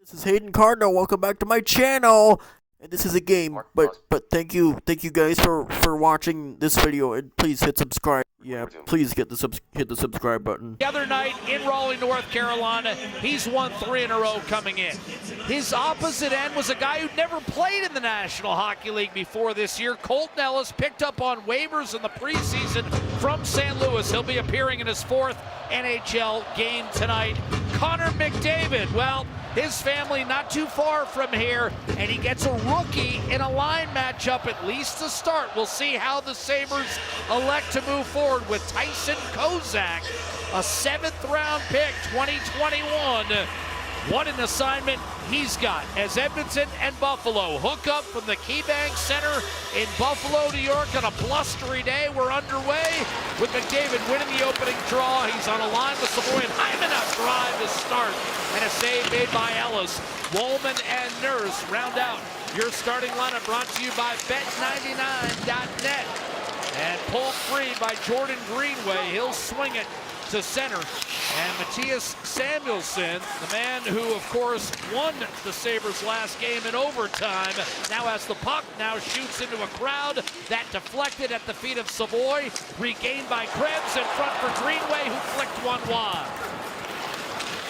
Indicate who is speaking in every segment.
Speaker 1: This is Hayden Cardinal. Welcome back to my channel. And this is a game, but thank you guys for watching this video, and please hit subscribe. Yeah, please hit the subscribe button.
Speaker 2: The other night in Raleigh, North Carolina, he's won 3 in a row coming in. His opposite end was a guy who'd never played in the National Hockey League before this year. Colton Ellis picked up on waivers in the preseason from St. Louis. He'll be appearing in his 4th NHL game tonight. Connor McDavid, well, his family not too far from here, and he gets a rookie in a line matchup, at least to start. We'll see how the Sabres elect to move forward with Tyson Kozak, a 7th-round pick, 2021. What an assignment he's got as Edmonton and Buffalo hook up from the KeyBank Center in Buffalo, New York on a blustery day. We're underway with McDavid winning the opening draw. He's on a line with Savoy and Hyman out drive to start, and a save made by Ellis. Woolman and Nurse round out your starting lineup, brought to you by Bet99.net. And pulled free by Jordan Greenway. He'll swing it to center. And Matthias Samuelsson, the man who, of course, won the Sabres last game in overtime, now has the puck, now shoots into a crowd. That deflected at the feet of Savoy, regained by Krebs, in front for Greenway, who flicked one wide.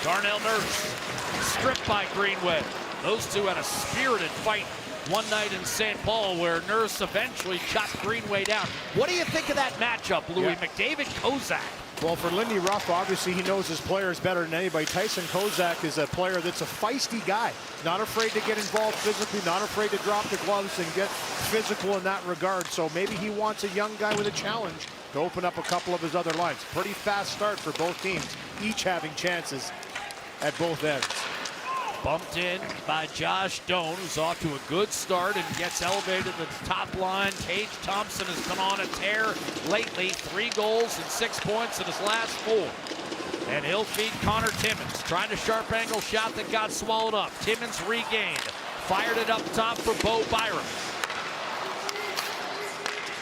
Speaker 2: Darnell Nurse stripped by Greenway. Those two had a spirited fight one night in St. Paul, where Nurse eventually chopped Greenway down. What do you think of that matchup, Louis? McDavid, Kozak.
Speaker 3: Well, for Lindy Ruff, obviously he knows his players better than anybody. Tyson Kozak is a player that's a feisty guy. Not afraid to get involved physically, not afraid to drop the gloves and get physical in that regard. So maybe he wants a young guy with a challenge to open up a couple of his other lines. Pretty fast start for both teams, each having chances at both ends.
Speaker 2: Bumped in by Josh Doan, who's off to a good start and gets elevated to the top line. Tage Thompson has been on a tear lately. 3 goals and 6 points in his last 4. And he'll feed Connor Timmins. Trying a sharp angle shot that got swallowed up. Timmins regained. Fired it up top for Bo Byram.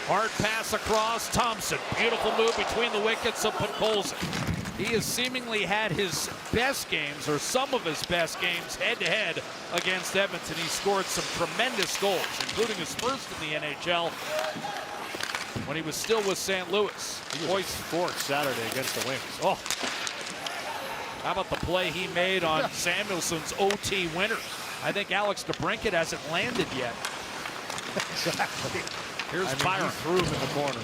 Speaker 2: Hard pass across. Thompson. Beautiful move between the wickets of Podkolzin. He has seemingly had his best games, or some of his best games, head-to-head against Edmonton. He scored some tremendous goals, including his first in the NHL when he was still with St. Louis.
Speaker 3: He was fourth Saturday against the Wings.
Speaker 2: Oh, how about the play he made on Samuelson's OT winner? I think Alex DeBrincat hasn't landed yet.
Speaker 3: Exactly.
Speaker 2: Here's Byron.
Speaker 3: He threw him in the corner.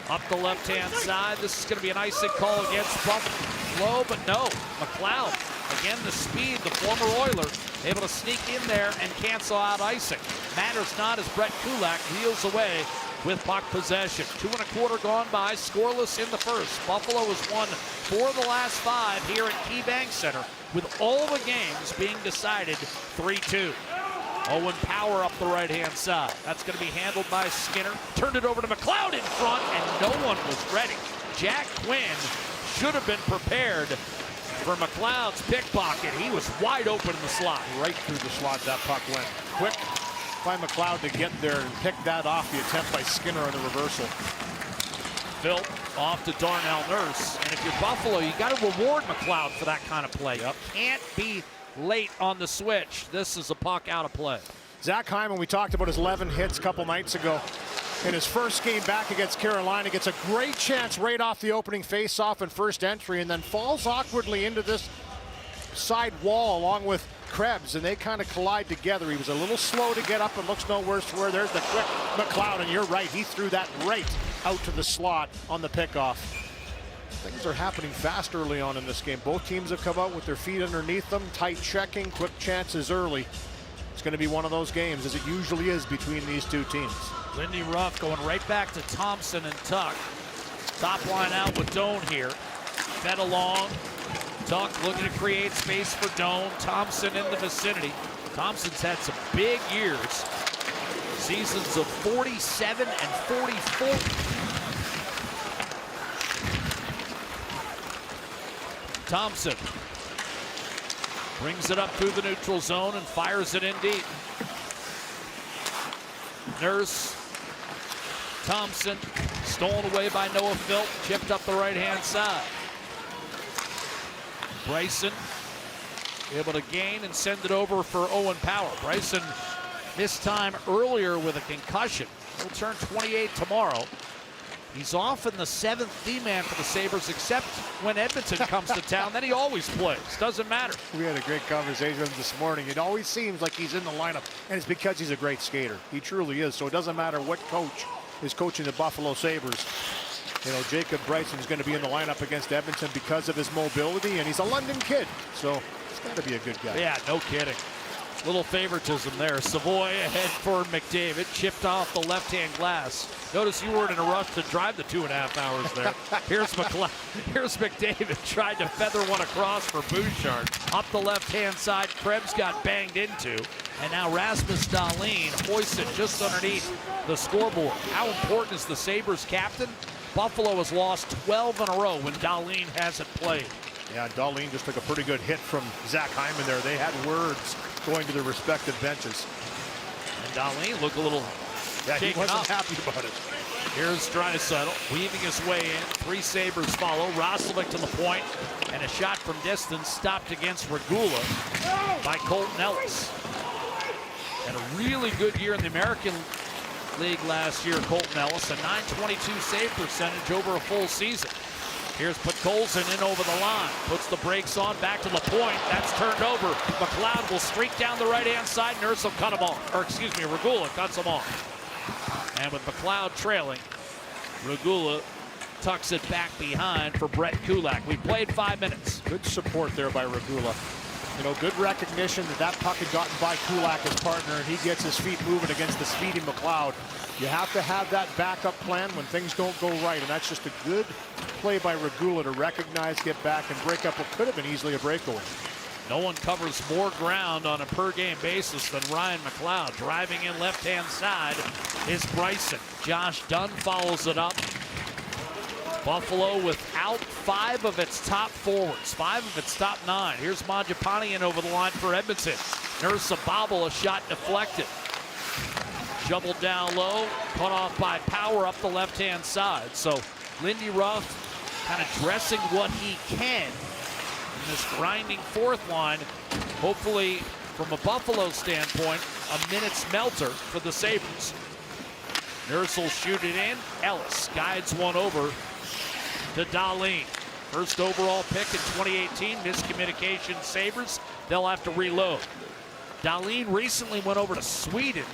Speaker 2: Up the left-hand side. This is going to be an icing call against Buffalo, but no. McLeod, again, the speed, the former Oiler, able to sneak in there and cancel out icing. Matters not as Brett Kulak wheels away with puck possession. 2 1/4 gone by, scoreless in the first. Buffalo has won 4 of the last 5 here at KeyBank Center, with all the games being decided 3-2. Owen Power up the right-hand side. That's going to be handled by Skinner. Turned it over to McLeod in front, and no one was ready. Jack Quinn should have been prepared for McLeod's pickpocket. He was wide open in the slot.
Speaker 3: Right through the slot that puck went. Quick by McLeod to get there and pick that off the attempt by Skinner on the reversal.
Speaker 2: Phil off to Darnell Nurse. And if you're Buffalo, you got to reward McLeod for that kind of play. Yep. Can't be late on the switch. This is a puck out of play.
Speaker 3: Zach Hyman, we talked about his 11 hits a couple nights ago. In his first game back against Carolina, gets a great chance right off the opening face-off and first entry, and then falls awkwardly into this side wall along with Krebs, and they kind of collide together. He was a little slow to get up and looks no worse for where. There's the quick McLeod, and you're right, he threw that right out to the slot on the pickoff. Things are happening fast early on in this game. Both teams have come out with their feet underneath them, tight checking, quick chances early. It's going to be one of those games, as it usually is between these two teams.
Speaker 2: Lindy Ruff going right back to Thompson and Tuck. Top line out with Doan here. Fed along. Tuck looking to create space for Doan. Thompson in the vicinity. Thompson's had some big years. Seasons of 47 and 44. Thompson brings it up through the neutral zone and fires it in deep. Nurse, Thompson, stolen away by Noah Philp, chipped up the right-hand side. Bryson able to gain and send it over for Owen Power. Bryson missed time earlier with a concussion. He'll turn 28 tomorrow. He's often the 7th D-man for the Sabres, except when Edmonton comes to town. Then he always plays. Doesn't matter.
Speaker 3: We had a great conversation with him this morning. It always seems like he's in the lineup, and it's because he's a great skater. He truly is. So it doesn't matter what coach is coaching the Buffalo Sabres. You know, Jacob Bryson is going to be in the lineup against Edmonton because of his mobility, and he's a London kid. So it's got to be a good guy.
Speaker 2: Yeah, no kidding. Little favoritism there. Savoy ahead for McDavid. Chipped off the left-hand glass. Notice you weren't in a rush to drive the 2.5 hours there. Here's McDavid tried to feather one across for Bouchard. Up the left-hand side, Krebs got banged into. And now Rasmus Dahlin hoisted just underneath the scoreboard. How important is the Sabres captain? Buffalo has lost 12 in a row when Dahlin hasn't played.
Speaker 3: Yeah, Dahlin just took a pretty good hit from Zach Hyman there. They had words going to their respective benches.
Speaker 2: And Dahlin looked a little
Speaker 3: he wasn't happy about it.
Speaker 2: Here's Draisaitl weaving his way in. 3 Sabres follow. Roslovic to the point, and a shot from distance stopped against Regula by Colton Ellis. Had a really good year in the American League last year, Colton Ellis, a .922 save percentage over a full season. Here's Podkolzin in over the line, puts the brakes on, back to the point. That's turned over. McLeod will streak down the right-hand side. Nurse will cut him off, or excuse me, Regula cuts him off. And with McLeod trailing, Regula tucks it back behind for Brett Kulak. We played 5 minutes.
Speaker 3: Good support there by Regula. You know, good recognition that puck had gotten by Kulak, his partner, and he gets his feet moving against the speedy McLeod. You have to have that backup plan when things don't go right, and that's just a good play by Regula to recognize, get back, and break up what could have been easily a breakaway.
Speaker 2: No one covers more ground on a per-game basis than Ryan McLeod. Driving in left-hand side is Bryson. Josh Dunn follows it up. Buffalo without 5 of its top forwards, 5 of its top 9. Here's Mangiapane over the line for Edmonton. Nurse a bobble, a shot deflected. Jumbled down low, cut off by Power up the left-hand side. So Lindy Ruff kind of dressing what he can in this grinding 4th line. Hopefully, from a Buffalo standpoint, a minute's melter for the Sabres. Nurse will shoot it in. Ellis guides one over to Dahlin. First overall pick in 2018. Miscommunication Sabres. They'll have to reload. Dahlin recently went over to Sweden.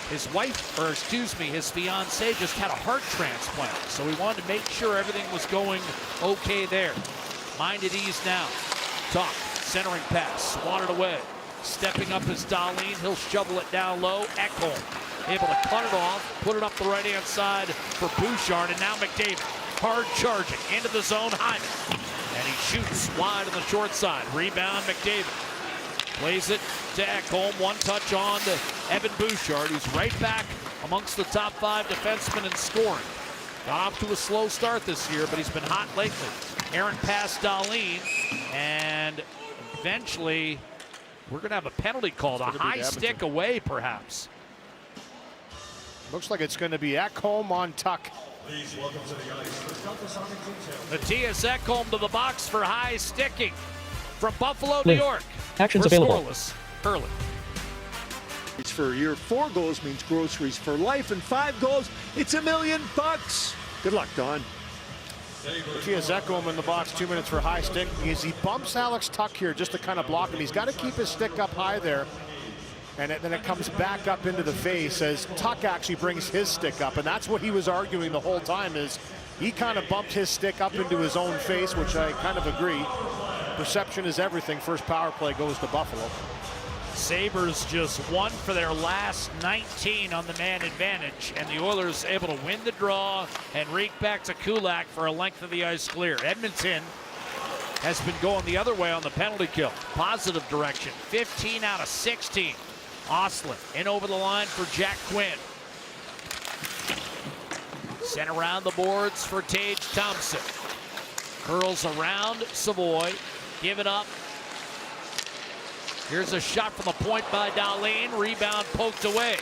Speaker 2: His wife, or excuse me, his fiance just had a heart transplant. So we wanted to make sure everything was going okay there. Mind at ease now. Tuck, centering pass, swatted away. Stepping up is Dahlin. He'll shovel it down low. Ekholm able to cut it off, put it up the right-hand side for Bouchard, and now McDavid. Hard charging into the zone, Hyman. And he shoots wide on the short side. Rebound, McDavid. Plays it to Ekholm. One touch on to Evan Bouchard, who's right back amongst the top 5 defensemen in scoring. Got off to a slow start this year, but he's been hot lately. Errant pass Dahlin, and eventually we're going to have a penalty called. A high stick away, perhaps.
Speaker 3: Looks like it's going to be Ekholm on Tuck.
Speaker 4: Please welcome to the ice.
Speaker 2: Matthias Ekholm to the box for high sticking from Buffalo, New York.
Speaker 5: Actions
Speaker 2: We're
Speaker 5: available.
Speaker 2: Scoreless early.
Speaker 6: For year 4 goals means groceries for life, and 5 goals, it's $1 million. Good luck, Don.
Speaker 3: Matthias Ekholm in the box, 2 minutes for high stick. As he bumps Alex Tuck here just to kind of block him. He's got to keep his stick up high there. And then it comes back up into the face as Tuck actually brings his stick up. And that's what he was arguing the whole time, is he kind of bumped his stick up into his own face, which I kind of agree. Perception is everything. First power play goes to Buffalo.
Speaker 2: Sabres just 1 for their last 19 on the man advantage, and the Oilers able to win the draw and rake back to Kulak for a length of the ice clear. Edmonton has been going the other way on the penalty kill. Positive direction, 15 out of 16. Ostlund in over the line for Jack Quinn. Sent around the boards for Tage Thompson. Curls around Savoy. Give it up. Here's a shot from the point by Dahlin. Rebound poked away.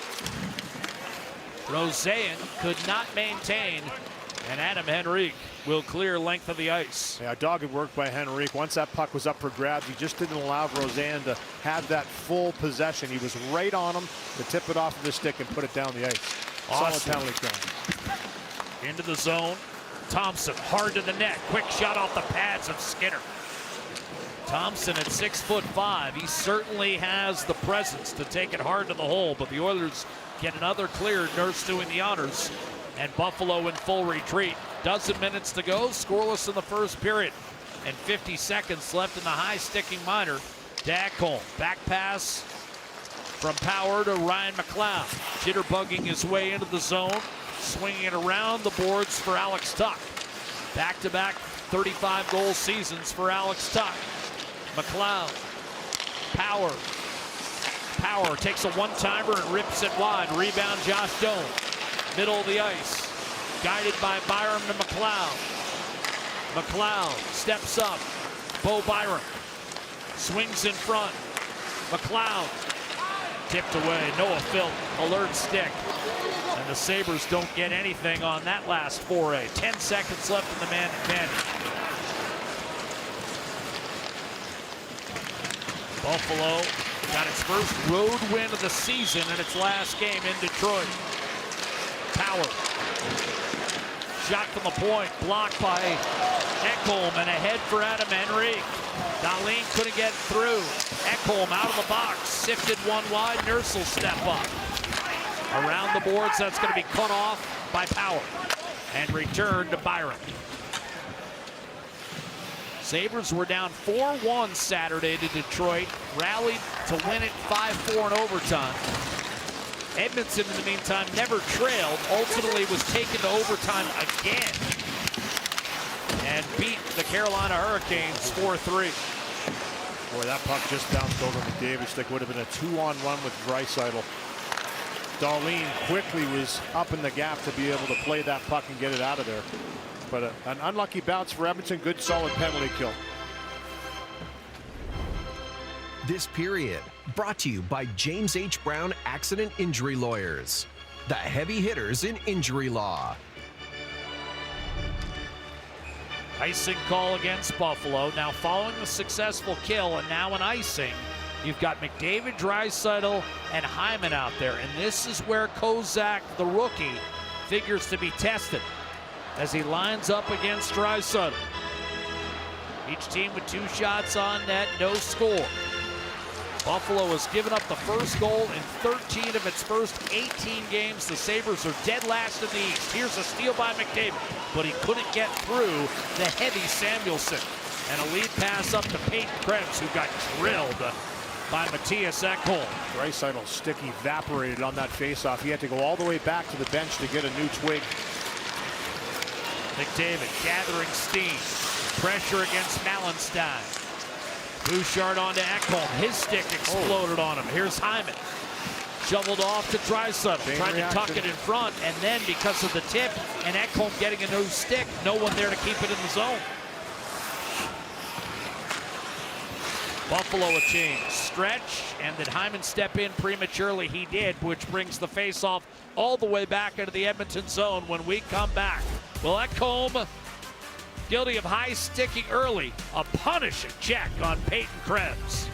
Speaker 2: Rosean could not maintain And Adam Henrique will clear length of the ice.
Speaker 3: Yeah, dogged work by Henrique. Once that puck was up for grabs, he just didn't allow Roseanne to have that full possession. He was right on him to tip it off of the stick and put it down the ice. Solid penalty kill.
Speaker 2: Into the zone. Thompson hard to the net. Quick shot off the pads of Skinner. Thompson at 6'5". He certainly has the presence to take it hard to the hole, but the Oilers get another clear. Nurse doing the honors. And Buffalo in full retreat. Dozen minutes to go, scoreless in the first period. And 50 seconds left in the high-sticking minor. Ekholm, back pass from Power to Ryan McLeod. Jitterbugging his way into the zone, swinging it around the boards for Alex Tuch. Back-to-back 35-goal seasons for Alex Tuch. McLeod, Power takes a one-timer and rips it wide. Rebound Josh Doan. Middle of the ice, guided by Byram to McLeod. McLeod steps up. Bo Byram swings in front. McLeod tipped away. Noah Phil, alert stick. And the Sabres don't get anything on that last foray. 10 seconds left in the man advantage. Buffalo got its first road win of the season in its last game in Detroit. Power. Shot from the point, blocked by Ekholm, and ahead for Adam Henrique. Dahlin couldn't get through. Ekholm out of the box, sifted one wide. Nurse will step up. Around the boards, that's going to be cut off by Power. And returned to Byron. Sabres were down 4-1 Saturday to Detroit, rallied to win it 5-4 in overtime. Edmonton, in the meantime, never trailed, ultimately was taken to overtime again and beat the Carolina Hurricanes 4-3.
Speaker 3: Boy, that puck just bounced over McDavid's stick. Would have been a 2-on-1 with Draisaitl. Dahlin quickly was up in the gap to be able to play that puck and get it out of there. But an unlucky bounce for Edmonton. Good, solid penalty kill.
Speaker 5: This period brought to you by James H. Brown Accident Injury Lawyers, the heavy hitters in injury law.
Speaker 2: Icing call against Buffalo. Now following the successful kill and now an icing, you've got McDavid, Draisaitl, and Hyman out there. And this is where Kozak, the rookie, figures to be tested as he lines up against Draisaitl. Each team with 2 shots on net, no score. Buffalo has given up the first goal in 13 of its first 18 games. The Sabres are dead last in the East. Here's a steal by McDavid, but he couldn't get through the heavy Samuelson. And a lead pass up to Peyton Krebs, who got drilled by Matthias Ekholm.
Speaker 3: Draisaitl's stick evaporated on that faceoff. He had to go all the way back to the bench to get a new twig.
Speaker 2: McDavid gathering steam. Pressure against Mallenstein. Bouchard onto Ekholm. His stick exploded on him. Here's Hyman. Shoveled off to Draisaitl. Trying to tuck it in front. And then because of the tip and Ekholm getting a new stick, no one there to keep it in the zone. Buffalo a change. Stretch, and did Hyman step in prematurely? He did, which brings the faceoff all the way back into the Edmonton zone when we come back. Well, Ekholm, guilty of high sticking early, a punishing check on Peyton Krebs.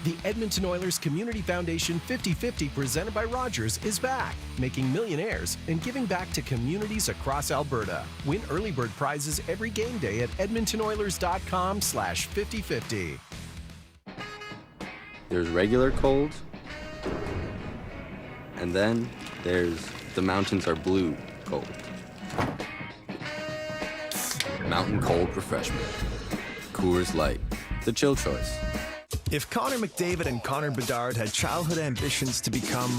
Speaker 5: The Edmonton Oilers Community Foundation 50-50 presented by Rogers is back, making millionaires and giving back to communities across Alberta. Win early bird prizes every game day at edmontonoilers.com/5050.
Speaker 7: There's regular cold, and then there's the mountains are blue cold. Mountain Cold Refreshment. Coors Light, the chill choice.
Speaker 8: If Connor McDavid and Connor Bedard had childhood ambitions to become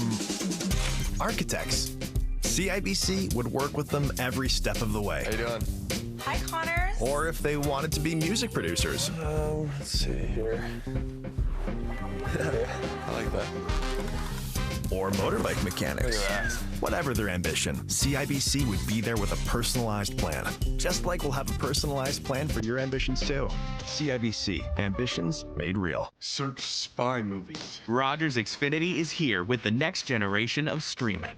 Speaker 8: architects, CIBC would work with them every step of the way.
Speaker 9: How you doing?
Speaker 10: Hi, Connor.
Speaker 8: Or if they wanted to be music producers.
Speaker 9: Let's see here. I like that.
Speaker 8: Or motorbike mechanics.
Speaker 9: Look at that.
Speaker 8: Whatever their ambition, CIBC would be there with a personalized plan. Just like we'll have a personalized plan for your ambitions too. CIBC, ambitions made real.
Speaker 11: Search spy movies. Rogers Xfinity is here with the next generation of streaming.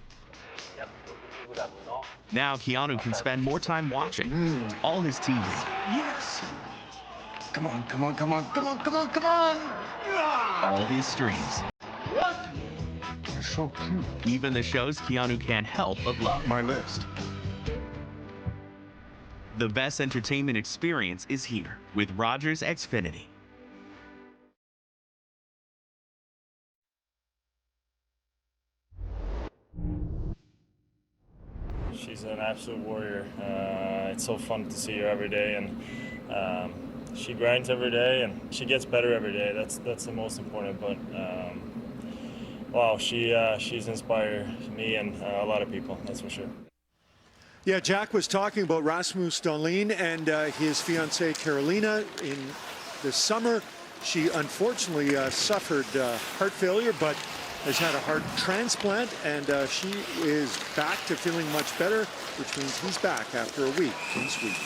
Speaker 10: Now Keanu can spend more time watching all his teammates.
Speaker 11: Yes! Come on, come on, come on, come on, come on, come on!
Speaker 10: All his streams.
Speaker 11: What? You're so cute.
Speaker 10: Even the shows Keanu can't help but love.
Speaker 11: My list.
Speaker 10: The best entertainment experience is here with Rogers Xfinity.
Speaker 12: She's an absolute warrior. It's so fun to see her every day, and she grinds every day, and she gets better every day. That's the most important. But wow, she's inspired me and a lot of people. That's for sure.
Speaker 6: Yeah, Jack was talking about Rasmus Dahlin and his fiancée Carolina in the summer. She unfortunately suffered heart failure, but has had a heart transplant, and she is back to feeling much better, which means he's back after a week in Sweden.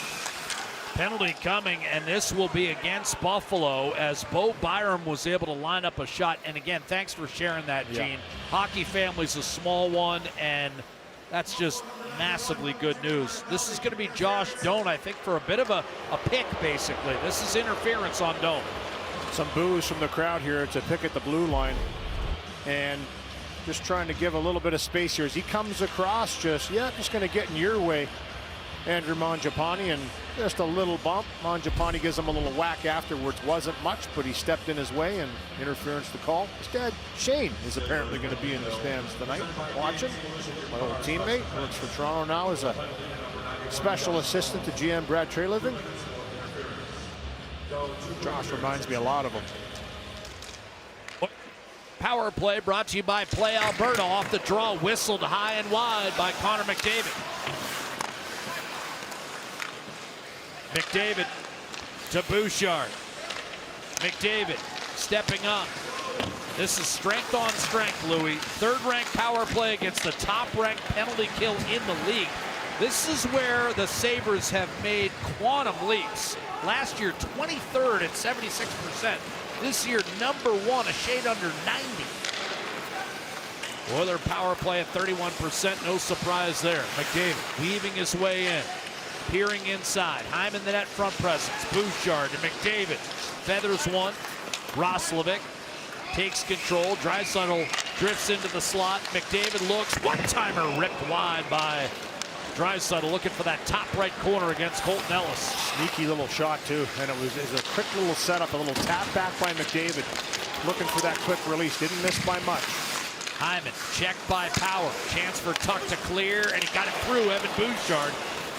Speaker 2: Penalty coming, and this will be against Buffalo as Bo Byram was able to line up a shot. And again, thanks for sharing that, Gene. Hockey family's a small one, and that's just massively good news. This is going to be Josh Doan, I think, for a bit of a pick, basically. This is interference on Doan.
Speaker 3: Some boos from the crowd here. It's a pick at the blue line. And just trying to give a little bit of space here as he comes across. Just going to get in your way, Andrew Mangiapane, and just a little bump. Mangiapane gives him a little whack afterwards. Wasn't much, but he stepped in his way, and interference to call. His dad, Shane, is apparently going to be in the stands tonight watching. My old teammate, works for Toronto now as a special assistant to GM Brad Treliving. Josh reminds me a lot of him.
Speaker 2: Power play brought to you by Play Alberta. Off the draw, whistled high and wide by Connor McDavid. McDavid to Bouchard. McDavid stepping up. This is strength on strength, Louis. Third-ranked power play against the top-ranked penalty kill in the league. This is where the Sabres have made quantum leaps. Last year, 23rd at 76%. This year, #1, a shade under 90. Oiler power play at 31%, no surprise there. McDavid weaving his way in, peering inside. Hyman the net front presence. Bouchard to McDavid. Feathers one. Roslovic takes control. Draisaitl drifts into the slot. McDavid looks. One-timer ripped wide by Draisaitl, looking for that top right corner against Colton Ellis.
Speaker 3: Sneaky little shot too, and it was a quick little setup, a little tap back by McDavid. Looking for that quick release, didn't miss by much.
Speaker 2: Hyman checked by Power, chance for Tuck to clear, and he got it through Evan Bouchard.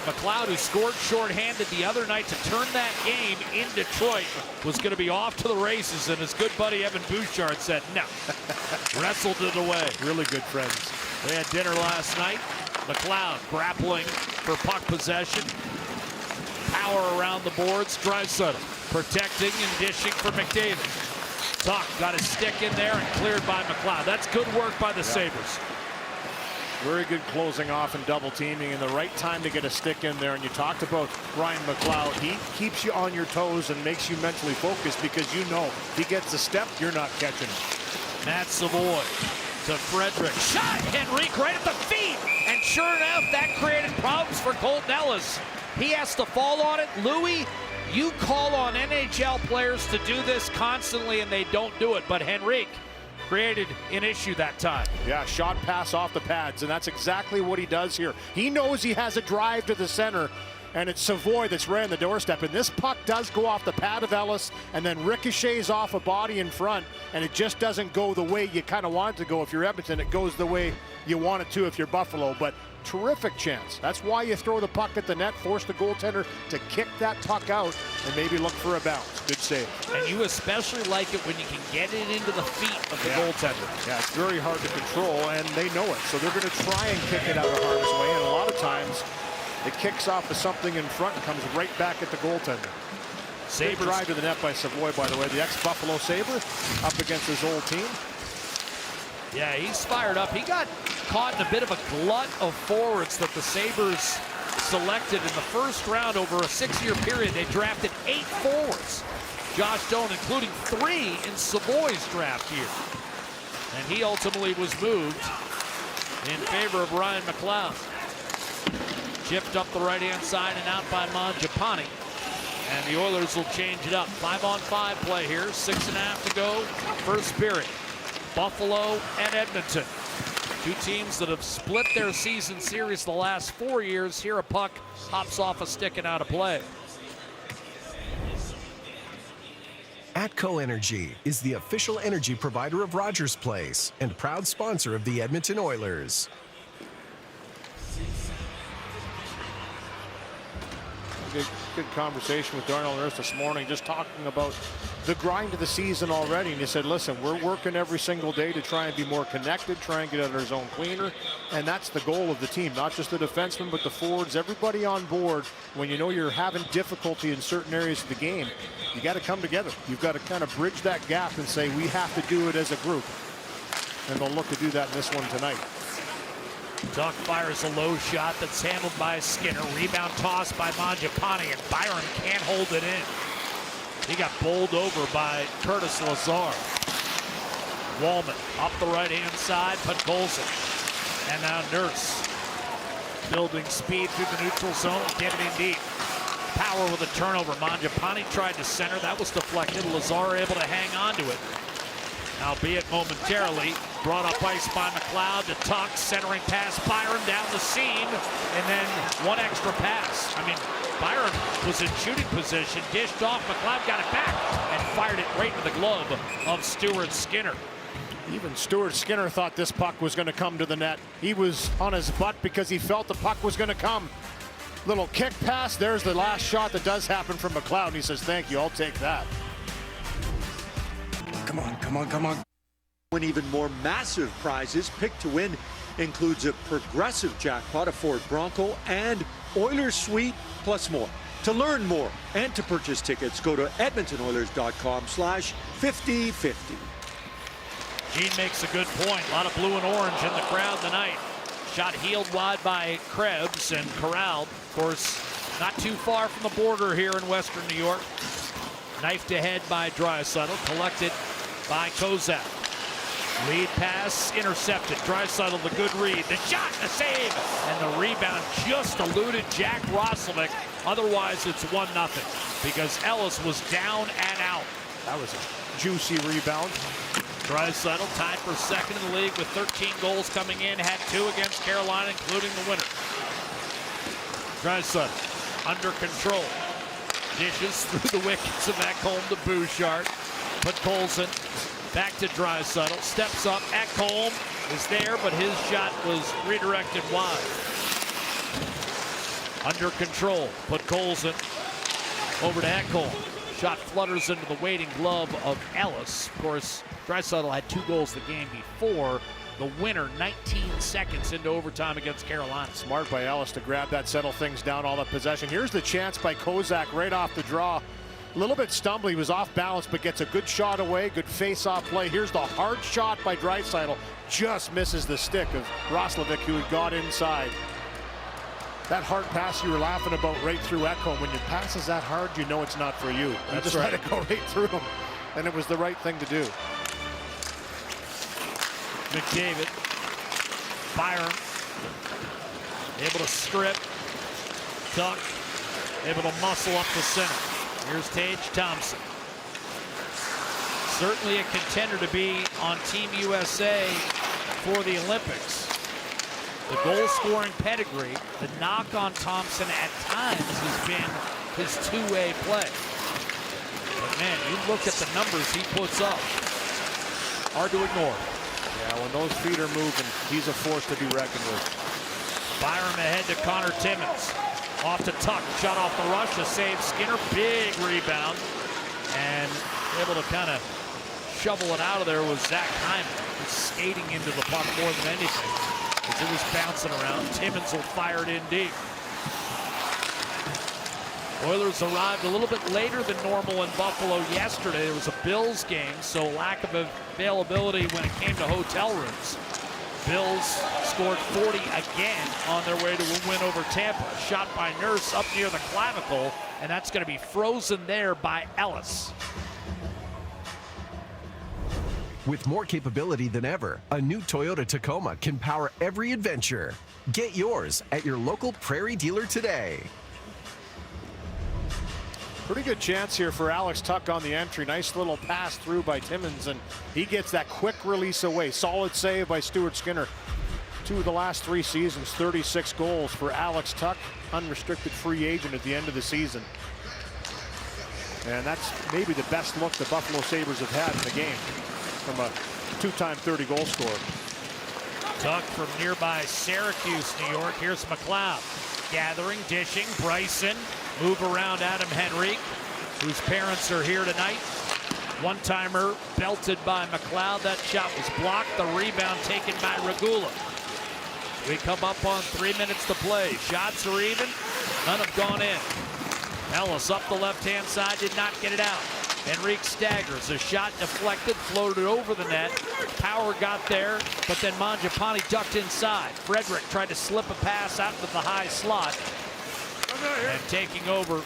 Speaker 2: McLeod, who scored shorthanded the other night to turn that game in Detroit, was going to be off to the races, and his good buddy Evan Bouchard said no. Wrestled it away.
Speaker 3: Really good friends.
Speaker 2: They had dinner last night. McLeod grappling for puck possession. Power around the boards. Draisaitl protecting and dishing for McDavid. Tuck got his stick in there and cleared by McLeod. That's good work by the Sabres.
Speaker 3: Very good closing off and double teaming, and the right time to get a stick in there. And you talked about Ryan McLeod. He keeps you on your toes and makes you mentally focused, because you know if he gets a step, you're not catching him.
Speaker 2: Matt Savoy to Frederick. Shot! Henrique right at the feet! And sure enough, that created problems for Colton Ellis. He has to fall on it. Louis, you call on NHL players to do this constantly, and they don't do it. But Henrique created an issue that time.
Speaker 3: Yeah, shot pass off the pads, and that's exactly what he does here. He knows he has a drive to the center, and it's Savoy that's right on the doorstep. And this puck does go off the pad of Ellis and then ricochets off a body in front, and it just doesn't go the way you kind of want it to go. If you're Edmonton, it goes the way you want it to if you're Buffalo. But terrific chance. That's why you throw the puck at the net, force the goaltender to kick that puck out, and maybe look for a bounce. Good save.
Speaker 2: And you especially like it when you can get it into the feet of the goaltender.
Speaker 3: Yeah, it's very hard to control, and they know it. So they're going to try and kick it out of harm's way, and a lot of times it kicks off of something in front and comes right back at the goaltender. Sabres drive to the net by Savoy, by the way. The ex-Buffalo Sabre up against his old team.
Speaker 2: Yeah, he's fired up. He got caught in a bit of a glut of forwards that the Sabres selected in the first round. Over a 6-year period, they drafted 8 forwards. Josh Doan, including 3 in Savoy's draft year. And he ultimately was moved in favor of Ryan McLeod. Chipped up the right-hand side and out by Mangiapane. And the Oilers will change it up. 5-on-5 play here. 6.5 to go. First period. Buffalo and Edmonton. Two teams that have split their season series the last 4 years. Here a puck hops off a stick and out of play.
Speaker 5: ATCO Energy is the official energy provider of Rogers Place and proud sponsor of the Edmonton Oilers.
Speaker 3: Good conversation with Darnell Nurse this morning, just talking about the grind of the season already. And he said, listen, we're working every single day to try and be more connected, try and get out of our zone cleaner. And that's the goal of the team, not just the defensemen, but the forwards, everybody on board. When you know you're having difficulty in certain areas of the game, you got to come together. You've got to kind of bridge that gap and say, we have to do it as a group. And they'll look to do that in this one tonight.
Speaker 2: Duck fires a low shot that's handled by Skinner. Rebound toss by Mangiapane, and Byron can't hold it in. He got bowled over by Curtis Lazar. Wallman up the right-hand side, Podkolzin. And now Nurse building speed through the neutral zone, get it in deep. Power with a turnover. Mangiapane tried to center, that was deflected. Lazar able to hang on to it, albeit momentarily. Brought up ice by McLeod to Tuck, centering pass, Byron down the seam, and then one extra pass. I mean, Byron was in shooting position, dished off, McLeod got it back, and fired it right into the glove of Stuart Skinner.
Speaker 3: Even Stuart Skinner thought this puck was going to come to the net. He was on his butt because he felt the puck was going to come. Little kick pass, there's the last shot that does happen from McLeod, and he says, thank you, I'll take that.
Speaker 11: Come on, come on, come on.
Speaker 6: Win even more massive prizes. Pick to win includes a progressive jackpot, a Ford Bronco, and Oilers Suite, plus more. To learn more and to purchase tickets, go to edmontonoilers.com/5050.
Speaker 2: Gene makes a good point. A lot of blue and orange in the crowd tonight. Shot healed wide by Krebs and corralled. Of course, not too far from the border here in Western New York. Knifed ahead by Draisaitl, collected by Kozak. Lead pass intercepted. Draisaitl the good read. The shot, the save, and the rebound just eluded Jack Roslovic. Otherwise, it's 1-0 because Ellis was down and out.
Speaker 3: That was a juicy rebound.
Speaker 2: Draisaitl tied for second in the league with 13 goals coming in. Had 2 against Carolina, including the winner. Draisaitl under control. Dishes through the wickets of Ekholm to Bouchard. Podkolzin back to Draisaitl. Steps up. Ekholm is there, but his shot was redirected wide. Under control. Podkolzin over to Ekholm. Shot flutters into the waiting glove of Ellis. Of course, Draisaitl had 2 goals the game before. The winner 19 seconds into overtime against Carolina.
Speaker 3: Smart by Ellis to grab that, settle things down, all that possession. Here's the chance by Kozak right off the draw. A little bit stumbly, he was off balance, but gets a good shot away, good face-off play. Here's the hard shot by Draisaitl. Just misses the stick of Roslovic, who had got inside. That hard pass you were laughing about right through Ekholm. When you passes that hard, you know it's not for you. You just let it go right through him, and it was the right thing to do.
Speaker 2: McDavid, Byron, able to strip, Tuck, able to muscle up the center. Here's Tage Thompson. Certainly a contender to be on Team USA for the Olympics. The goal-scoring pedigree, the knock on Thompson at times has been his two-way play. But man, you look at the numbers he puts up, hard to ignore.
Speaker 3: Yeah, when those feet are moving, he's a force to be reckoned with.
Speaker 2: Byron ahead to Connor Timmins. Off to Tuck, shot off the rush, a save. Skinner, big rebound. And able to kind of shovel it out of there was Zach Hyman. He's skating into the puck more than anything, as it was bouncing around. Timmins will fire it in deep. Oilers arrived a little bit later than normal in Buffalo yesterday. There was a Bills game, so lack of availability when it came to hotel rooms. Bills scored 40 again on their way to a win over Tampa. Shot by Nurse up near the clavicle, and that's going to be frozen there by Ellis.
Speaker 5: With more capability than ever, a new Toyota Tacoma can power every adventure. Get yours at your local Prairie dealer today.
Speaker 3: Pretty good chance here for Alex Tuch on the entry. Nice little pass through by Timmins, and he gets that quick release away. Solid save by Stuart Skinner. 2 of the last 3 seasons, 36 goals for Alex Tuch, unrestricted free agent at the end of the season. And that's maybe the best look the Buffalo Sabres have had in the game from a 2-time 30-goal scorer.
Speaker 2: Tuch from nearby Syracuse, New York. Here's McLeod. Gathering, dishing, Bryson. Move around Adam Henrique, whose parents are here tonight. One-timer belted by McLeod. That shot was blocked. The rebound taken by Regula. We come up on 3 minutes to play. Shots are even. None have gone in. Ellis up the left-hand side, did not get it out. Henrique staggers. A shot deflected, floated over the net. Power got there, but then Mangiapane ducked inside. Frederick tried to slip a pass out into the high slot. And taking over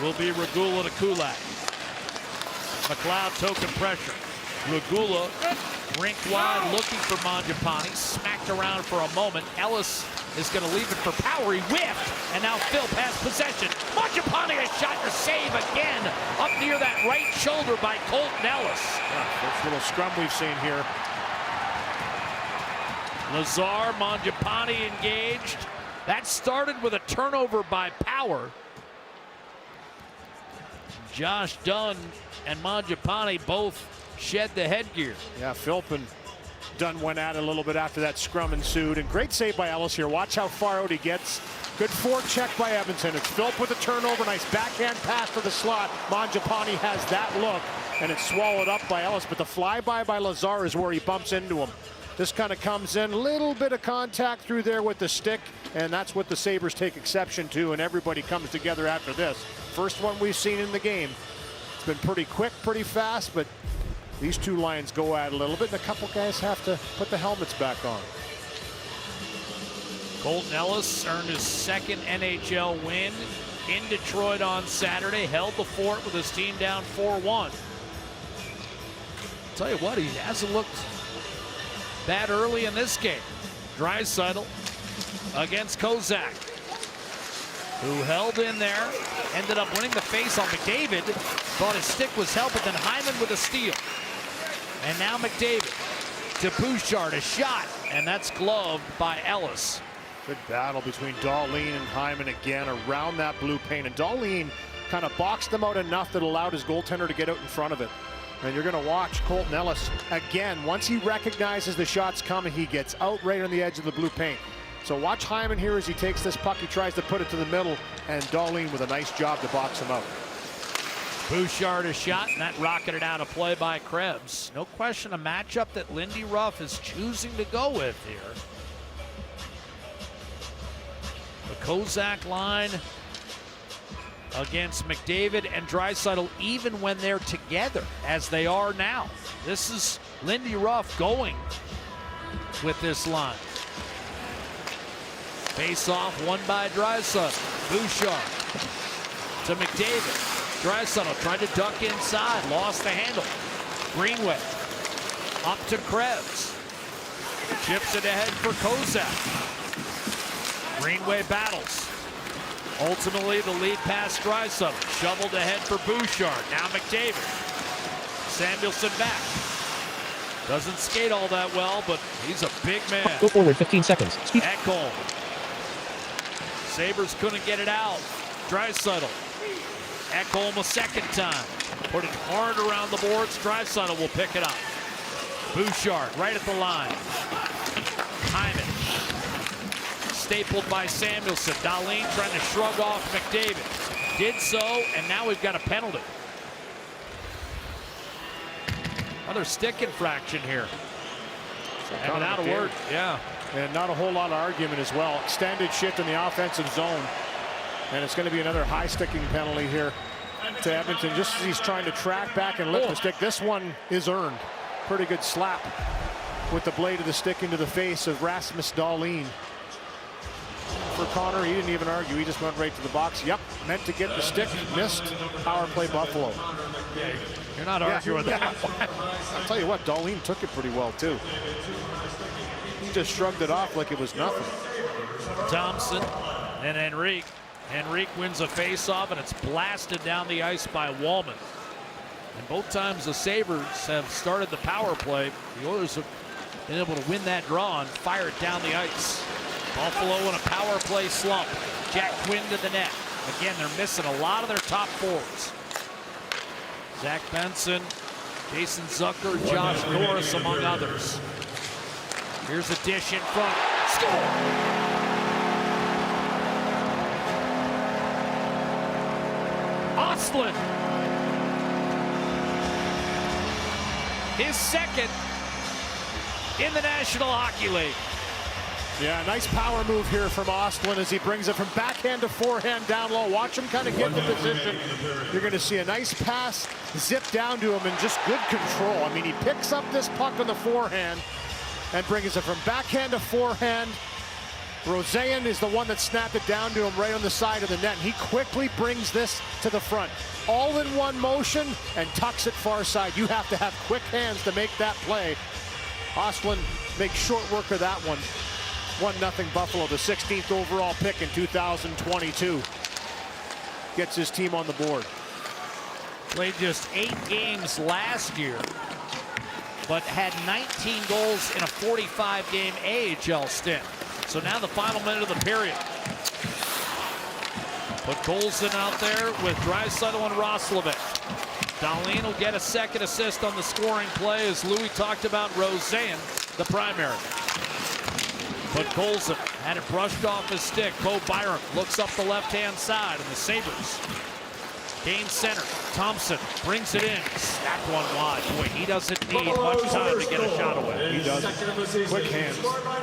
Speaker 2: will be Regula to Kulak. McLeod token pressure. Regula rink wide looking for Mangiapane. Smacked around for a moment. Ellis is going to leave it for Power. He whiffed, and now Phil has possession. Mangiapane a shot to save again up near that right shoulder by Colton Ellis.
Speaker 3: First little scrum we've seen here.
Speaker 2: Lazar, Mangiapane engaged. That started with a turnover by Power. Josh Dunn and Mangiapane both shed the headgear.
Speaker 3: Yeah, Philp and Dunn went at it a little bit after that scrum ensued. And great save by Ellis here. Watch how far out he gets. Good forecheck by Edmonton. It's Philp with a turnover. Nice backhand pass to the slot. Mangiapane has that look, and it's swallowed up by Ellis. But the flyby by Lazar is where he bumps into him. This kind of comes in, little bit of contact through there with the stick, and that's what the Sabres take exception to, and everybody comes together after this. First one we've seen in the game. It's been pretty quick, pretty fast, but these two lines go at it a little bit, and a couple guys have to put the helmets back on.
Speaker 2: Colton Ellis earned his second NHL win in Detroit on Saturday, held the fort with his team down 4-1. Tell you what, he hasn't looked bad early in this game. Draisaitl against Kozak, who held in there, ended up winning the face on McDavid. Thought his stick was held, but then Hyman with a steal. And now McDavid to Bouchard, a shot, and that's gloved by Ellis.
Speaker 3: Good battle between Dahlin and Hyman again around that blue paint. And Dahlin kind of boxed them out enough that allowed his goaltender to get out in front of it. And you're going to watch Colton Ellis again. Once he recognizes the shot's coming, he gets out right on the edge of the blue paint. So watch Hyman here as he takes this puck. He tries to put it to the middle, and Dahlin with a nice job to box him out.
Speaker 2: Bouchard a shot, and that rocketed out of play by Krebs. No question a matchup that Lindy Ruff is choosing to go with here. The Kozak line against McDavid and Draisaitl, even when they're together, as they are now. This is Lindy Ruff going with this line. Face off, won by Draisaitl. Bouchard to McDavid. Draisaitl tried to duck inside, lost the handle. Greenway up to Krebs. Chips it ahead for Kozak. Greenway battles. Ultimately, the lead pass Draisaitl. Shoveled ahead for Bouchard. Now McDavid. Samuelson back. Doesn't skate all that well, but he's a big man.
Speaker 13: Go forward 15 seconds.
Speaker 2: Ekholm. Sabres couldn't get it out. Draisaitl. Ekholm a second time. Put it hard around the boards. Draisaitl will pick it up. Bouchard right at the line. Hyman. Stapled by Samuelson. Dahlin trying to shrug off McDavid. Did so, and now we've got a penalty. Another stick infraction here. And without a word, yeah.
Speaker 3: And not a whole lot of argument as well. Extended shift in the offensive zone. And it's going to be another high sticking penalty here to Edmonton, just as he's trying to track back and lift the stick. This one is earned. Pretty good slap with the blade of the stick into the face of Rasmus Dahlin. for Connor. He didn't even argue. He just went right to the box. Yep, meant to get the stick, missed. Power play Buffalo.
Speaker 2: You're not arguing with that.
Speaker 3: I'll tell you what, Dahlin took it pretty well too. He just shrugged it off like it was nothing.
Speaker 2: Thompson and Henrique. Henrique wins a face-off, and it's blasted down the ice by Wallman. And both times the Sabres have started the power play, the Oilers have been able to win that draw and fire it down the ice. Buffalo in a power play slump. Jack Quinn to the net. Again, they're missing a lot of their top forwards. Zach Benson, Jason Zucker, Josh Norris, among others. Here's a dish in front. Score! Ostlund. His second in the National Hockey League.
Speaker 3: Yeah, nice power move here from Ostlund as he brings it from backhand to forehand down low. Watch him kind of get the position. You're going to see a nice pass zip down to him and just good control. I mean, he picks up this puck on the forehand and brings it from backhand to forehand. Roseanne is the one that snapped it down to him right on the side of the net. He quickly brings this to the front. All in one motion and tucks it far side. You have to have quick hands to make that play. Ostlund makes short work of that one. 1-0 Buffalo, the 16th overall pick in 2022. Gets his team on the board.
Speaker 2: Played just 8 games last year, but had 19 goals in a 45-game AHL stint. So now the final minute of the period. Put Golson out there with Draisaitl and Roslovic. Dahlin will get a second assist on the scoring play, as Louis talked about Roseanne, the primary. But Golson had it brushed off his stick. Bo Byram looks up the left-hand side, and the Sabres gain center. Thompson brings it in. Snapped one wide. Boy, he doesn't need much time to get a shot away.
Speaker 3: He doesn't. Quick hands,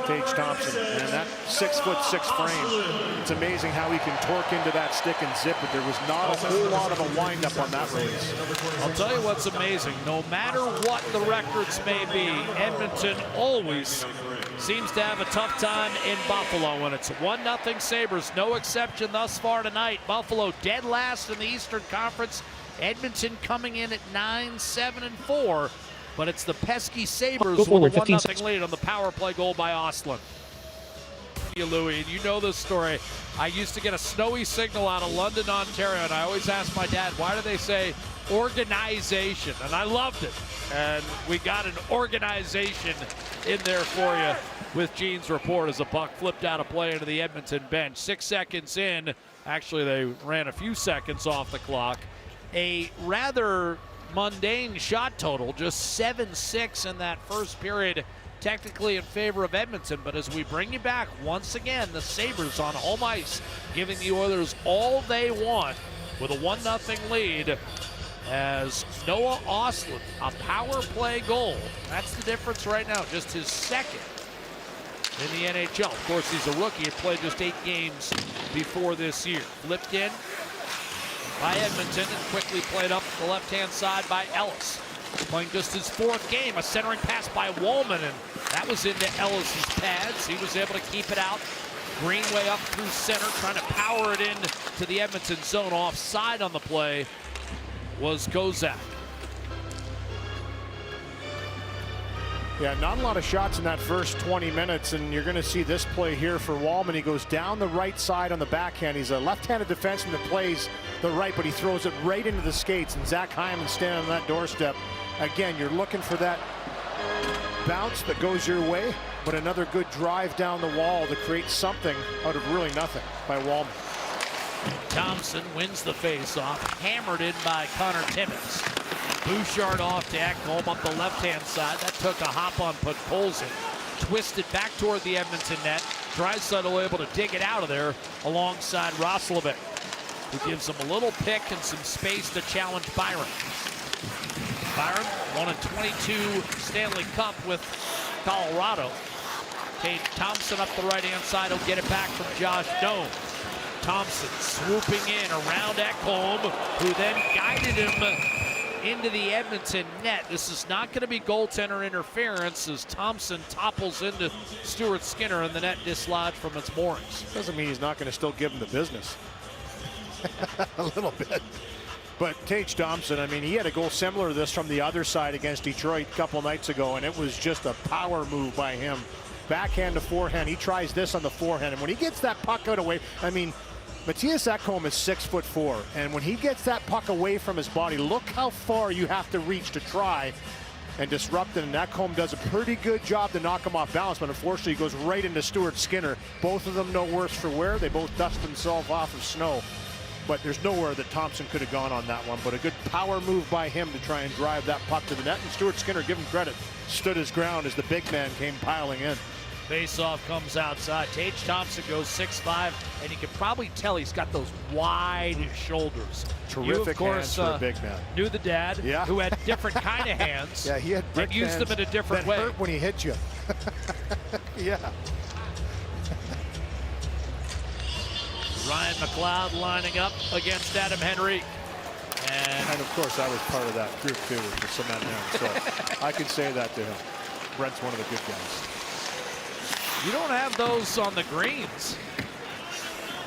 Speaker 3: Tage Thompson. And that 6'6" frame. It's amazing how he can torque into that stick and zip it. There was not a whole lot of a windup on that release.
Speaker 2: I'll tell you what's amazing. No matter what the records may be, Edmonton always seems to have a tough time in Buffalo, and it's 1-0 Sabres. No exception thus far tonight. Buffalo dead last in the Eastern Conference. Edmonton coming in at 9-7-4, but it's the pesky Sabres with a 1-0 lead on the power play goal by Ostlund. Louis, you know this story. I used to get a snowy signal out of London, Ontario, and I always asked my dad, why do they say organization? And I loved it. And we got an organization in there for you with Gene's report as a puck flipped out of play into the Edmonton bench. 6 seconds in, actually they ran a few seconds off the clock. A rather mundane shot total, just 7-6 in that first period, technically in favor of Edmonton. But as we bring you back once again, the Sabres on home ice, giving the Oilers all they want with a 1-0 lead, as Noah Ostlund, a power play goal. That's the difference right now, just his second in the NHL. Of course, he's a rookie. He played just 8 games before this year. Flipped in by Edmonton and quickly played up the left-hand side by Ellis. Playing just his 4th game, a centering pass by Wallman, and that was into Ellis's pads. He was able to keep it out. Greenway up through center, trying to power it in to the Edmonton zone. Offside on the play was Kozak.
Speaker 3: Yeah, not a lot of shots in that first 20 minutes, and you're going to see this play here for Wallman. He goes down the right side on the backhand. He's a left-handed defenseman that plays the right, but he throws it right into the skates, and Zach Hyman standing on that doorstep. Again, you're looking for that bounce that goes your way, but another good drive down the wall to create something out of really nothing by Wallman.
Speaker 2: Thompson wins the face-off, hammered in by Connor Timmins. Bouchard off to Ekholm up the left-hand side. That took a hop on Podkolzin. Twisted back toward the Edmonton net. Draisaitl able to dig it out of there alongside Roslovic, who gives him a little pick and some space to challenge Byron. Byron won a 22 Stanley Cup with Colorado. Tage Thompson up the right-hand side. He'll get it back from Josh Doan. Thompson swooping in around Ekholm, who then guided him into the Edmonton net. This is not going to be goaltender interference as Thompson topples into Stuart Skinner and the net dislodged from its moorings.
Speaker 3: Doesn't mean he's not going to still give him the business. A little bit. But Tage Thompson, I mean, he had a goal similar to this from the other side against Detroit a couple nights ago, and it was just a power move by him. Backhand to forehand. He tries this on the forehand, and when he gets that puck out away, I mean, Matthias Ekholm is 6'4", and when he gets that puck away from his body, look how far you have to reach to try and disrupt it. And Ekholm does a pretty good job to knock him off balance, but unfortunately he goes right into Stuart Skinner. Both of them no worse for wear. They both dust themselves off of snow. But there's nowhere that Thompson could have gone on that one. But a good power move by him to try and drive that puck to the net. And Stuart Skinner, give him credit, stood his ground as the big man came piling in.
Speaker 2: Face-off comes outside. Tage Thompson goes 6'5", and you can probably tell he's got those wide shoulders.
Speaker 3: Terrific hands for a big man.
Speaker 2: Knew the dad who had different kind of hands.
Speaker 3: Yeah, he had brick
Speaker 2: and used
Speaker 3: hands
Speaker 2: them in a different way.
Speaker 3: Hurt when he hit you. Yeah.
Speaker 2: Ryan McLeod lining up against Adam Henrique.
Speaker 3: And of course, I was part of that group too with the cement man, so I can say that to him. Brent's one of the good guys.
Speaker 2: You don't have those on the greens.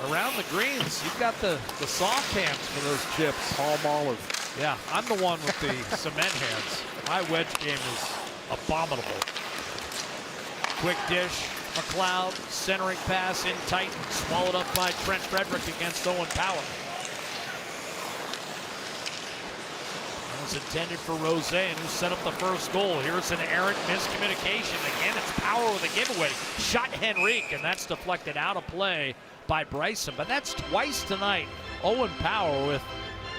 Speaker 2: Around the greens, you've got the soft hands for those chips.
Speaker 3: Palm olive.
Speaker 2: Yeah, I'm the one with the cement hands. My wedge game is abominable. Quick dish, McLeod, centering pass in tight, swallowed up by Trent Frederick against Owen Power. That was intended for Rosen, who set up the first goal. Here's an errant miscommunication. Again, it's Power with a giveaway. Shot Henrique, and that's deflected out of play by Bryson. But that's twice tonight. Owen Power with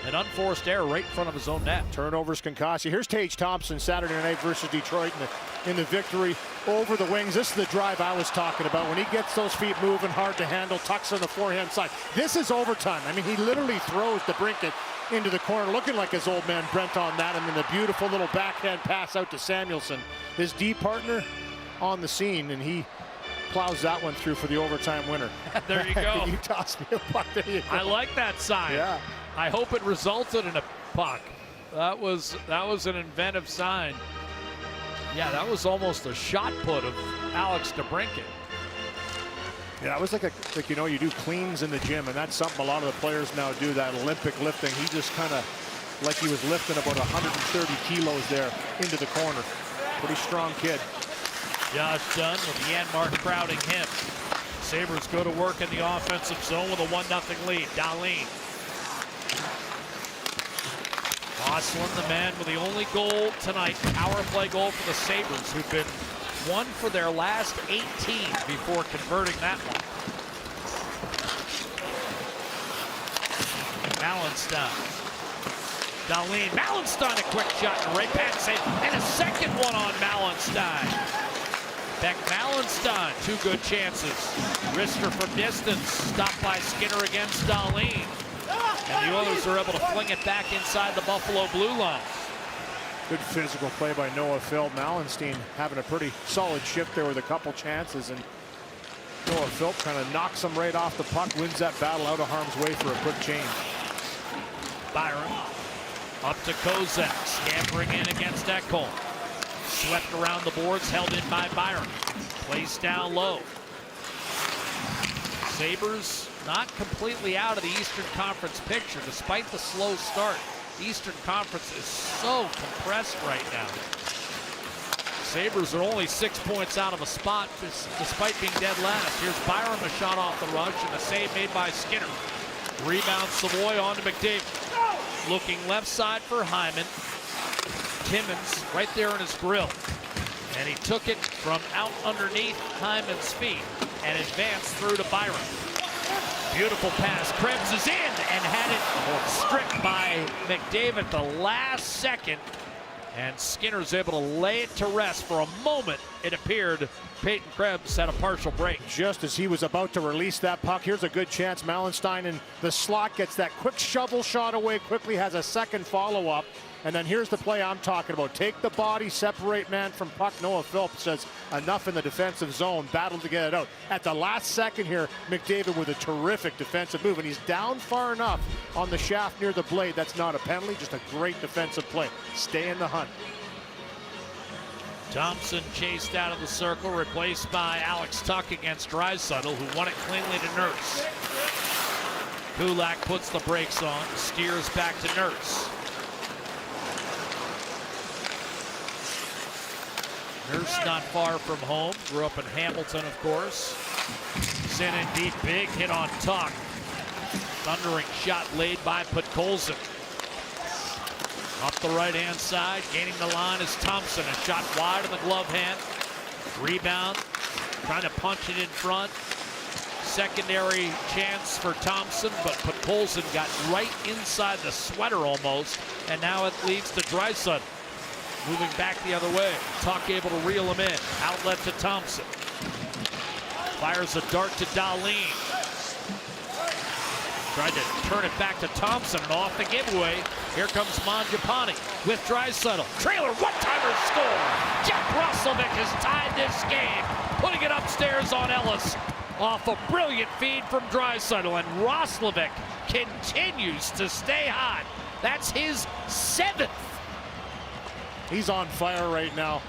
Speaker 2: an unforced error right in front of his own net.
Speaker 3: Turnovers can cost you. Here's Tage Thompson Saturday night versus Detroit in the victory over the wings. This is the drive I was talking about. When he gets those feet moving hard to handle, tucks on the forehand side. This is overtime. I mean, he literally throws the brinket into the corner, looking like his old man Brent on that, and then a beautiful little backhand pass out to Samuelson, his D partner on the scene, and he plows that one through for the overtime winner.
Speaker 2: There you go.
Speaker 3: You toss me a puck. There you go.
Speaker 2: I like that sign.
Speaker 3: Yeah.
Speaker 2: I hope it resulted in a puck. That was an inventive sign. Yeah, that was almost a shot put of Alex DeBrincat.
Speaker 3: Yeah, it was like you know, you do cleans in the gym, and that's something a lot of the players now do, that Olympic lifting. He just kind of, like he was lifting about 130 kilos there into the corner. Pretty strong kid.
Speaker 2: Josh Dunn with Janmark crowding him. Sabres go to work in the offensive zone with a 1-0 lead. Dahlin. Ostlund, the man with the only goal tonight, power play goal for the Sabres, who've been 1 for their last 18 before converting that one. Mallenstein. Dahlin. Mallenstein, a quick shot and right back save, and a second one on Mallenstein. Beck Mallenstein, 2 good chances. Rister from distance, stopped by Skinner against Dahlin. And the Oilers are able to fling it back inside the Buffalo blue line.
Speaker 3: Good physical play by Noah Phil. Mallenstein having a pretty solid shift there with a couple chances, and Noah Phil kind of knocks him right off the puck, wins that battle out of harm's way for a quick change.
Speaker 2: Byron up to Kozak, scampering in against Ekholm. Swept around the boards, held in by Byron. Placed down low. Sabres not completely out of the Eastern Conference picture, despite the slow start. The Eastern Conference is so compressed right now. Sabres are only 6 points out of a spot despite being dead last. Here's Byron, a shot off the rush and a save made by Skinner. Rebound Savoy on to McDavid. Looking left side for Hyman. Timmins right there in his grill. And he took it from out underneath Hyman's feet and advanced through to Byron. Beautiful pass. Krebs is in and had it stripped by McDavid the last second. And Skinner's able to lay it to rest for a moment. It appeared Peyton Krebs had a partial break.
Speaker 3: Just as he was about to release that puck, here's a good chance. Mallenstein in the slot gets that quick shovel shot away quickly, has a second follow-up, And then here's the play I'm talking about. Take the body, separate man from puck. Noah Phillips says enough in the defensive zone. Battle to get it out. At the last second here, McDavid with a terrific defensive move. And he's down far enough on the shaft near the blade. That's not a penalty, just a great defensive play. Stay in the hunt.
Speaker 2: Thompson chased out of the circle, replaced by Alex Tuch against Draisaitl, who won it cleanly to Nurse. Kulak puts the brakes on, steers back to Nurse. Nurse not far from home, grew up in Hamilton, of course. Sent in deep, big hit on Tuch. Thundering shot laid by Podkolzin. Up the right-hand side, gaining the line is Thompson. A shot wide in the glove hand. Rebound, trying to punch it in front. Secondary chance for Thompson, but Podkolzin got right inside the sweater almost, and now it leads to Draisaitl. Moving back the other way. Tuch able to reel him in. Outlet to Thompson. Fires a dart to Dahlin. Tried to turn it back to Thompson, and off the giveaway. Here comes Mangiapane with Draisaitl. Trailer, one-timer score. Jack Roslovic has tied this game, putting it upstairs on Ellis off a brilliant feed from Draisaitl, and Roslovic continues to stay hot. That's his 7th.
Speaker 3: He's on fire right now.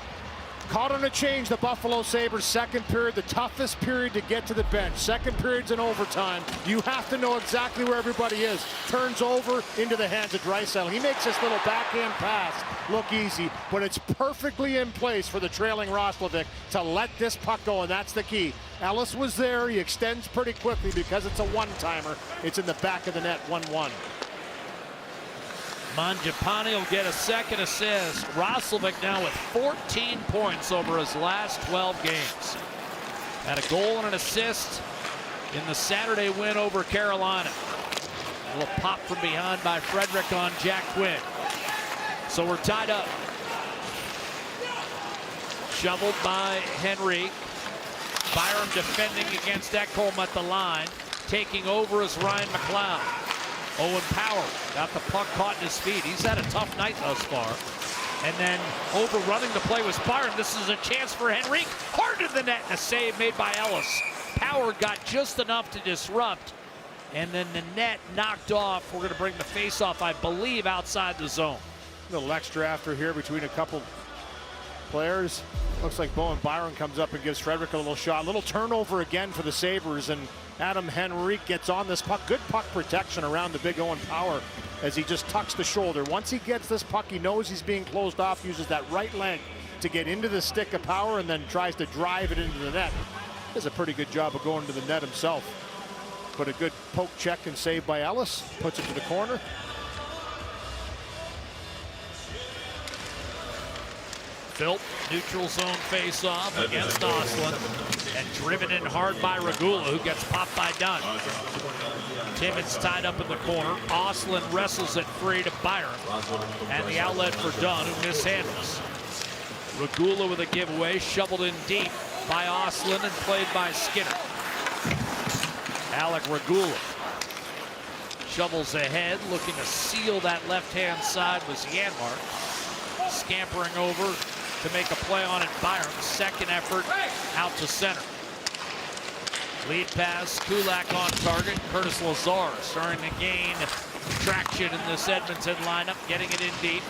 Speaker 3: Caught on a change, the Buffalo Sabres second period, the toughest period to get to the bench. Second period's in overtime. You have to know exactly where everybody is. Turns over into the hands of Draisaitl. He makes this little backhand pass look easy, but it's perfectly in place for the trailing Roslovic to let this puck go, and that's the key. Ellis was there. He extends pretty quickly because it's a one-timer. It's in the back of the net, 1-1.
Speaker 2: Mangiapane will get a second assist. Roslovic now with 14 points over his last 12 games. Had a goal and an assist in the Saturday win over Carolina. A little pop from behind by Frederick on Jack Quinn. So we're tied up. Shoveled by Henrique. Byram defending against Ekholm at the line. Taking over is Ryan McLeod. Owen Power got the puck caught in his feet. He's had a tough night thus far. And then overrunning the play was Byram. This is a chance for Henrique. Hard to the net, and a save made by Ellis. Power got just enough to disrupt. And then the net knocked off. We're going to bring the face-off, I believe, outside the zone.
Speaker 3: A little extra after here between a couple players. Looks like Bowen Byram comes up and gives Frederick a little shot. A little turnover again for the Sabres, and Adam Henrique gets on this puck. Good puck protection around the big Owen Power as he just tucks the shoulder. Once he gets this puck, he knows he's being closed off, uses that right leg to get into the stick of Power, and then tries to drive it into the net. Does a pretty good job of going to the net himself. But a good poke check and save by Ellis. Puts it to the corner.
Speaker 2: Philp, neutral zone face-off against Ostlund, and driven in hard by Regula, who gets popped by Dunn. Timmins tied up in the corner. Ostlund wrestles it free to Byram, and the outlet for Dunn, who mishandles. Regula with a giveaway, shoveled in deep by Ostlund and played by Skinner. Alec Regula shovels ahead, looking to seal that left-hand side was Janmark. Scampering over to make a play on it. Byram, second effort, out to center. Lead pass, Kulak on target. Curtis Lazar starting to gain traction in this Edmonton lineup, getting it in deep.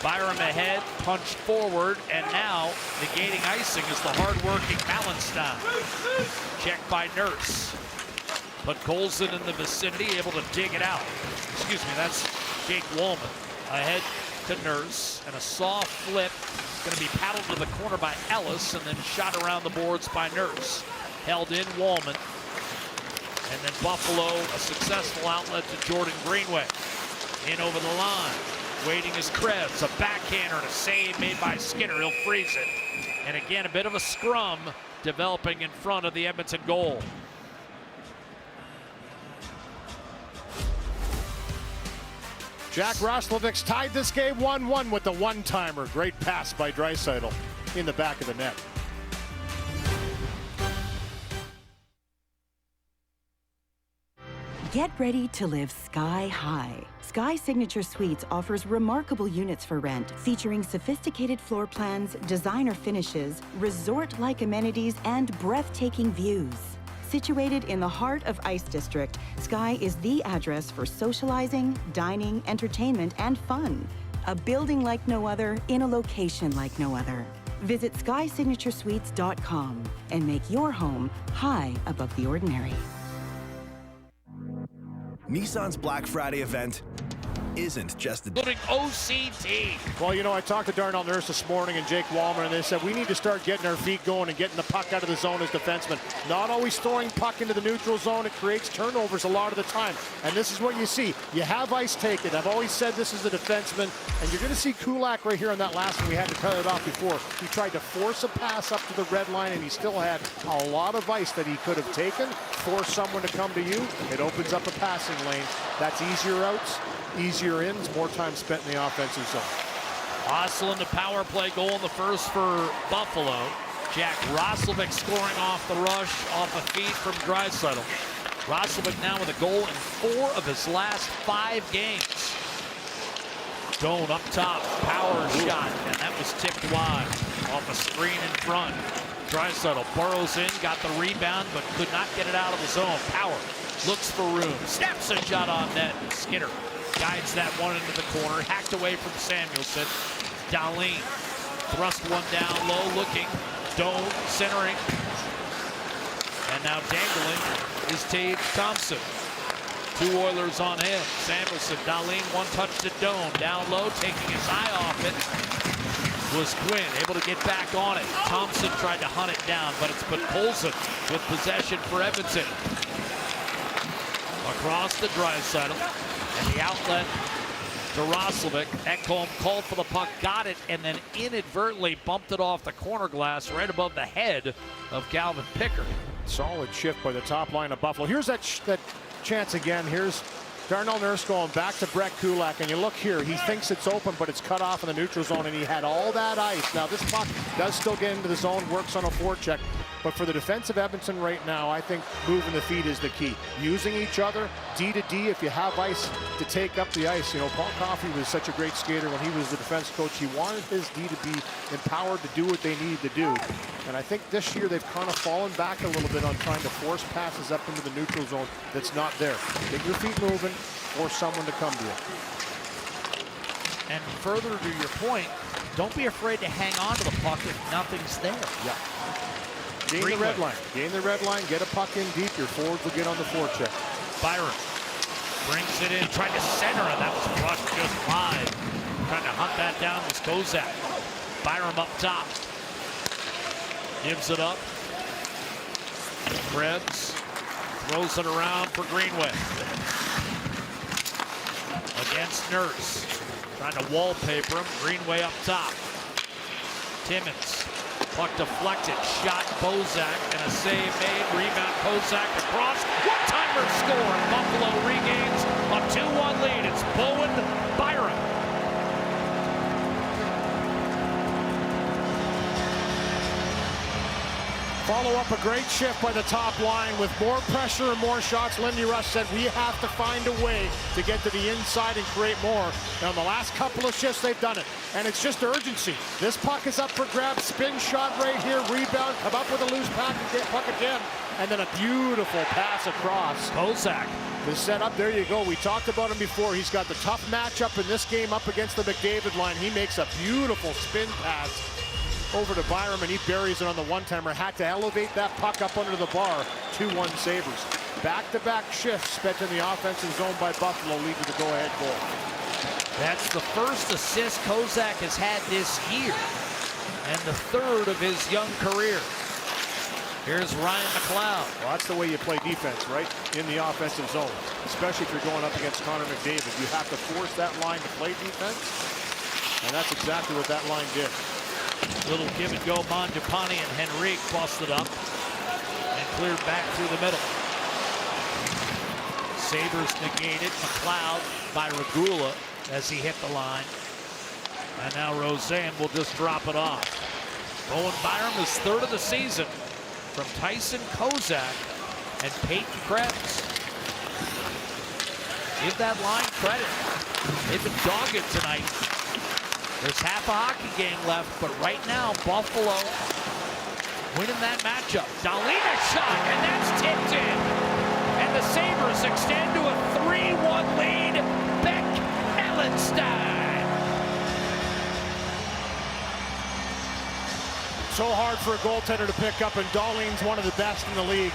Speaker 2: Byram ahead, punched forward, and now negating icing is the hard-working Ballenstein. Checked by Nurse. Podkolzin in the vicinity, able to dig it out. Excuse me, that's Jake Wallman. Ahead to Nurse, and a soft flip. Going to be paddled to the corner by Ellis, and then shot around the boards by Nurse. Held in Wallman. And then Buffalo, a successful outlet to Jordan Greenway. In over the line. Waiting is Krebs, a backhander and a save made by Skinner. He'll freeze it. And again, a bit of a scrum developing in front of the Edmonton goal.
Speaker 3: Jack Roslovic's tied this game 1-1 with the one-timer. Great pass by Draisaitl in the back of the net.
Speaker 13: Get ready to live sky high. Sky Signature Suites offers remarkable units for rent, featuring sophisticated floor plans, designer finishes, resort-like amenities, and breathtaking views. Situated in the heart of Ice District, Sky is the address for socializing, dining, entertainment, and fun. A building like no other in a location like no other. Visit skysignaturesuites.com and make your home high above the ordinary.
Speaker 8: Nissan's Black Friday event isn't just
Speaker 2: including OCT.
Speaker 3: Well, you know, I talked to Darnell Nurse this morning and Jake Wallmer, and they said we need to start getting our feet going and getting the puck out of the zone as defensemen. Not always throwing puck into the neutral zone. It creates turnovers a lot of the time. And this is what you see. You have ice take it. I've always said this is a defenseman, and you're going to see Kulak right here on that last one. We had to cut it off before. He tried to force a pass up to the red line, and he still had a lot of ice that he could have taken, force someone to come to you. It opens up a passing lane. That's easier outs, easier ins, more time spent in the offensive zone.
Speaker 2: Roslovic, the power play goal in the first for Buffalo. Jack Roslovic scoring off the rush, off a feed from Draisaitl. Roslovic now with a goal in 4 of his last 5 games. Doan up top, power shot, and that was tipped wide off a screen in front. Draisaitl burrows in, got the rebound, but could not get it out of the zone. Power looks for room, snaps a shot on net. Skinner guides that one into the corner, hacked away from Samuelson. Dahlin thrust one down low, looking. Doan centering. And now dangling is Tage Thompson. 2 Oilers on him. Samuelson, Dahlin, one touch to Doan. Down low, taking his eye off it was Quinn, able to get back on it. Thompson tried to hunt it down, but it's Podkolzin with possession for Edmonton. Across the Draisaitl, and the outlet to Roslovic. Ekholm called for the puck, got it, and then inadvertently bumped it off the corner glass right above the head of Calvin Pickard.
Speaker 3: Solid shift by the top line of Buffalo. Here's that chance again. Here's Darnell Nurse going back to Brett Kulak, and you look here, he thinks it's open, but it's cut off in the neutral zone, and he had all that ice. Now this puck does still get into the zone, works on a forecheck, but for the defensive Edmonton right now, I think moving the feet is the key. Using each other, D to D, if you have ice to take up the ice. You know, Paul Coffey was such a great skater when he was the defense coach. He wanted his D to be empowered to do what they needed to do. And I think this year they've kind of fallen back a little bit on trying to force passes up into the neutral zone that's not there. Get your feet moving, force someone to come to you.
Speaker 2: And further to your point, don't be afraid to hang on to the puck if nothing's there.
Speaker 3: Yeah. Gain the red line. Gain the red line, get a puck in deep, your forwards will get on the forecheck.
Speaker 2: Byron brings it in, tried to center, and that was crushed just wide. Trying to hunt that down was Kozak. Byron up top. Gives it up. Krebs throws it around for Greenway. Against Nurse. Trying to wallpaper him. Greenway up top. Timmins. Puck deflected. Shot Bozak and a save made. Rebound Kozak across. One-timer score. Buffalo regains a 2-1 lead. It's Bowen Byron.
Speaker 3: Follow up a great shift by the top line with more pressure and more shots. Lindy Rush said we have to find a way to get to the inside and create more. Now in the last couple of shifts they've done it, and it's just urgency. This puck is up for grabs, spin shot right here, rebound, come up with a loose puck again, and then a beautiful pass across.
Speaker 2: Kozak.
Speaker 3: The setup, there you go. We talked about him before. He's got the tough matchup in this game up against the McDavid line. He makes a beautiful spin pass over to Byram, and he buries it on the one-timer. Had to elevate that puck up under the bar. 2-1 Sabres. Back-to-back shifts spent in the offensive zone by Buffalo lead to the go-ahead goal.
Speaker 2: That's the first assist Kozak has had this year, and the 3rd of his young career. Here's Ryan McLeod.
Speaker 3: Well, that's the way you play defense, right? In the offensive zone. Especially if you're going up against Connor McDavid. You have to force that line to play defense, and that's exactly what that line did.
Speaker 2: Little give and go. Mangiapane and Henrique busted up and cleared back through the middle. Sabres negated. McLeod by Regula as he hit the line. And now Roseanne will just drop it off. Bowen Byram is 3rd of the season from Tyson Kozak and Peyton Krebs. Give that line credit. They've been dogged tonight. There's half a hockey game left, but right now, Buffalo winning that matchup. Dahlin a shot, and that's tipped in. And the Sabres extend to a 3-1 lead. Beck Ellenstein.
Speaker 3: So hard for a goaltender to pick up, and Dahlin's one of the best in the league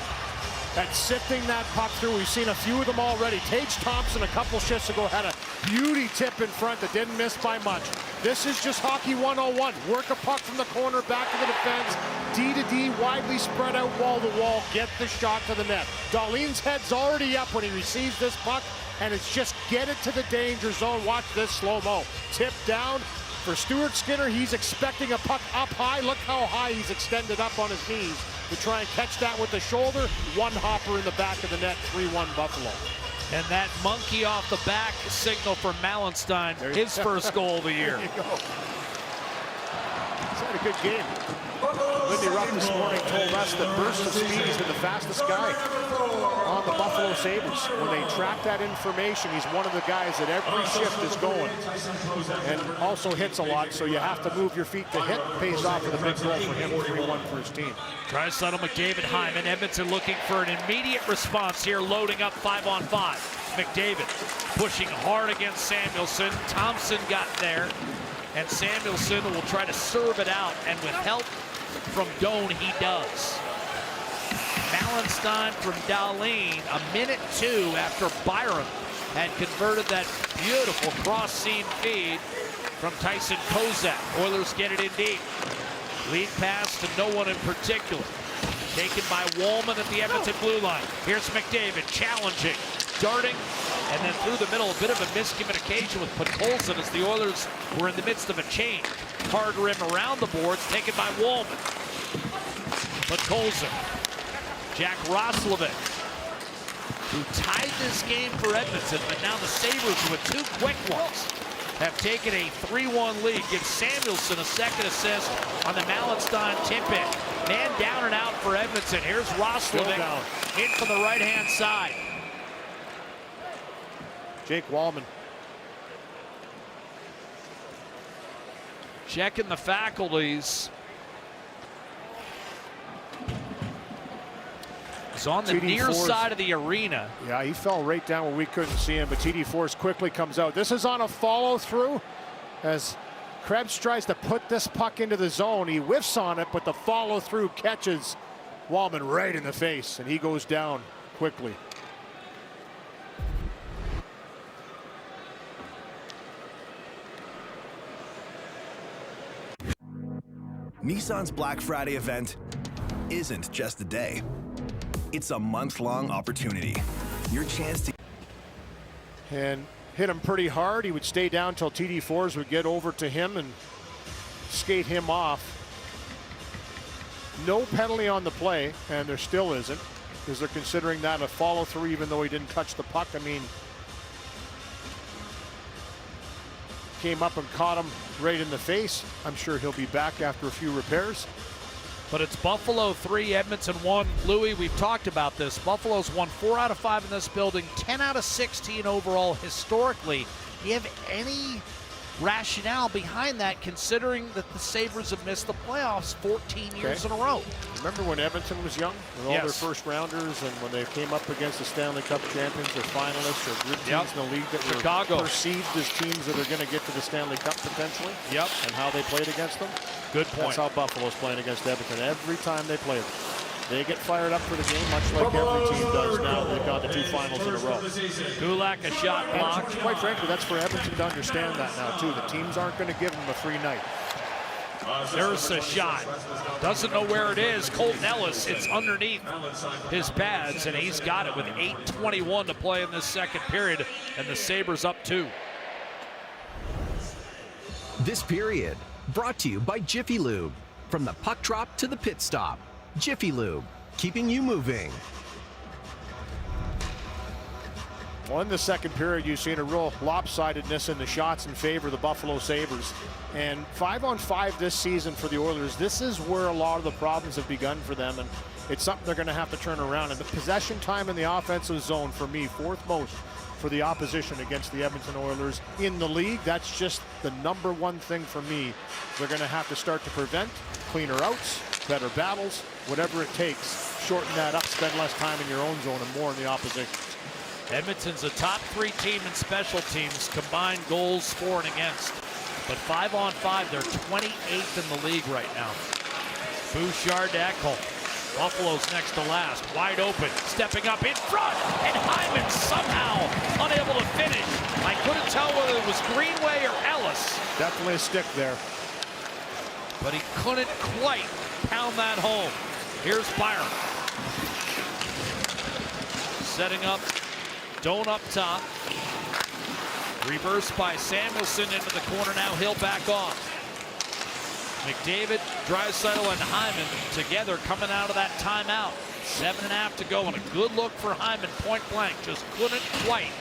Speaker 3: at sifting that puck through. We've seen a few of them already. Tage Thompson a couple shifts ago had a beauty tip in front that didn't miss by much. This is just hockey 101. Work a puck from the corner, back to the defense, D to D, widely spread out, wall to wall, get the shot to the net. Dahlin's head's already up when he receives this puck, and it's just get it to the danger zone. Watch this slow-mo. Tip down. For Stuart Skinner, he's expecting a puck up high. Look how high he's extended up on his knees to try and catch that with the shoulder. One hopper in the back of the net, 3-1 Buffalo.
Speaker 2: And that monkey off the back signal for Mallenstein, his first goal of the year.
Speaker 3: There you go. He's had a good game. Lindy Ruff this morning told us that burst of speed, he's been the fastest guy on the Buffalo Sabres. When they track that information, he's one of the guys that every shift is going. And also hits a lot, so you have to move your feet to hit. Pays off with a big goal for him, 3-1 for his team.
Speaker 2: Draisaitl, McDavid, Hyman. Edmonton looking for an immediate response here, loading up 5-on-5. McDavid pushing hard against Samuelson. Thompson got there, and Samuelson will try to serve it out, and with help from Doan, he does. Mallenstein from Dahlin, a minute 2 after Byram had converted that beautiful cross-seam feed from Tyson Kozak. Oilers get it in deep. Lead pass to no one in particular. Taken by Wallman at the Edmonton blue line. Here's McDavid challenging, darting, and then through the middle, a bit of a miscommunication with Podkolzin as the Oilers were in the midst of a change. Hard rim around the boards, taken by Wallman. Podkolzin. Jack Roslovic, who tied this game for Edmonton, but now the Sabres with 2 quick ones have taken a 3-1 lead. Gives Samuelson a second assist on the Mallenstein tip-in. Man down and out for Edmonton. Here's Roslovic in from the right-hand side.
Speaker 3: Jake Wallman.
Speaker 2: Checking the faculties. He's on the near side of the arena.
Speaker 3: Yeah, he fell right down where we couldn't see him, but TD Force quickly comes out. This is on a follow-through as Krebs tries to put this puck into the zone. He whiffs on it, but the follow-through catches Wallman right in the face, and he goes down quickly.
Speaker 8: Nissan's Black Friday event isn't just a day. It's a month-long opportunity. Your chance to...
Speaker 3: And hit him pretty hard. He would stay down till TD Force would get over to him and skate him off. No penalty on the play, and there still isn't, because they're considering that a follow-through even though he didn't touch the puck. I mean, came up and caught him right in the face. I'm sure he'll be back after a few repairs.
Speaker 2: But it's Buffalo 3, Edmonton 1. Louis, we've talked about this. Buffalo's won 4 out of 5 in this building, 10 out of 16 overall historically. Do you have any rationale behind that, considering that the Sabres have missed the playoffs 14 years in a row?
Speaker 3: Remember when Edmonton was young, with all their first rounders, and when they came up against the Stanley Cup champions or finalists or good teams in the league that were perceived as teams that are going to get to the Stanley Cup potentially?
Speaker 2: Yep.
Speaker 3: And how they played against them?
Speaker 2: Good point.
Speaker 3: That's how Buffalo's playing against Edmonton every time they play them. They get fired up for the game, much like every team does now. They've got the 2 finals in a row.
Speaker 2: Gulak, a shot blocked.
Speaker 3: And quite frankly, that's for Edmonton to understand that now, too. The teams aren't going to give them a free night.
Speaker 2: There's a shot. Doesn't know where it is. Colton Ellis, it's underneath his pads, and he's got it with 8:21 to play in this second period, and the Sabres up 2.
Speaker 5: This period brought to you by Jiffy Lube. From the puck drop to the pit stop, Jiffy Lube, keeping you moving.
Speaker 3: Well, in the second period, you've seen a real lopsidedness in the shots in favor of the Buffalo Sabres. And 5-on-5 this season for the Oilers, this is where a lot of the problems have begun for them, and it's something they're going to have to turn around. And the possession time in the offensive zone, for me, 4th most for the opposition against the Edmonton Oilers in the league. That's just the #1 thing for me. They're going to have to start to prevent, cleaner outs, better battles, whatever it takes. Shorten that up, spend less time in your own zone and more in the opposition.
Speaker 2: Edmonton's a top 3 team in special teams, combined goals for and against. But 5-on-5, they're 28th in the league right now. Bouchard to Ekholm. Buffalo's next to last, wide open, stepping up in front, and Hyman somehow unable to finish. I couldn't tell whether it was Greenway or Ellis.
Speaker 3: Definitely a stick there.
Speaker 2: But he couldn't quite pound that home. Here's Byron. Setting up, Doan up top. Reversed by Samuelson into the corner, now Hill back off. McDavid, Draisaitl, and Hyman together coming out of that timeout. 7.5 to go, and a good look for Hyman, point blank. Just couldn't quite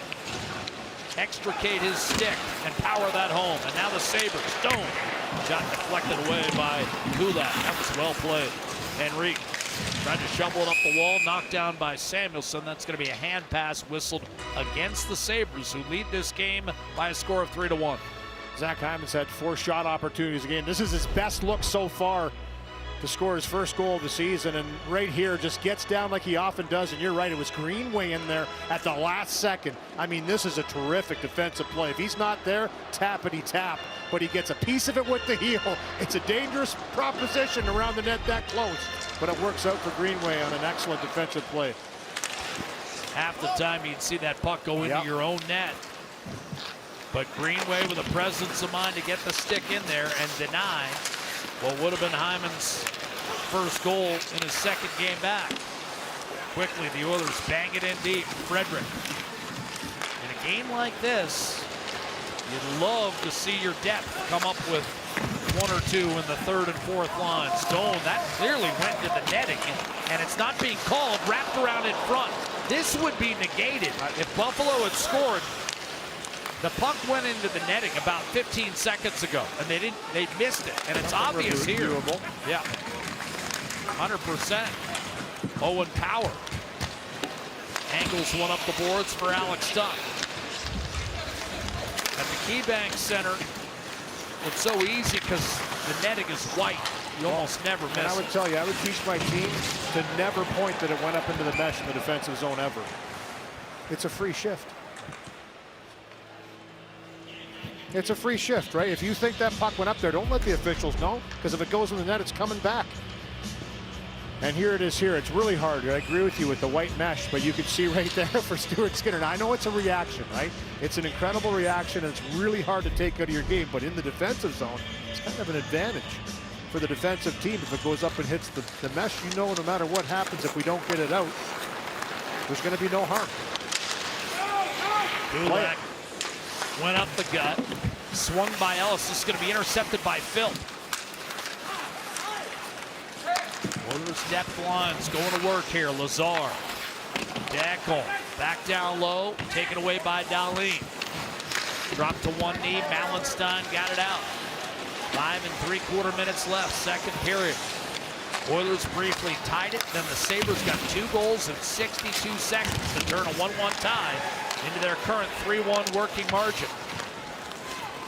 Speaker 2: extricate his stick and power that home. And now the Sabres, Doan. Shot deflected away by Kulak. That was well played. Henrique tried to shovel it up the wall, knocked down by Samuelson. That's going to be a hand pass whistled against the Sabres, who lead this game by a score of 3-1.
Speaker 3: Zach Hyman's had 4 shot opportunities again. This is his best look so far to score his first goal of the season, and right here just gets down like he often does. And you're right, it was Greenway in there at the last second. I mean, this is a terrific defensive play. If he's not there, tappity tap, but he gets a piece of it with the heel. It's a dangerous proposition around the net that close, but it works out for Greenway on an excellent defensive play.
Speaker 2: Half the time you'd see that puck go into your own net. But Greenway with a presence of mind to get the stick in there and deny what would have been Hyman's first goal in his second game back. Quickly, the Oilers bang it in deep. Frederick. In a game like this, you'd love to see your depth come up with 1 or 2 in the third and fourth line. Stone, that clearly went to the netting, and it's not being called, wrapped around in front. This would be negated if Buffalo had scored. The puck went into the netting about 15 seconds ago, and they missed it, and it's obvious here. Yeah, 100%. Owen Power angles one up the boards for Alex Tuck. At the KeyBank Center, it's so easy because the netting is white. You almost never miss it.
Speaker 3: And I would tell you, I would teach my team to never point that it went up into the mesh in the defensive zone ever. It's a free shift. It's a free shift, right? If you think that puck went up there, don't let the officials know, because if it goes in the net, it's coming back. And here it is here. It's really hard. I agree with you with the white mesh, but you can see right there for Stuart Skinner. Now, I know it's a reaction, right? It's an incredible reaction, and it's really hard to take out of your game, but in the defensive zone, it's kind of an advantage for the defensive team. If it goes up and hits the mesh, you know no matter what happens, if we don't get it out, there's going to be no harm.
Speaker 2: Kulak went up the gut, swung by Ellis. This is going to be intercepted by Phil. Oilers depth lines going to work here. Lazar, Ekholm, back down low, taken away by Dahlin. Dropped to one knee, Mallenstein got it out. 5 3/4 minutes left, second period. Oilers briefly tied it, then the Sabres got 2 goals in 62 seconds to turn a 1-1 tie into their current 3-1 working margin.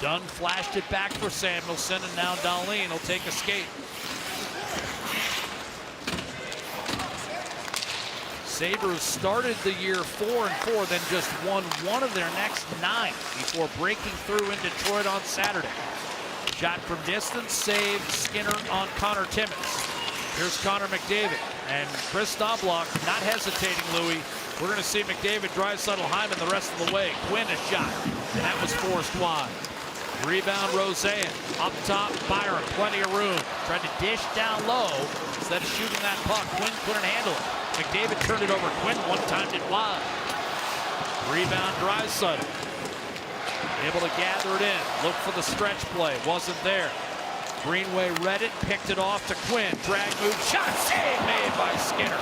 Speaker 2: Dunn flashed it back for Samuelson, and now Dahlin will take a skate. Sabres started the year 4-4, then just won 1 of their next 9 before breaking through in Detroit on Saturday. Shot from distance, saved Skinner on Connor Timmins. Here's Connor McDavid, and Chris Knobloch not hesitating, Louis. We're going to see McDavid, Draisaitl, Hyman the rest of the way. Quinn a shot, and that was forced wide. Rebound, Roseanne. Up top, Byron, plenty of room. Tried to dish down low. Instead of shooting that puck, Quinn couldn't handle it. McDavid turned it over. Quinn one-timed it wide. Rebound, Draisaitl. Able to gather it in. Look for the stretch play. Wasn't there. Greenway read it, picked it off to Quinn. Drag move, shot, save made by Skinner.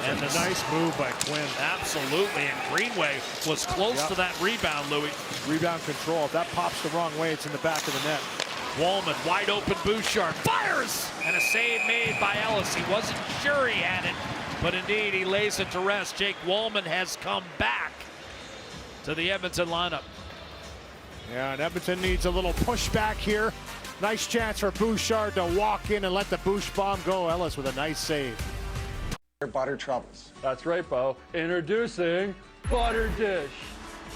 Speaker 3: And a nice move by Quinn.
Speaker 2: Absolutely, and Greenway was close to that rebound, Louis.
Speaker 3: Rebound control. If that pops the wrong way, it's in the back of the net.
Speaker 2: Wallman, wide open, Bouchard fires! And a save made by Ellis. He wasn't sure he had it, but indeed he lays it to rest. Jake Wallman has come back to the Edmonton lineup.
Speaker 3: Yeah, and Edmonton needs a little pushback here. Nice chance for Bouchard to walk in and let the Bouch bomb go. Ellis with a nice save.
Speaker 11: Butter troubles.
Speaker 9: That's right, Bo. Introducing Butter Dish.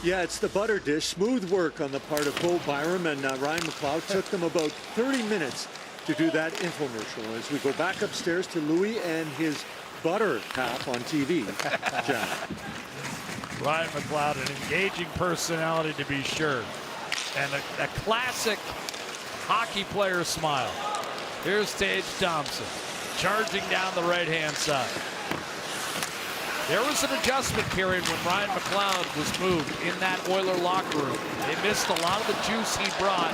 Speaker 6: Yeah, it's the butter dish. Smooth work on the part of Bo Byram and Ryan McLeod. Took them about 30 minutes to do that infomercial. As we go back upstairs to Louis and his butter half on TV. Jack.
Speaker 2: Ryan McLeod, an engaging personality to be sure. And a classic hockey player smile. Here's Tage Thompson charging down the right-hand side. There was an adjustment period when Ryan McLeod was moved in that Oiler locker room. They missed a lot of the juice he brought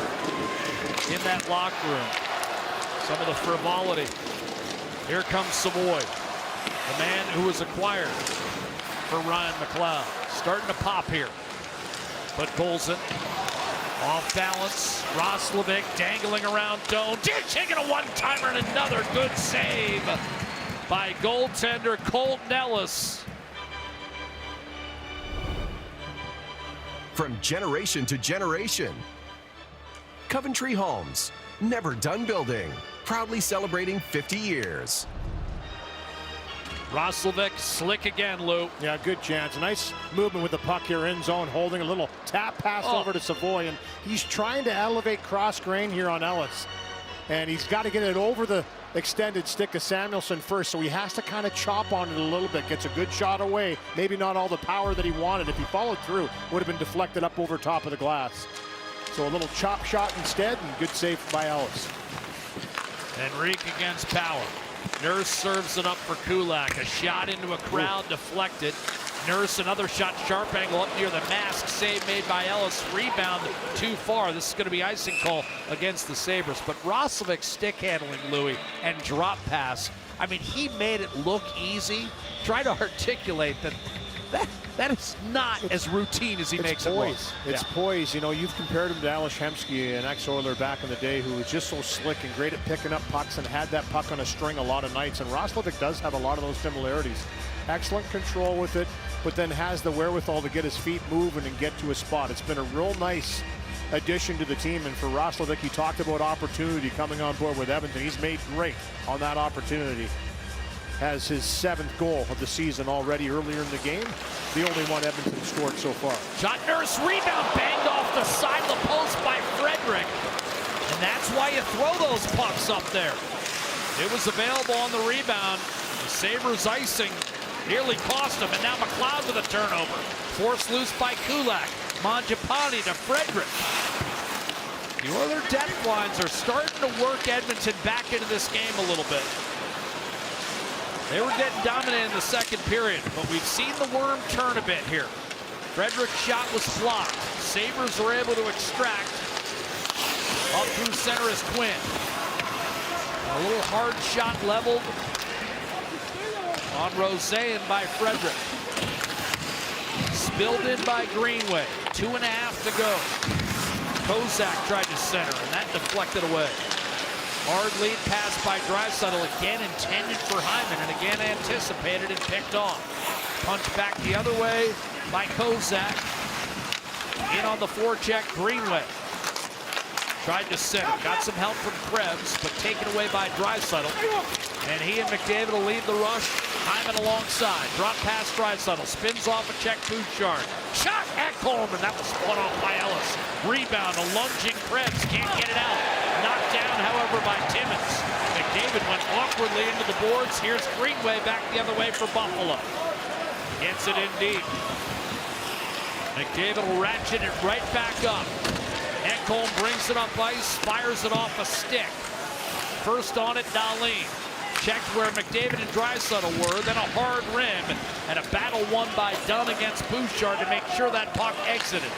Speaker 2: in that locker room. Some of the frivolity. Here comes Savoy, the man who was acquired for Ryan McLeod. Starting to pop here. But Golson off balance. Roslovic dangling around Doan. Taking a one-timer and another good save by goaltender Colton Ellis.
Speaker 5: From generation to generation, Coventry Homes, never done building, proudly celebrating 50 years.
Speaker 2: Roslovic slick again, Lou.
Speaker 3: Yeah, good chance. Nice movement with the puck here in zone, holding a little tap pass over to Savoy, and he's trying to elevate cross grain here on Ellis. And he's got to get it over the extended stick of Samuelsson first, so he has to kind of chop on it a little bit. Gets a good shot away. Maybe not all the power that he wanted. If he followed through, would have been deflected up over top of the glass. So a little chop shot instead, and good save by Ellis.
Speaker 2: Henrique against Power. Nurse serves it up for Kulak. A shot into a crowd, deflected. Nurse, another shot, sharp angle up near the mask. Save made by Ellis. Rebound too far. This is going to be icing call against the Sabres. But Roslovic's stick handling, Louis, and drop pass. I mean, he made it look easy. Try to articulate that is not as routine as he makes it look.
Speaker 3: It's poise. You know, you've compared him to Ales Hemsky, an ex-Oiler back in the day, who was just so slick and great at picking up pucks and had that puck on a string a lot of nights. And Roslovic does have a lot of those similarities. Excellent control with it, but then has the wherewithal to get his feet moving and get to a spot. It's been a real nice addition to the team. And for Roslovic, he talked about opportunity coming on board with Edmonton. He's made great on that opportunity. Has his 7th goal of the season already earlier in the game. The only one Edmonton scored so far.
Speaker 2: Shot, Nurse, rebound, banged off the side of the post by Frederick. And that's why you throw those pucks up there. It was available on the rebound. The Sabres icing nearly cost him, and now McLeod with a turnover. Forced loose by Kulak. Mangiapane to Frederick. The Oiler depth lines are starting to work Edmonton back into this game a little bit. They were getting dominant in the second period, but we've seen the worm turn a bit here. Frederick's shot was blocked. Sabres were able to extract. Up through center is Quinn. A little hard shot leveled on Roseanne by Frederick. Spilled in by Greenway. 2.5 to go. Kozak tried to center, and that deflected away. Hard lead pass by Draisaitl, again intended for Hyman, and again anticipated and picked off. Punch back the other way by Kozak. In on the forecheck, Greenway. Tried to center, got some help from Krebs, but taken away by Draisaitl. And he and McDavid will lead the rush. Hyman alongside, drop pass Draisaitl, spins off a check Bouchard. Shot at Coleman, that was spun off by Ellis. Rebound, a lunging Krebs, can't get it out. Knocked down, however, by Timmins. McDavid went awkwardly into the boards. Here's Greenway back the other way for Buffalo. Gets it in deep. McDavid will ratchet it right back up. Ekholm brings it up ice, fires it off a stick. First on it, Dahlin. Checked where McDavid and Draisaitl were, then a hard rim, and a battle won by Dunn against Bouchard to make sure that puck exited.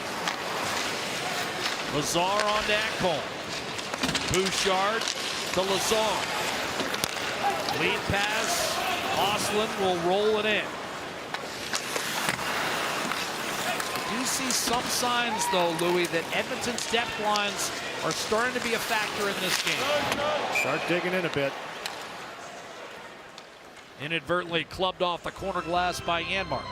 Speaker 2: Lazar on to Ekholm. Bouchard to Lazar. Lead pass. Ostlund will roll it in. You see some signs, though, Louis, that Edmonton's depth lines are starting to be a factor in this game.
Speaker 3: Start digging in a bit.
Speaker 2: Inadvertently clubbed off the corner glass by Janmark.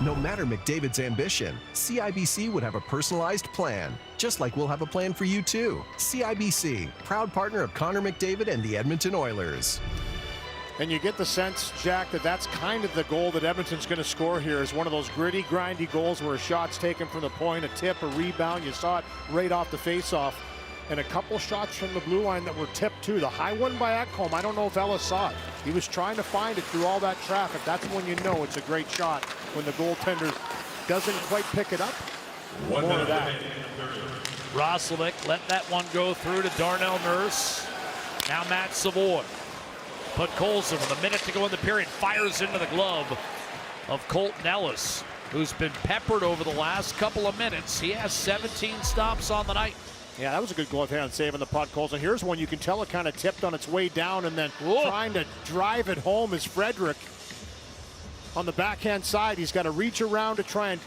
Speaker 5: No matter McDavid's ambition, CIBC would have a personalized plan, just like we'll have a plan for you too. CIBC, proud partner of Connor McDavid and the Edmonton Oilers.
Speaker 3: And you get the sense, Jack, that that's kind of the goal that Edmonton's going to score here, is one of those gritty, grindy goals where a shot's taken from the point, a tip, a rebound. You saw it right off the faceoff. And a couple shots from the blue line that were tipped too. The high one by Ekholm, I don't know if Ellis saw it. He was trying to find it through all that traffic. That's when you know it's a great shot, when the goaltender doesn't quite pick it up. More of that.
Speaker 2: Roslovic let that one go through to Darnell Nurse. Now Matt Savoy. Podkolzin with a minute to go in the period fires into the glove of Colton Ellis, who's been peppered over the last couple of minutes. He has 17 stops on the night.
Speaker 3: Yeah, that was a good glove hand save on the Podkolzin. Here's one you can tell it kind of tipped on its way down, and then trying to drive it home is Frederick. On the backhand side, he's got to reach around to try and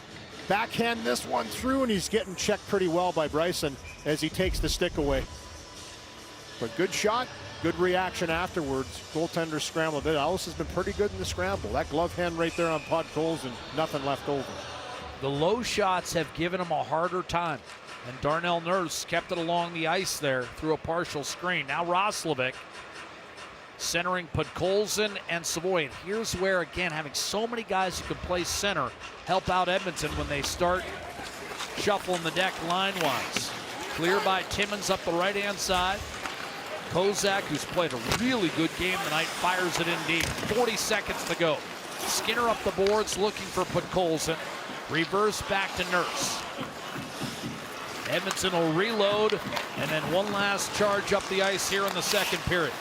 Speaker 3: backhand this one through, and he's getting checked pretty well by Bryson as he takes the stick away. But good shot, good reaction afterwards. Goaltender scramble a bit. Ellis has been pretty good in the scramble. That glove hand right there on Podkolzin, nothing left over.
Speaker 2: The low shots have given him a harder time. And Darnell Nurse kept it along the ice there through a partial screen. Now Roslovic centering Podkolzin and Savoy. And here's where, again, having so many guys who can play center help out Edmonton when they start shuffling the deck line-wise. Clear by Timmins up the right-hand side. Kozak, who's played a really good game tonight, fires it in deep. 40 seconds to go. Skinner up the boards looking for Podkolzin. Reverse back to Nurse. Edmonton will reload, and then one last charge up the ice here in the second period.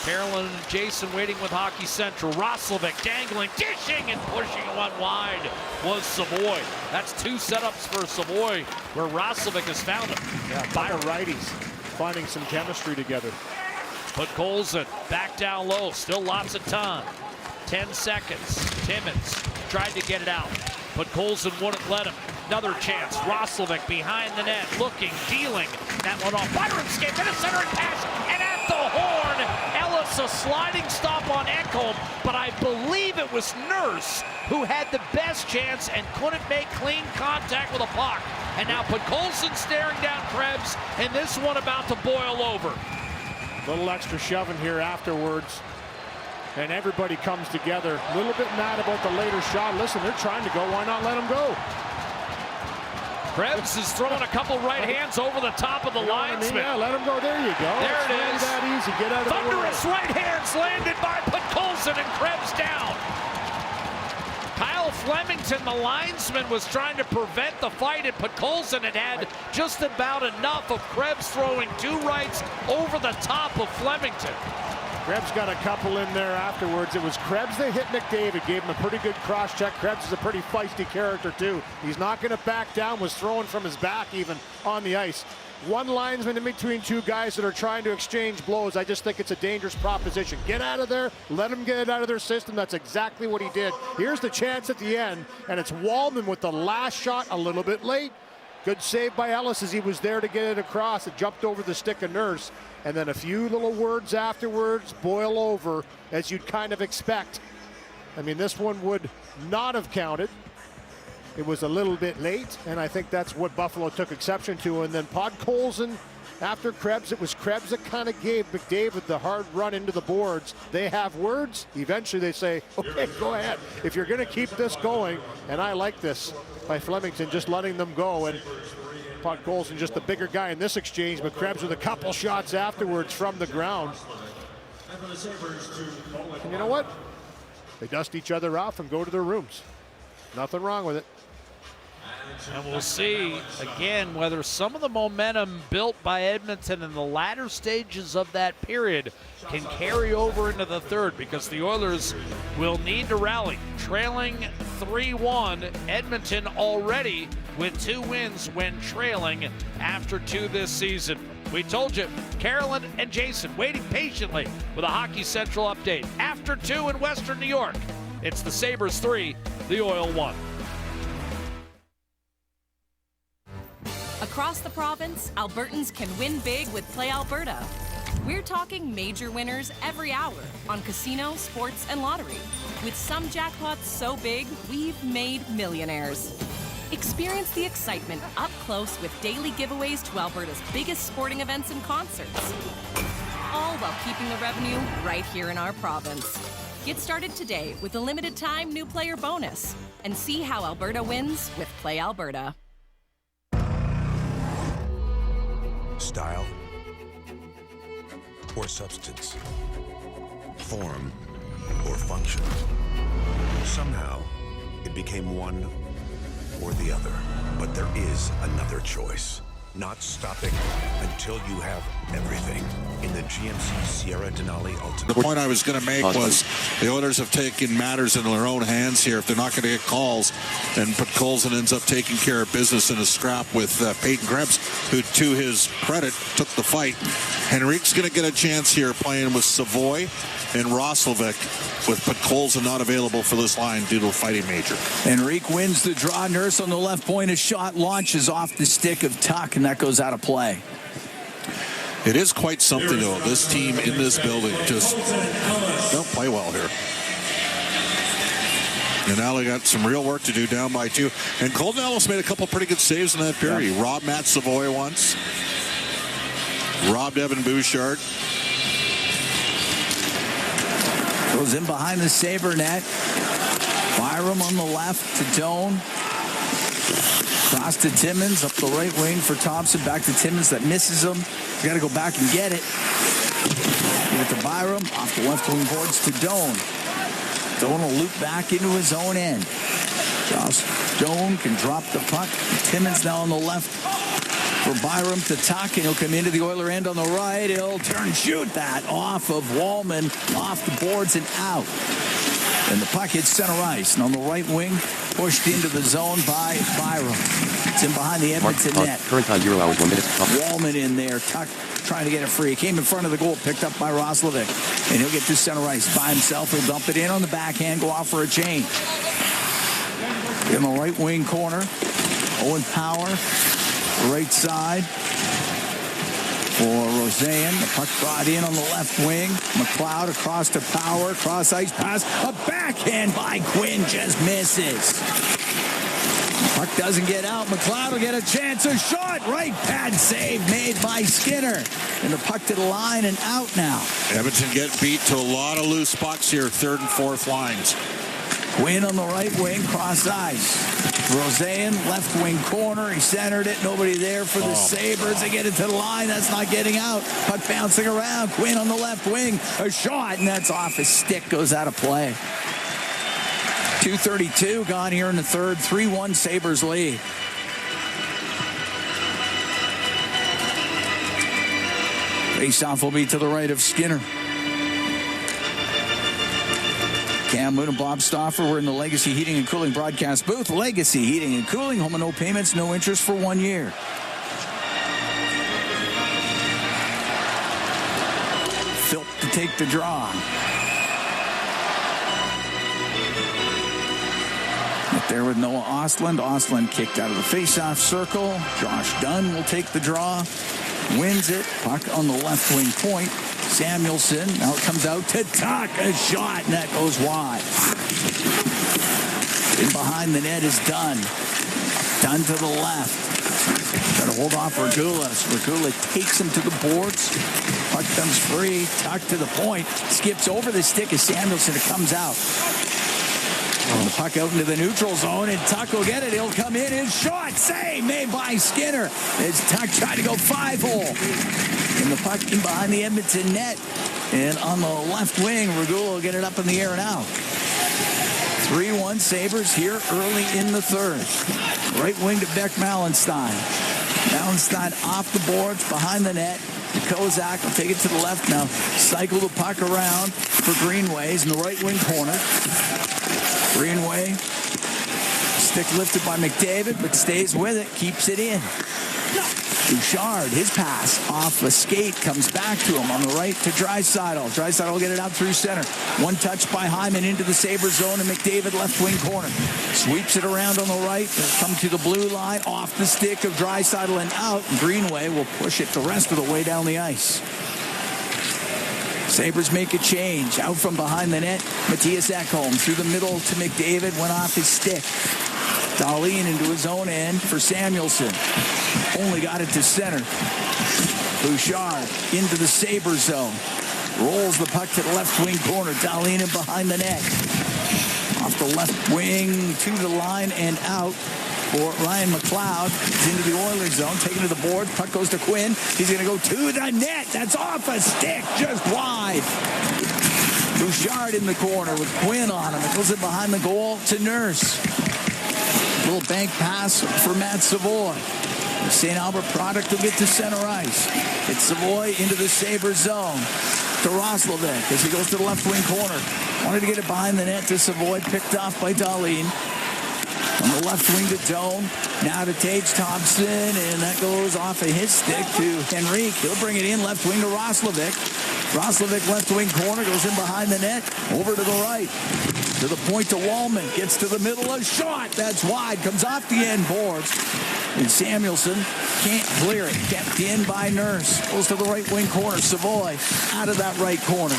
Speaker 2: Carolyn and Jason waiting with Hockey Central. Roslovic dangling, dishing, and pushing one wide was Savoy. That's two setups for Savoy where Roslovic has found him.
Speaker 3: Yeah, by righties finding some chemistry together.
Speaker 2: Podkolzin back down low, still lots of time. 10 seconds. Timmins tried to get it out. Podkolzin wouldn't let him. Another chance. Roslovic behind the net, looking, dealing. That one off. Byron skate to the center and pass. And at the horn, Ellis a sliding stop on Ekholm, but I believe it was Nurse who had the best chance and couldn't make clean contact with a puck. And now Podkolzin staring down Krebs, and this one about to boil over.
Speaker 3: Little extra shoving here afterwards. And everybody comes together. A little bit mad about the later shot. Listen, they're trying to go. Why not let them go?
Speaker 2: Krebs is throwing a couple right hands over the top of the linesman.
Speaker 3: Yeah, let him go. There you go.
Speaker 2: There it is.
Speaker 3: That easy. Get out of
Speaker 2: Thunderous
Speaker 3: the way.
Speaker 2: right hands landed by Podkolzin and Krebs down. Kyle Flemington, the linesman, was trying to prevent the fight, and Podkolzin had just about enough of Krebs throwing two rights over the top of Flemington.
Speaker 3: Krebs got a couple in there afterwards. It was Krebs that hit McDavid, gave him a pretty good cross check. Krebs is a pretty feisty character too. He's not going to back down, was throwing from his back even on the ice. One linesman in between two guys that are trying to exchange blows. I just think it's a dangerous proposition. Get out of there, let them get it out of their system. That's exactly what he did. Here's the chance at the end, and it's Wallman with the last shot a little bit late. Good save by Ellis as he was there to get it across. It jumped over the stick of Nurse. And then a few little words afterwards boil over, as you'd kind of expect. I mean, this one would not have counted. It was a little bit late, and I think that's what Buffalo took exception to. And then Podkolzin, after Krebs, it was Krebs that kind of gave McDavid the hard run into the boards. They have words. Eventually they say, okay, go ahead. If you're going to keep this going, and I like this by Flemington, just letting them go. And Podkolzin just the bigger guy in this exchange, but Krebs with a couple shots afterwards from the ground. And you know what? They dust each other off and go to their rooms. Nothing wrong with it.
Speaker 2: And we'll see, again, whether some of the momentum built by Edmonton in the latter stages of that period can carry over into the third, because the Oilers will need to rally. Trailing 3-1, Edmonton already with 2 wins when trailing after 2 this season. We told you, Carolyn and Jason waiting patiently with a Hockey Central update. After 2 in Western New York, it's the Sabres 3, the Oil 1.
Speaker 14: Across the province, Albertans can win big with Play Alberta. We're talking major winners every hour on casino, sports, and lottery. With some jackpots so big, we've made millionaires. Experience the excitement up close with daily giveaways to Alberta's biggest sporting events and concerts. All while keeping the revenue right here in our province. Get started today with a limited time new player bonus and see how Alberta wins with Play Alberta.
Speaker 15: Style or substance, form or function. Somehow, it became one or the other. But there is another choice. Not stopping until you have everything in the GMC Sierra Denali Ultimate.
Speaker 16: The point I was going to make was the Oilers have taken matters into their own hands here. If they're not going to get calls, and Podkolzin ends up taking care of business in a scrap with Peyton Krebs, who, to his credit, took the fight. Henrique's going to get a chance here playing with Savoy and Roslovic, with Podkolzin not available for this line due to a fighting major.
Speaker 17: Henrique wins the draw. Nurse on the left point. A shot launches off the stick of Tuck, and that goes out of play.
Speaker 16: It is quite something, though. This team in this building just don't play well here. And now they got some real work to do down by 2. And Colton Ellis made a couple pretty good saves in that period. He robbed Matt Savoy once. Robbed Evan Bouchard.
Speaker 17: Goes in behind the Sabre net. Byram on the left to Doan. Cross to Timmins, up the right wing for Thompson. Back to Timmins, that misses him. Got to go back and get it. Give it to Byram, off the left wing boards to Doan. Doan will loop back into his own end. Josh Doan can drop the puck. Timmins now on the left for Byram to Tuck, and he'll come into the Oiler end on the right. He'll turn, shoot that off of Wallman, off the boards and out. And the puck hits center ice. And on the right wing, pushed into the zone by Byram. It's in behind the Edmonton net.
Speaker 7: Current time 0 hours 1 minute.
Speaker 17: Wallman in there. Tuck trying to get it free. Came in front of the goal, picked up by Roslovic. And he'll get to center ice by himself. He'll dump it in on the backhand, go off for a change. In the right wing corner, Owen Power, right side for Roseanne. The puck brought in on the left wing. McLeod across to Power. Cross ice pass. A backhand by Quinn. Just misses. The puck doesn't get out. McLeod will get a chance. A shot. Right pad save made by Skinner. And the puck to the line and out now.
Speaker 16: Edmonton get beat to a lot of loose pucks here. Third and fourth lines.
Speaker 17: Quinn on the right wing. Cross ice. Roseanne, left wing corner. He centered it. Nobody there for the Sabres. They get it to the line. That's not getting out. Puck bouncing around. Quinn on the left wing. A shot, and that's off his stick. Goes out of play. 2:32 gone here in the third. 3-1 Sabres lead. Faceoff will be to the right of Skinner. Cam Moon and Bob Stauffer were in the Legacy Heating and Cooling broadcast booth. Legacy Heating and Cooling, home and no payments, no interest for 1 year. Philp to take the draw. Up there with Noah Ostland. Ostland kicked out of the faceoff circle. Josh Dunn will take the draw. Wins it. Puck on the left wing point. Samuelson. Now it comes out to Tuck. A shot, and that goes wide. In behind the net is Dunn. Dunn to the left. Got to hold off Regula. Regula takes him to the boards. Puck comes free. Tuck to the point. Skips over the stick of Samuelson. It comes out. And the puck out into the neutral zone, and Tuck will get it. He'll come in. His shot. Save made by Skinner. As Tuck tried to go 5-hole. And the puck in behind the Edmonton net. And on the left wing, Regula will get it up in the air and out. 3-1 Sabres here early in the third. Right wing to Beck Mallenstein. Mallenstein off the boards, behind the net. Kozak will take it to the left now. Cycle the puck around for Greenway's in the right wing corner. Greenway, stick lifted by McDavid, but stays with it, keeps it in. Bouchard, his pass off a skate, comes back to him on the right to Draisaitl. Draisaitl will get it out through center. One touch by Hyman into the Sabre zone, and McDavid left wing corner. Sweeps it around on the right, come to the blue line, off the stick of Draisaitl and out. Greenway will push it the rest of the way down the ice. Sabres make a change. Out from behind the net, Matthias Ekholm through the middle to McDavid, went off his stick. Dahlin into his own end for Samuelsson. Only got it to center. Bouchard into the Sabre zone. Rolls the puck to the left wing corner. Dahlin in behind the net. Off the left wing to the line and out for Ryan McLeod. He's into the Oilers zone, taken to the board. Puck goes to Quinn. He's going to go to the net. That's off a stick, just wide. Bouchard in the corner with Quinn on him. It goes in behind the goal to Nurse. Little bank pass for Matt Savoy. The St. Albert product will get to center ice. It's Savoy into the Sabre zone to Roslovic as he goes to the left wing corner. Wanted to get it behind the net to Savoy, picked off by Dahlin. On the left wing to Doan. Now to Tage Thompson, and that goes off of his stick to Henrique. He'll bring it in left wing to Roslovic. Roslovic left wing corner, goes in behind the net, over to the right. To the point to Wallman, gets to the middle, a shot, that's wide, comes off the end boards. And Samuelsson can't clear it, kept in by Nurse. Goes to the right wing corner, Savoy out of that right corner.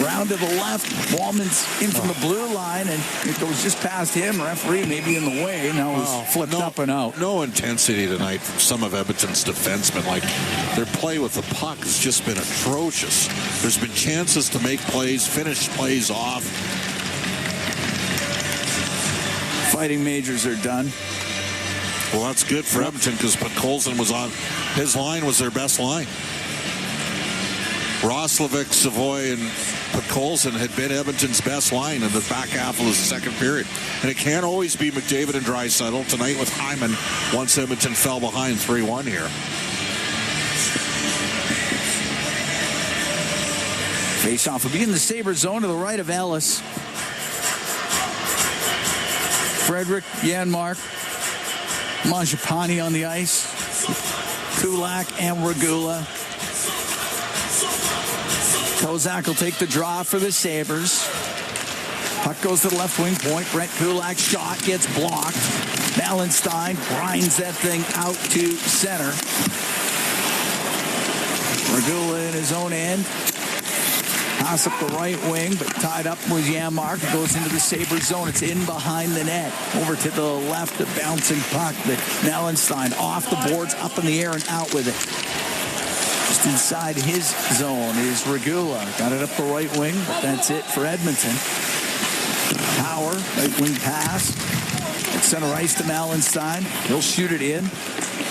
Speaker 17: Round to the left, Wallman's in from the blue line, and it goes just past him. Referee maybe in the way, now he's flipped up and out.
Speaker 16: No intensity tonight from some of Edmonton's defensemen. Like, their play with the puck has just been atrocious. There's been chances to make plays, finish plays off.
Speaker 17: Fighting Majors are done.
Speaker 16: Well, that's good for Edmonton because Podkolzin was on. His line was their best line. Roslovic, Savoy, and Podkolzin had been Edmonton's best line in the back half of the second period. And it can't always be McDavid and Draisaitl. Tonight with Hyman, once Edmonton fell behind 3-1 here.
Speaker 17: Face-off will be in the Sabre zone to the right of Ellis. Frederick, Janmark, Mangiapane on the ice. Kulak and Regula. Kozak will take the draw for the Sabres. Puck goes to the left wing point. Brent Kulak's shot gets blocked. Ballenstein grinds that thing out to center. Regula in his own end. Pass up the right wing, but tied up with Janmark. It goes into the Sabres zone. It's in behind the net. Over to the left, the bouncing puck. But Ballenstein off the boards, up in the air and out with it. Just inside his zone is Regula. Got it up the right wing, but that's it for Edmonton. Power, right wing pass. At center ice to Ballenstein. He'll shoot it in.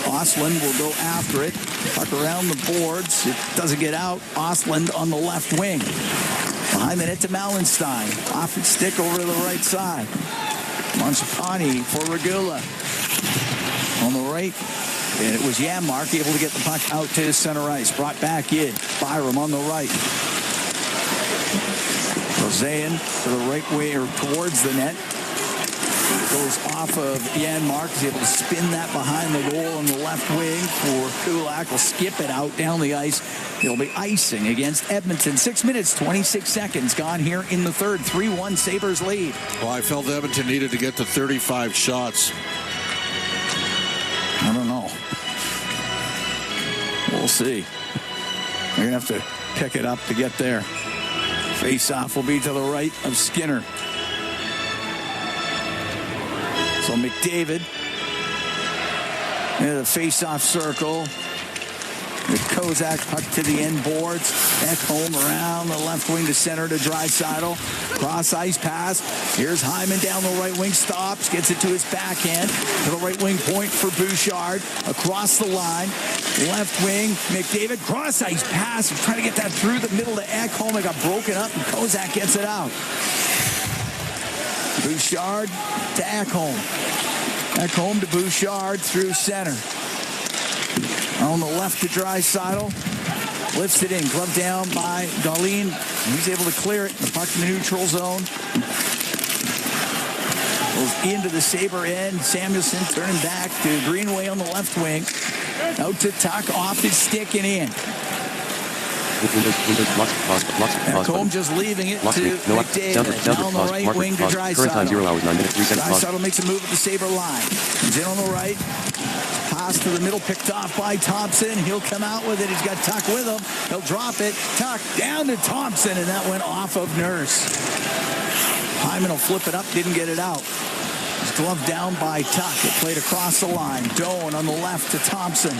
Speaker 17: Ostlund will go after it. Puck around the boards. It doesn't get out. Ostlund on the left wing. Behind the net to Ballenstein. Off its stick over to the right side. Mangiapane for Regula. On the right. And it was Janmark able to get the puck out to his center ice. Brought back in. Byram on the right. Rosean to the right way or towards the net. Goes off of Janmark. He's able to spin that behind the goal on the left wing for Kulak. Will skip it out down the ice. He'll be icing against Edmonton. 6 minutes, 26 seconds gone here in the third. 3-1 Sabres lead.
Speaker 16: Well, I felt Edmonton needed to get to 35 shots.
Speaker 17: I don't know. We'll see. They're going to have to pick it up to get there. Face-off will be to the right of Skinner. So McDavid in the face-off circle. The Kozak puck to the end boards. Ekholm around the left wing to center to Draisaitl. Cross ice pass. Here's Hyman down the right wing. Stops. Gets it to his backhand. To the right wing point for Bouchard. Across the line. Left wing. McDavid. Cross ice pass. Trying to get that through the middle to Ekholm. It got broken up and Kozak gets it out. Bouchard to Ekholm. Ekholm to Bouchard through center. On the left to Draisaitl. Lifts it in. Glove down by Dahlin. He's able to clear it. The puck in the neutral zone. Goes into the Sabre end. Samuelsson turning back to Greenway on the left wing. Out to Tuck. Off his stick and in. Combe just leaving it to McDavid. Down the right wing to Draisaitl. Draisaitl makes a move at the Sabre line. Comes in on the right. Pass to the middle, picked off by Thompson. He'll come out with it. He's got Tuck with him. He'll drop it. Tuck down to Thompson, and that went off of Nurse. Hyman will flip it up, didn't get it out. It's gloved down by Tuck. It played across the line. Doan on the left to Thompson.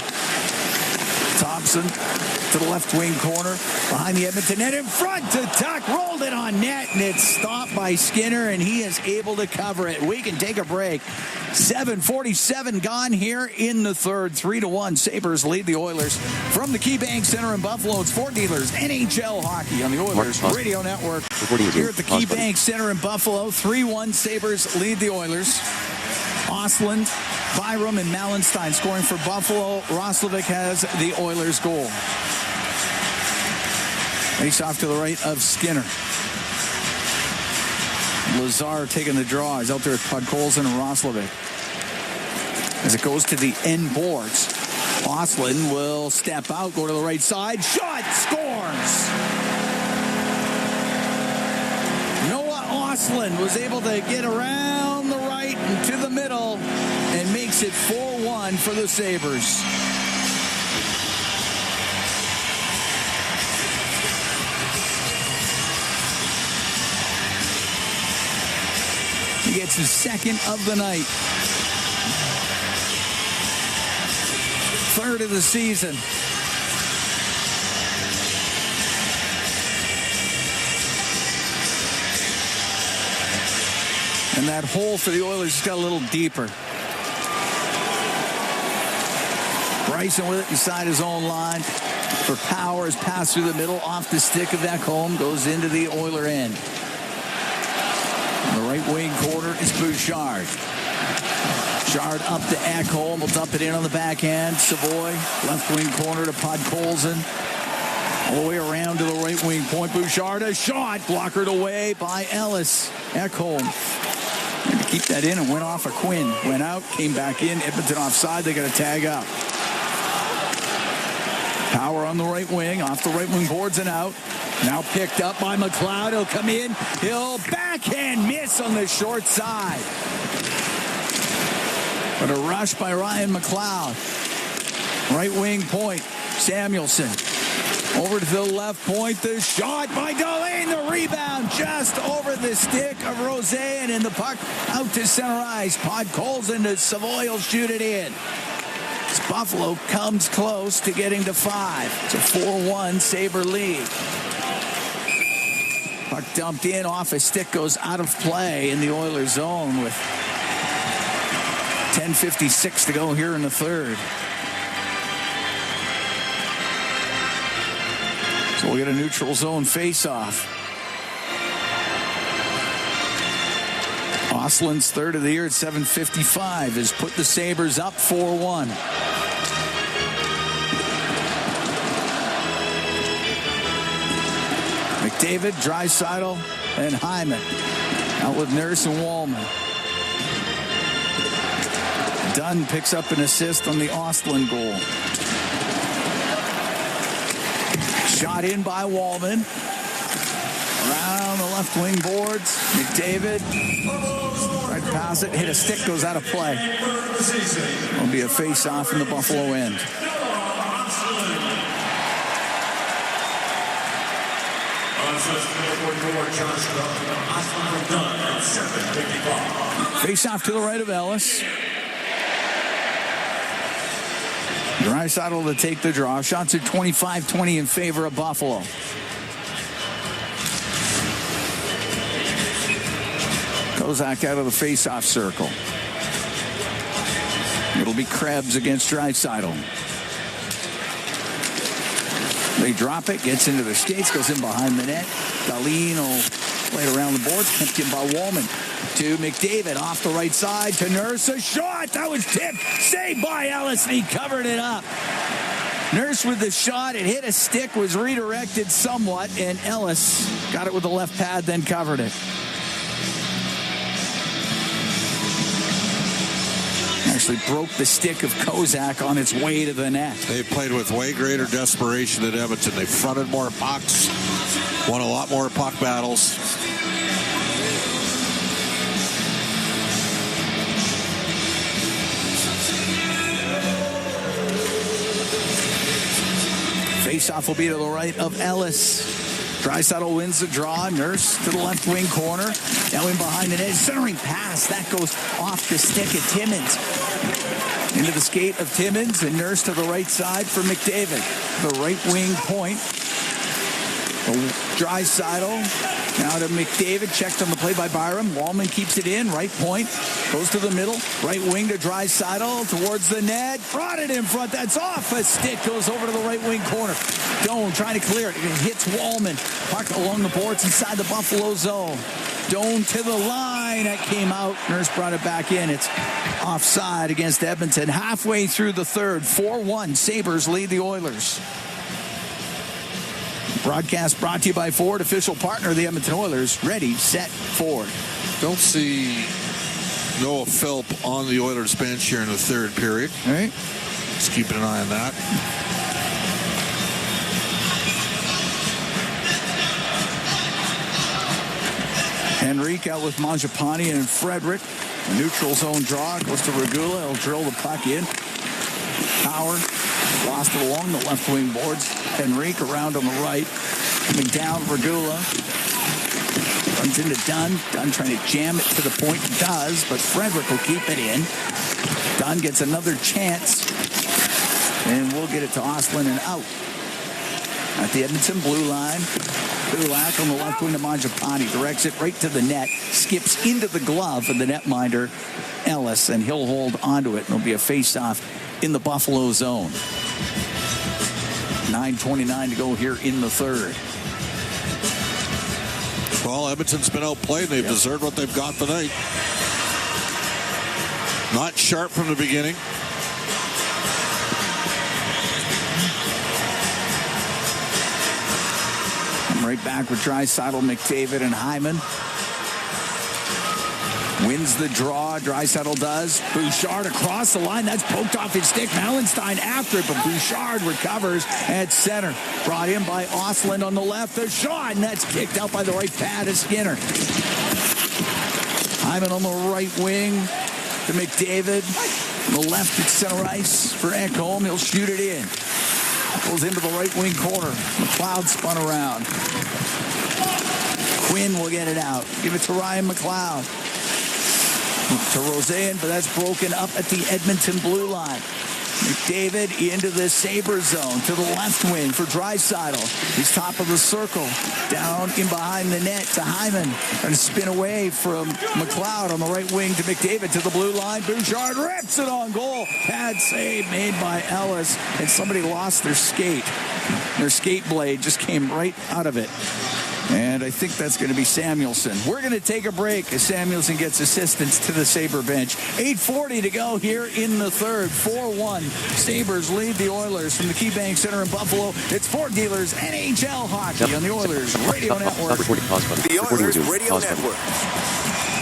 Speaker 17: Thompson to the left wing corner behind the Edmonton net in front to Tuck. Rolled it on net, and it's stopped by Skinner, and he is able to cover it. We can take a break. 7:47 gone here in the third. 3-1. Sabres lead the Oilers from the KeyBank Center in Buffalo. It's Ford Dealers NHL hockey on the Oilers Radio Network. Here at the KeyBank Center in Buffalo. 3-1. Sabres lead the Oilers. Ostlund, Byram, and Malenstein scoring for Buffalo. Roslovic has the Oilers goal. Face off to the right of Skinner. Lazar taking the draw. He's out there with Podkolzin and Roslovic. As it goes to the end boards, Ostlund will step out, go to the right side. Shot, scores! Noah Ostlund was able to get around the right and to the middle and makes it 4-1 for the Sabres. He gets his second of the night. Third of the season. And that hole for the Oilers just got a little deeper. Bryson with it inside his own line. For Powers, pass through the middle, off the stick of Ekholm, goes into the Oiler end. In the right wing corner is Bouchard. Bouchard up to Ekholm, will dump it in on the backhand. Savoy, left wing corner to Podkolzin. All the way around to the right wing point. Bouchard, a shot, blockered away by Ellis. Ekholm. And to keep that in, and went off of Quinn. Went out, came back in. Edmonton offside, they got a tag up. Power on the right wing, off the right wing boards and out. Now picked up by McLeod. He'll come in. He'll backhand miss on the short side. But a rush by Ryan McLeod. Right wing point. Samuelson. Over to the left point. The shot by Dahlin. The rebound just over the stick of Rosen. And the puck out to center ice. Podkolzin to Savoy will shoot it in. Buffalo comes close to getting to 5. It's a 4-1 Sabre lead. Puck dumped in off a stick, goes out of play in the Oilers zone with 10:56 to go here in the third. So we get a neutral zone face-off. Ostlund's third of the year at 7:55 has put the Sabres up 4-1. McDavid, Draisaitl, and Hyman. Out with Nurse and Wallman. Dunn picks up an assist on the Ostlund goal. Shot in by Wallman. Around the left wing boards. McDavid. Right pass it. Hit a stick. Goes out of play. It'll be a face-off in the Buffalo end. Face-off to the right of Ellis. Draisaitl to take the draw. Shots at 25-20 in favor of Buffalo. Kozak out of the face-off circle. It'll be Krebs against Draisaitl. They drop it, gets into the skates, goes in behind the net. Dahlin will play it around the boards, kept in by Wallman. To McDavid off the right side to Nurse. A shot that was tipped, saved by Ellis, and he covered it up. Nurse with the shot, it hit a stick, was redirected somewhat, and Ellis got it with the left pad, then covered it. Actually broke the stick of Kozak on its way to the net.
Speaker 16: They played with way greater desperation than Edmonton. They fronted more pucks, won a lot more puck battles.
Speaker 17: Faceoff will be to the right of Ellis. Draisaitl wins the draw. Nurse to the left wing corner. Now in behind the net. Centering pass. That goes off the stick of Timmins. Into the skate of Timmins. And Nurse to the right side for McDavid. The right wing point. Draisaitl. Now to McDavid. Checked on the play by Byram. Wallman keeps it in. Right point. Goes to the middle. Right wing to Draisaitl. Towards the net. Brought it in front. That's off. A stick goes over to the right wing corner. Doan trying to clear it. It hits Wallman. Parked along the boards inside the Buffalo zone. Doan to the line. That came out. Nurse brought it back in. It's offside against Edmonton. Halfway through the third. 4-1. Sabres lead the Oilers. Broadcast brought to you by Ford, official partner of the Edmonton Oilers. Ready, set, Ford.
Speaker 16: Don't see Noah Philp on the Oilers bench here in the third period.
Speaker 17: All right.
Speaker 16: Just keeping an eye on that.
Speaker 17: Henrique out with Mangiapane and Frederick. A neutral zone draw. Goes to Regula. He'll drill the puck in. Power. Lost it along the left wing boards. Henrique around on the right. Coming down, Regula. Runs into Dunn. Dunn trying to jam it to the point. He does, but Frederick will keep it in. Dunn gets another chance. And we'll get it to Ostlund and out. At the Edmonton blue line. Kulak on the left wing to Mangiapane. Directs it right to the net. Skips into the glove of the netminder, Ellis, and he'll hold onto it. And it'll be a face-off in the Buffalo zone. 9:29 to go here in the third.
Speaker 16: Well, Edmonton's been outplayed. They've deserved what they've got tonight. Not sharp from the beginning.
Speaker 17: Right back with Draisaitl, McDavid, and Hyman. Wins the draw. Draisaitl does. Bouchard across the line. That's poked off his stick. Malenstein after it, but Bouchard recovers at center. Brought in by Ostlund on the left. The shot, and that's kicked out by the right pad of Skinner. Hyman on the right wing to McDavid. On the left at center ice for Ekholm. He'll shoot it in. Goes into the right wing corner. McLeod spun around. Quinn will get it out. Give it to Ryan McLeod. To Roseanne, but that's broken up at the Edmonton blue line. McDavid into the Sabres zone to the left wing for Draisaitl. He's top of the circle. Down in behind the net to Hyman. Trying to spin away from McLeod on the right wing to McDavid to the blue line. Bouchard rips it on goal. Pad save made by Ellis. And somebody lost their skate. Their skate blade just came right out of it. And I think that's going to be Samuelson. We're going to take a break as Samuelson gets assistance to the Sabre bench. 8:40 to go here in the third. 4-1. Sabres lead the Oilers from the KeyBank Center in Buffalo. It's Ford Dealers NHL Hockey on the Oilers Radio Network.
Speaker 15: The Oilers Radio Network.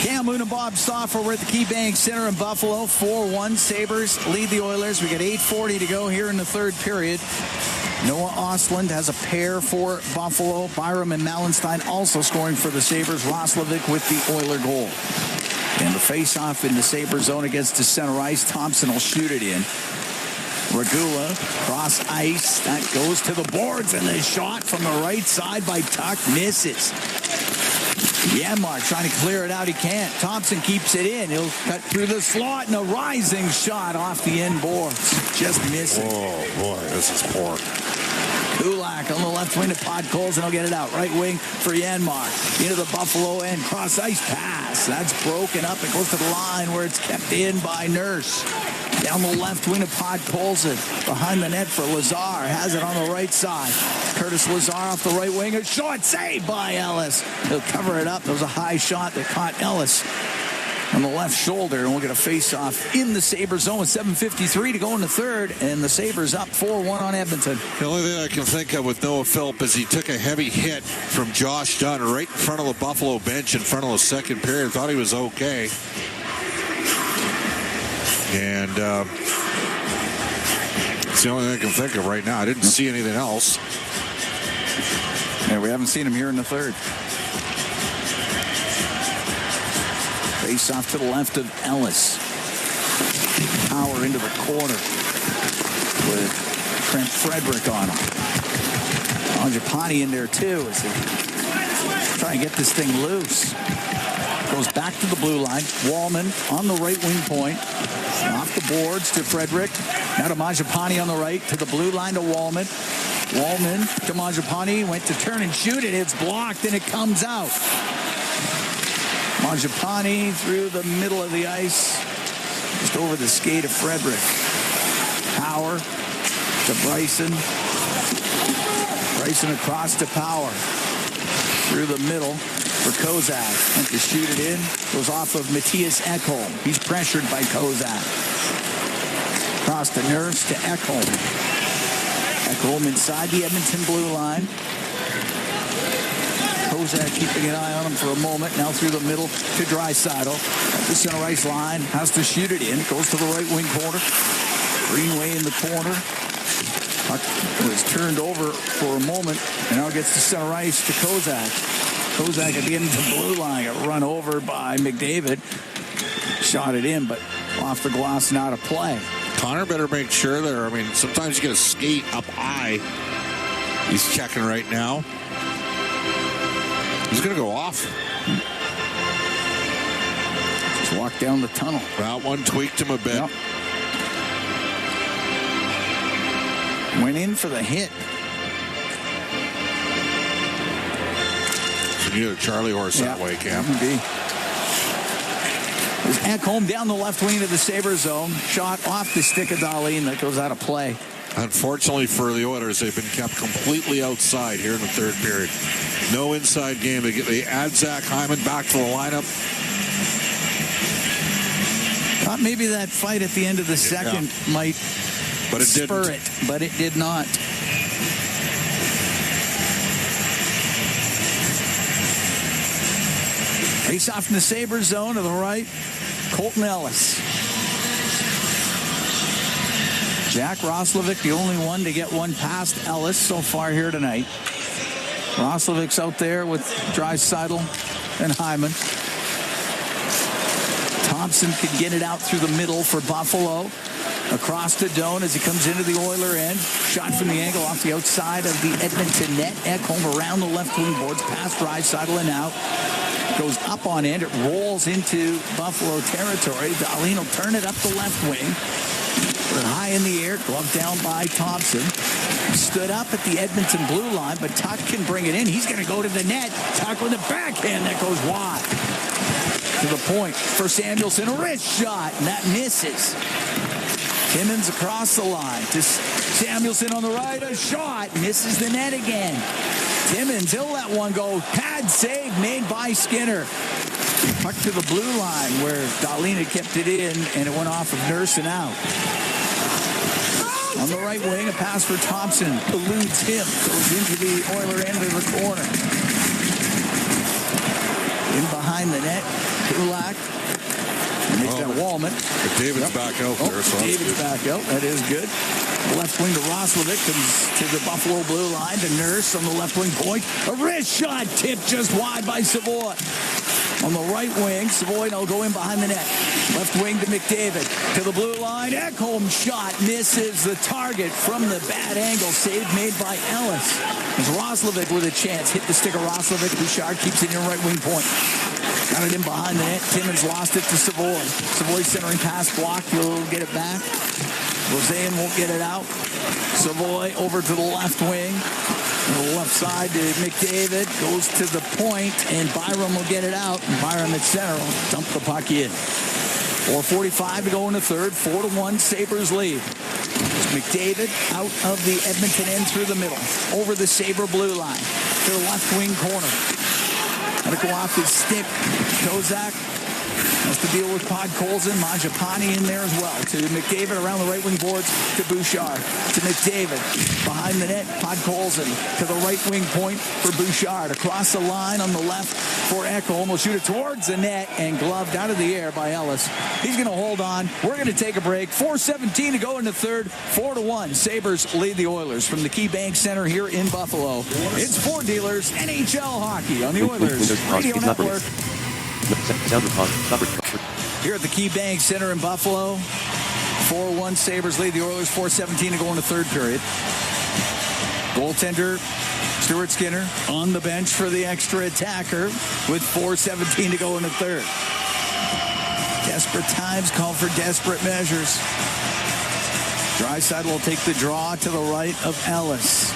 Speaker 17: Cam Moon and Bob Stauffer. We're at the KeyBank Center in Buffalo. 4-1. Sabres lead the Oilers. We got 8:40 to go here in the third period. Noah Ostlund has a pair for Buffalo. Byram and Malenstein also scoring for the Sabres. Roslovic with the Oiler goal. And the face-off in the Sabres zone against the center ice. Thompson will shoot it in. Regula cross ice. That goes to the boards, and the shot from the right side by Tuck misses. Janmark trying to clear it out. He can't. Thompson keeps it in. He'll cut through the slot, and a rising shot off the end boards. Just missing.
Speaker 16: Oh, boy, this is poor.
Speaker 17: Kulak on the left wing to Podkolzin, and he'll get it out. Right wing for Janmark. Into the Buffalo end. Cross ice pass. That's broken up. It goes to the line where it's kept in by Nurse. Down the left wing to Podkolzin. Behind the net for Lazar. Has it on the right side. Curtis Lazar off the right wing. A short save by Ellis. He'll cover it up. There was a high shot that caught Ellis on the left shoulder, and we'll get a face-off in the Sabres zone with 7:53 to go in the third, and the Sabres up 4-1 on Edmonton.
Speaker 16: The only thing I can think of with Noah Philp is he took a heavy hit from Josh Dunn right in front of the Buffalo bench in front of the second period. Thought he was okay. And it's the only thing I can think of right now. I didn't see anything else.
Speaker 17: Yeah, we haven't seen him here in the third. Face off to the left of Ellis. Power into the corner with Trent Frederick on him. Mangiapane in there too as they try and get this thing loose. Goes back to the blue line. Wallman on the right wing point. Off the boards to Frederick. Now to Mangiapane on the right. To the blue line to Wallman. Wallman to Mangiapane. Went to turn and shoot it. It's blocked and it comes out. Mangiapane through the middle of the ice. Just over the skate of Frederick. Power to Bryson. Bryson across to Power. Through the middle for Kozak. Went to shoot it in. Goes off of Matthias Ekholm. He's pressured by Kozak. Across to Nurse to Ekholm. Ekholm inside the Edmonton blue line. Kozak keeping an eye on him for a moment. Now through the middle to Draisaitl. At the center ice line. Has to shoot it in. Goes to the right wing corner. Greenway in the corner. Puck was turned over for a moment. And now gets to center ice to Kozak. Kozak at the end of the blue line. Got run over by McDavid. Shot it in, but off the glass, not a play.
Speaker 16: Connor better make sure there. I mean, sometimes you get a skate up high. He's checking right now. He's going to go off.
Speaker 17: Just walk down the tunnel.
Speaker 16: That one tweaked him a bit.
Speaker 17: Yep. Went in for the hit.
Speaker 16: So you need a Charlie horse that way, Cam.
Speaker 17: There's Ekholm down the left wing of the Sabres zone. Shot off the stick of Dahlin that goes out of play.
Speaker 16: Unfortunately for the Oilers, they've been kept completely outside here in the third period. No inside game. They add Zach Hyman back to the lineup.
Speaker 17: Thought maybe that fight at the end of the second might spur it, but it did not. Face off in the Sabres zone to the right. Colton Ellis. Jack Roslovic, the only one to get one past Ellis so far here tonight. Roslovic's out there with Draisaitl and Hyman. Thompson can get it out through the middle for Buffalo. Across to Doan as he comes into the Oiler end. Shot from the angle off the outside of the Edmonton net. Ekholm around the left wing boards, past Draisaitl and out. Goes up on end. It rolls into Buffalo territory. Dahlin will turn it up the left wing. Put it high in the air. Gloved down by Thompson. Stood up at the Edmonton blue line, but Tuck can bring it in. He's going to go to the net. Tuck with a backhand that goes wide. To the point for Samuelson. A wrist shot, and that misses. Timmins across the line to Samuelson on the right. A shot. Misses the net again. Timmins, he'll let one go. Pad save made by Skinner. Puck to the blue line where Dahlin had kept it in, and it went off of Nurse and out. On the right wing, a pass for Thompson. Eludes him. Goes into the Oiler end of the corner. In behind the net, Kulak. Makes that Wallman.
Speaker 16: But David's back out there. So
Speaker 17: David's back out. That is good. Left wing to Roslovic. Comes to the Buffalo blue line to Nurse on the left wing point. A wrist shot tipped just wide by Savoy. On the right wing, Savoy will go in behind the net. Left wing to McDavid. To the blue line. Ekholm shot misses the target from the bad angle. Save made by Ellis. There's Roslovic with a chance. Hit the stick of Roslovic. Bouchard keeps it in right wing point. Got it in behind the net. Timmins lost it to Savoy. Savoy centering pass blocked. He'll get it back. Roseanne won't get it out. Savoy over to the left wing. On the left side to McDavid. Goes to the point, and Byram will get it out. And Byram at center will dump the puck in. 4:45 to go in the third. 4-1 Sabres lead. McDavid out of the Edmonton end through the middle. Over the Sabre blue line. To the left wing corner. Got to go off his stick. Kozak Has to deal with Podkolzin. Mangiapane in there as well. To McDavid around the right wing boards. To Bouchard. To McDavid. Behind the net, Podkolzin. To the right wing point for Bouchard. Across the line on the left for Ekholm. Will shoot it towards the net and gloved out of the air by Ellis. He's going to hold on. We're going to take a break. 4:17 to go in the third. 4-1. Sabres lead the Oilers from the KeyBank Center here in Buffalo. It's Four Dealers NHL Hockey on the Oilers Radio Network. Here at the KeyBank Center in Buffalo, 4-1 Sabres lead the Oilers, 4:17 to go in the third period. Goaltender Stuart Skinner on the bench for the extra attacker with 4:17 to go in the third. Desperate times call for desperate measures. Draisaitl will take the draw to the right of Ellis.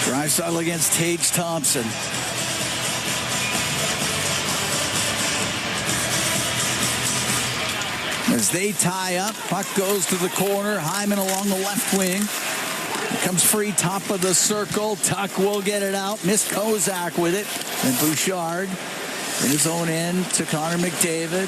Speaker 17: Draisaitl against Tage Thompson. As they tie up, puck goes to the corner. Hyman along the left wing. Comes free, top of the circle. Tuck will get it out. Missed Kozak with it. And Bouchard in his own end to Connor McDavid.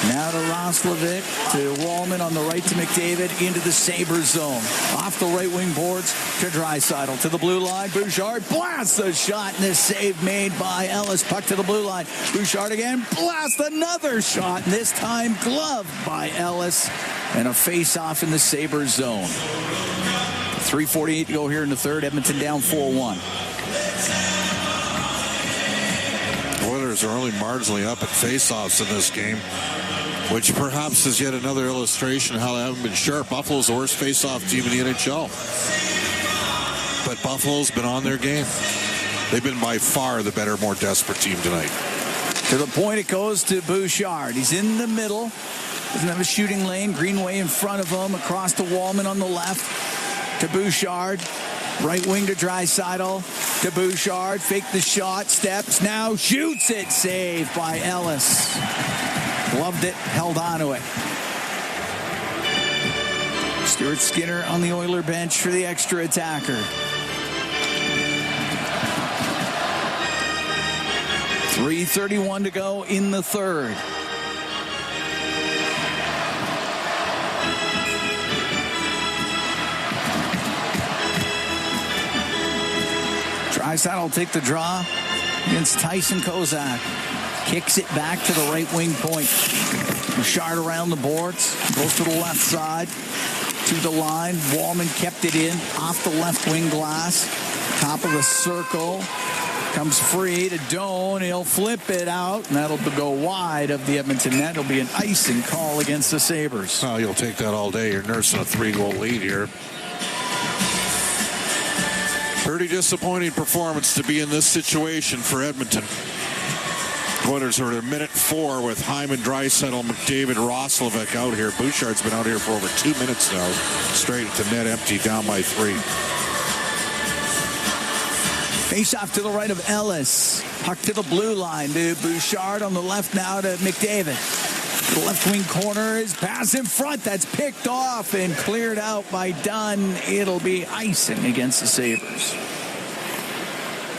Speaker 17: Now to Roslovic, to Wallman on the right to McDavid, into the Sabres zone. Off the right wing boards to Draisaitl. To the blue line, Bouchard blasts the shot, and this save made by Ellis. Puck to the blue line. Bouchard again, blasts another shot, and this time gloved by Ellis. And a face-off in the Sabres zone. 3:48 to go here in the third. Edmonton down 4-1.
Speaker 16: Oilers are only marginally up at face-offs in this game, which perhaps is yet another illustration of how they haven't been sharp. Buffalo's the worst face-off team in the NHL. But Buffalo's been on their game. They've been by far the better, more desperate team tonight.
Speaker 17: To the point it goes to Bouchard. He's in the middle. Doesn't have a shooting lane. Greenway in front of him. Across to Wallman on the left. To Bouchard. Right wing to Draisaitl. To Bouchard. Fake the shot. Steps. Now shoots it. Saved by Ellis. Loved it. Held on to it. Stuart Skinner on the Oiler bench for the extra attacker. 3:31 to go in the third. Draisaitl will take the draw against Tyson Kozak. Kicks it back to the right wing point. Bouchard around the boards. Goes to the left side. To the line. Wallman kept it in. Off the left wing glass. Top of the circle. Comes free to Doan. He'll flip it out. And that'll go wide of the Edmonton net. It'll be an icing call against the Sabres.
Speaker 16: Oh, you'll take that all day. You're nursing a 3-goal lead here. Pretty disappointing performance to be in this situation for Edmonton. Oilers are at minute 4 with Hyman, Draisaitl, McDavid, Roslovic out here. Bouchard's been out here for over 2 minutes now. Straight at the net empty, down by 3.
Speaker 17: Face off to the right of Ellis. Puck to the blue line to Bouchard on the left now to McDavid. The left wing corner is pass in front. That's picked off and cleared out by Dunn. It'll be icing against the Sabres.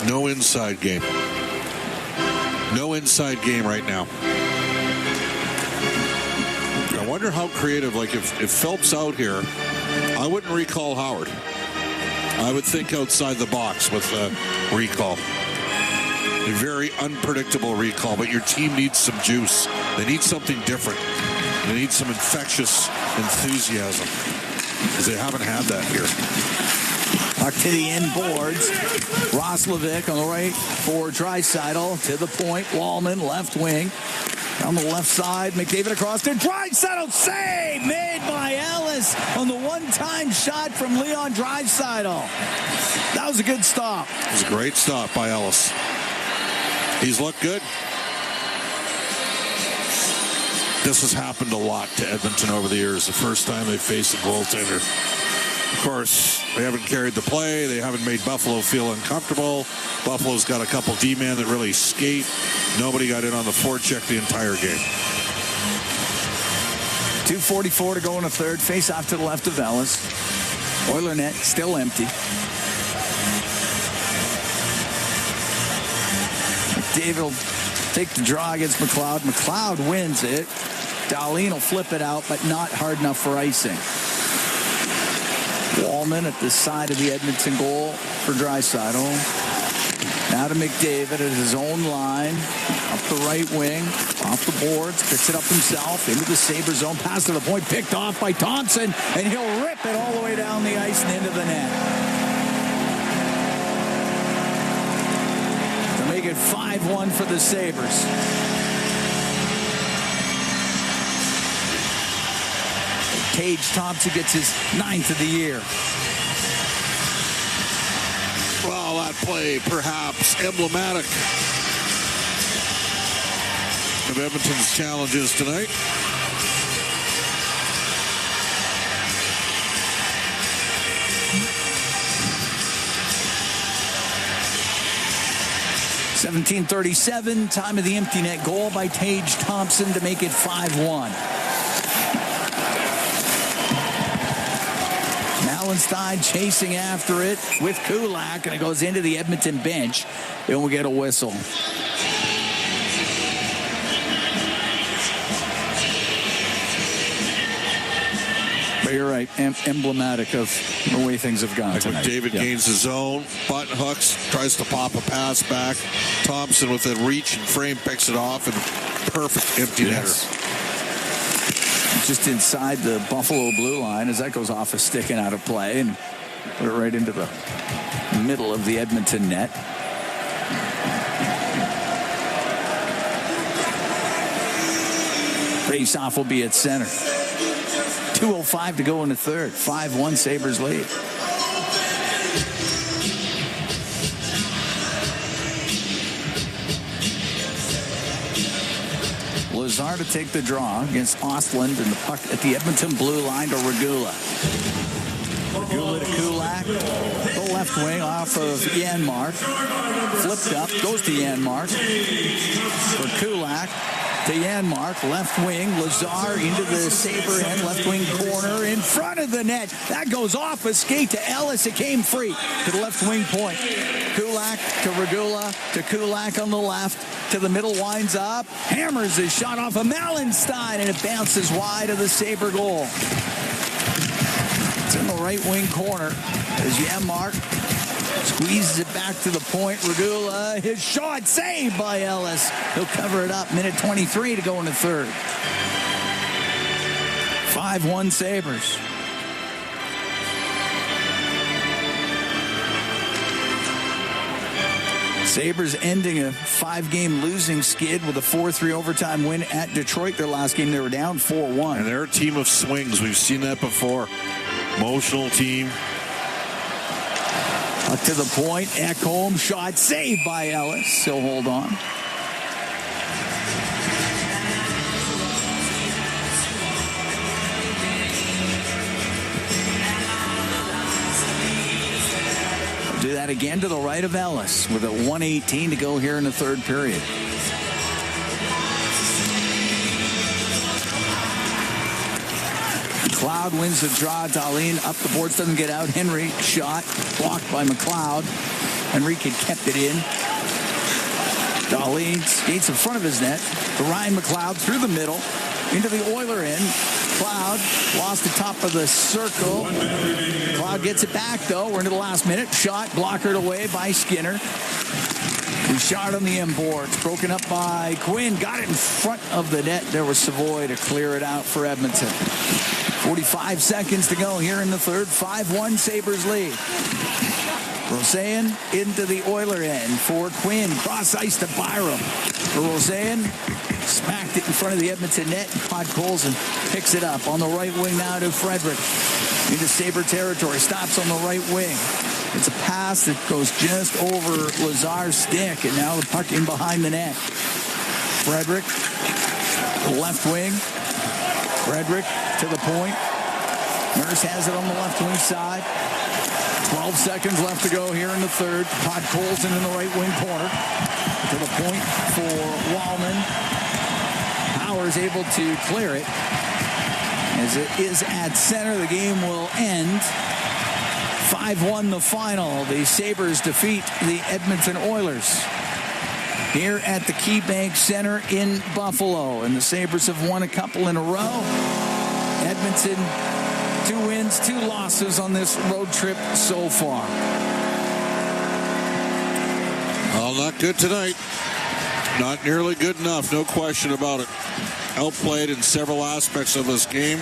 Speaker 16: No inside game. No inside game right now. I wonder how creative, like if Phelps out here, I wouldn't recall Howard. I would think outside the box with a recall. A very unpredictable recall, but your team needs some juice. They need something different. They need some infectious enthusiasm, because they haven't had that here.
Speaker 17: Puck to the end boards. Roslovic on the right for Draisaitl. To the point. Wallman, left wing. On the left side, McDavid across to Draisaitl. Save made by Ellis on the one-time shot from Leon Draisaitl. That was a good stop.
Speaker 16: It was a great stop by Ellis. He's looked good. This has happened a lot to Edmonton over the years. The first time they faced a goaltender. Of course, they haven't carried the play. They haven't made Buffalo feel uncomfortable. Buffalo's got a couple D-men that really skate. Nobody got in on the forecheck the entire game.
Speaker 17: 2:44 to go in the third. Face off to the left of Ellis. Oiler net still empty. McDavid will take the draw against McLeod. McLeod wins it. Dahlin will flip it out, but not hard enough for icing. Wallman at the side of the Edmonton goal for Draisaitl. Now to McDavid at his own line. Up the right wing. Off the boards. Picks it up himself. Into the Sabres zone. Pass to the point. Picked off by Thompson. And he'll rip it all the way down the ice and into the net. To make it 5-1 for the Sabres. Tage Thompson gets his 9th of the year.
Speaker 16: Well, that play perhaps emblematic of Edmonton's challenges tonight.
Speaker 17: .17:37, time of the empty net goal by Tage Thompson to make it 5-1. Allenstein chasing after it with Kulak, and it goes into the Edmonton bench, and we'll get a whistle. But you're right, emblematic of the way things have gone tonight.
Speaker 16: David gains his own, button hooks, tries to pop a pass back. Thompson with a reach and frame picks it off, and perfect empty netter.
Speaker 17: Just inside the Buffalo blue line as that goes off a stick and out of play and put it right into the middle of the Edmonton net. Face-off will be at center. 2:05 to go in the third. 5-1 Sabres lead. Lazar to take the draw against Ostland, and the puck at the Edmonton blue line to Regula. Regula to Kulak. The left wing off of Janmark. Flipped up, goes to Janmark. For Kulak to Janmark, left wing. Lazar into the Sabre end, left wing corner in front of the net. That goes off a skate to Ellis. It came free to the left wing point. Kulak to Regula to Kulak on the left. To the middle, winds up, hammers his shot off of Mallenstein, and it bounces wide of the Sabre goal. It's in the right wing corner as Janmark squeezes it back to the point. Regula, his shot saved by Ellis. He'll cover it up. Minute 23 to go in the third. 5-1 Sabres. Sabres ending a 5-game losing skid with a 4-3 overtime win at Detroit. Their last game, they were down 4-1.
Speaker 16: And they're a team of swings. We've seen that before. Emotional team.
Speaker 17: Up to the point. Ekholm shot saved by Ellis. He'll hold on. Do that again to the right of Ellis with a 1:18 to go here in the third period. McLeod wins the draw. Dahlin up the boards, doesn't get out. Henry shot blocked by McLeod. Enrique kept it in. Dahlin skates in front of his net. To Ryan McLeod through the middle into the Oiler end. McLeod lost the top of the circle. McLeod gets it back, though. We're into the last minute. Shot blockered away by Skinner. He shot on the end boards. Broken up by Quinn. Got it in front of the net. There was Savoy to clear it out for Edmonton. 45 seconds to go here in the third. 5-1 Sabres lead. Roseanne into the Oiler end for Quinn. Cross ice to Byram. For Roseanne. Smacked it in front of the Edmonton net. Todd Colson picks it up on the right wing now to Frederick. Into Sabre territory. Stops on the right wing. It's a pass that goes just over Lazar's stick. And now the puck in behind the net. Frederick. The left wing. Frederick to the point. Nurse has it on the left wing side. 12 seconds left to go here in the third. Todd Colson in the right wing corner. To the point for Wallman. Powers able to clear it. As it is at center, the game will end 5-1 the final. The Sabres defeat the Edmonton Oilers here at the KeyBank Center in Buffalo. And the Sabres have won a couple in a row. Edmonton, 2 wins, 2 losses on this road trip so far.
Speaker 16: Well, not good tonight. Not nearly good enough, no question about it. Outplayed in several aspects of this game.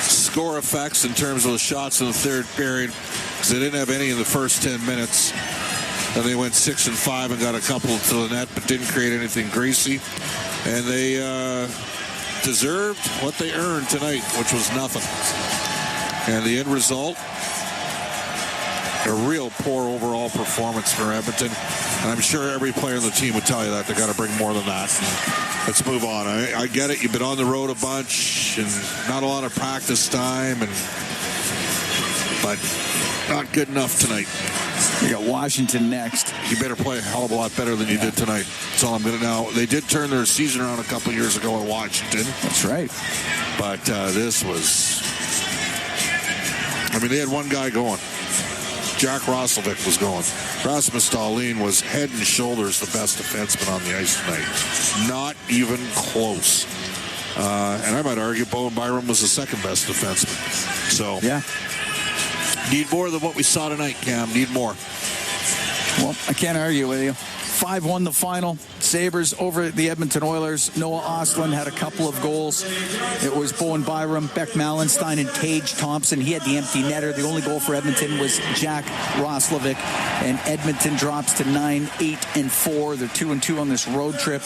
Speaker 16: Score effects in terms of the shots in the third period, because they didn't have any in the first 10 minutes. Then they went 6 and 5 and got a couple to the net, but didn't create anything greasy. And they deserved what they earned tonight, which was nothing. And the end result, a real poor overall performance for Edmonton. And I'm sure every player on the team would tell you that. They got to bring more than that. And let's move on. I get it. You've been on the road a bunch and not a lot of practice time, but not good enough tonight.
Speaker 17: You got Washington next.
Speaker 16: You better play a hell of a lot better than you did tonight. That's all I'm going to know. They did turn their season around a couple of years ago in Washington.
Speaker 17: That's right.
Speaker 16: But this was... I mean, they had one guy going. Jack Roslovic was going. Rasmus Dahlin was head and shoulders the best defenseman on the ice tonight. Not even close. And I might argue Bowen Byram was the second best defenseman. So,
Speaker 17: yeah.
Speaker 16: Need more than what we saw tonight, Cam. Need more.
Speaker 17: Well, I can't argue with you. 5-1 the final. Sabres over the Edmonton Oilers. Noah Ostlund had a couple of goals. It was Bowen Byram, Beck Mallenstein, and Tage Thompson. He had the empty netter. The only goal for Edmonton was Jack Roslovic. And Edmonton drops to 9-8-4. They're 2-2 on this road trip.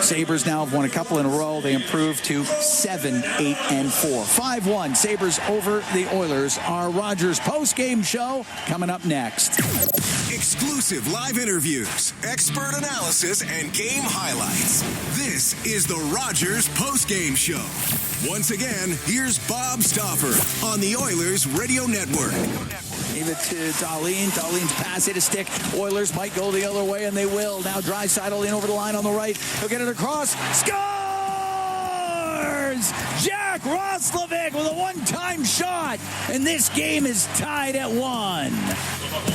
Speaker 17: Sabres now have won a couple in a row. They improve to 7-8-4. 5-1. Sabres over the Oilers. Our Rogers post-game show coming up next.
Speaker 18: Exclusive live interviews, expert analysis, and game highlights. This is the Rogers Post-Game Show. Once again, here's Bob Stauffer on the Oilers Radio Network.
Speaker 17: Gave it to Dahlin. Dahlin's pass hit a stick. Oilers might go the other way, and they will. Now Draisaitl in over the line on the right. He'll get it across. Scores! Jack Roslovic with a one-time shot, and this game is tied at 1.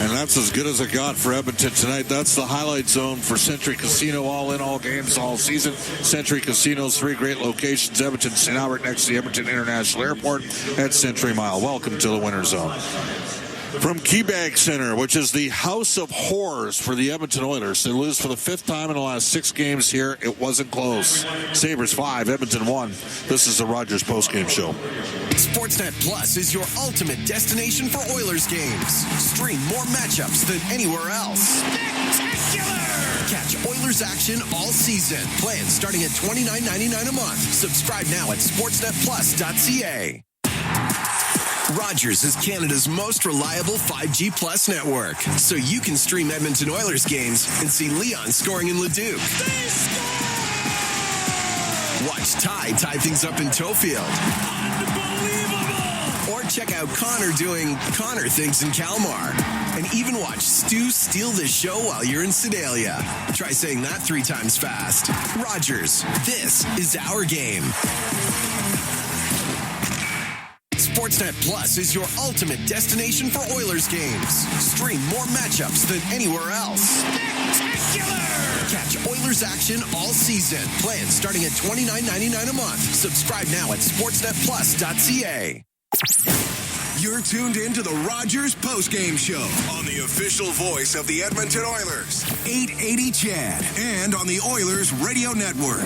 Speaker 16: And that's as good as it got for Edmonton tonight. That's the highlight zone for Century Casino, all in, all games, all season. Century Casino's 3 great locations: Edmonton, St. Albert, next to the Edmonton International Airport, at Century Mile. Welcome to the Winter Zone. From KeyBank Center, which is the house of horrors for the Edmonton Oilers. They lose for the 5th time in the last 6 games here. It wasn't close. Sabres 5, Edmonton 1. This is the Rogers postgame show.
Speaker 18: Sportsnet Plus is your ultimate destination for Oilers games. Stream more matchups than anywhere else. Spectacular! Catch Oilers action all season. Plans starting at $29.99 a month. Subscribe now at sportsnetplus.ca. Rogers is Canada's most reliable 5G Plus network, so you can stream Edmonton Oilers games and see Leon scoring in Leduc. Watch Ty tie things up in Tofield. Unbelievable! Or check out Connor doing Connor things in Kalmar. And even watch Stu steal the show while you're in Sedalia. Try saying that 3 times fast. Rogers, this is our game. Sportsnet Plus is your ultimate destination for Oilers games. Stream more matchups than anywhere else. Spectacular! Catch Oilers action all season. Plans starting at $29.99 a month. Subscribe now at sportsnetplus.ca.
Speaker 15: You're tuned in to the Rogers postgame show on the official voice of the Edmonton Oilers, 880 CHAD, and on the Oilers Radio Network.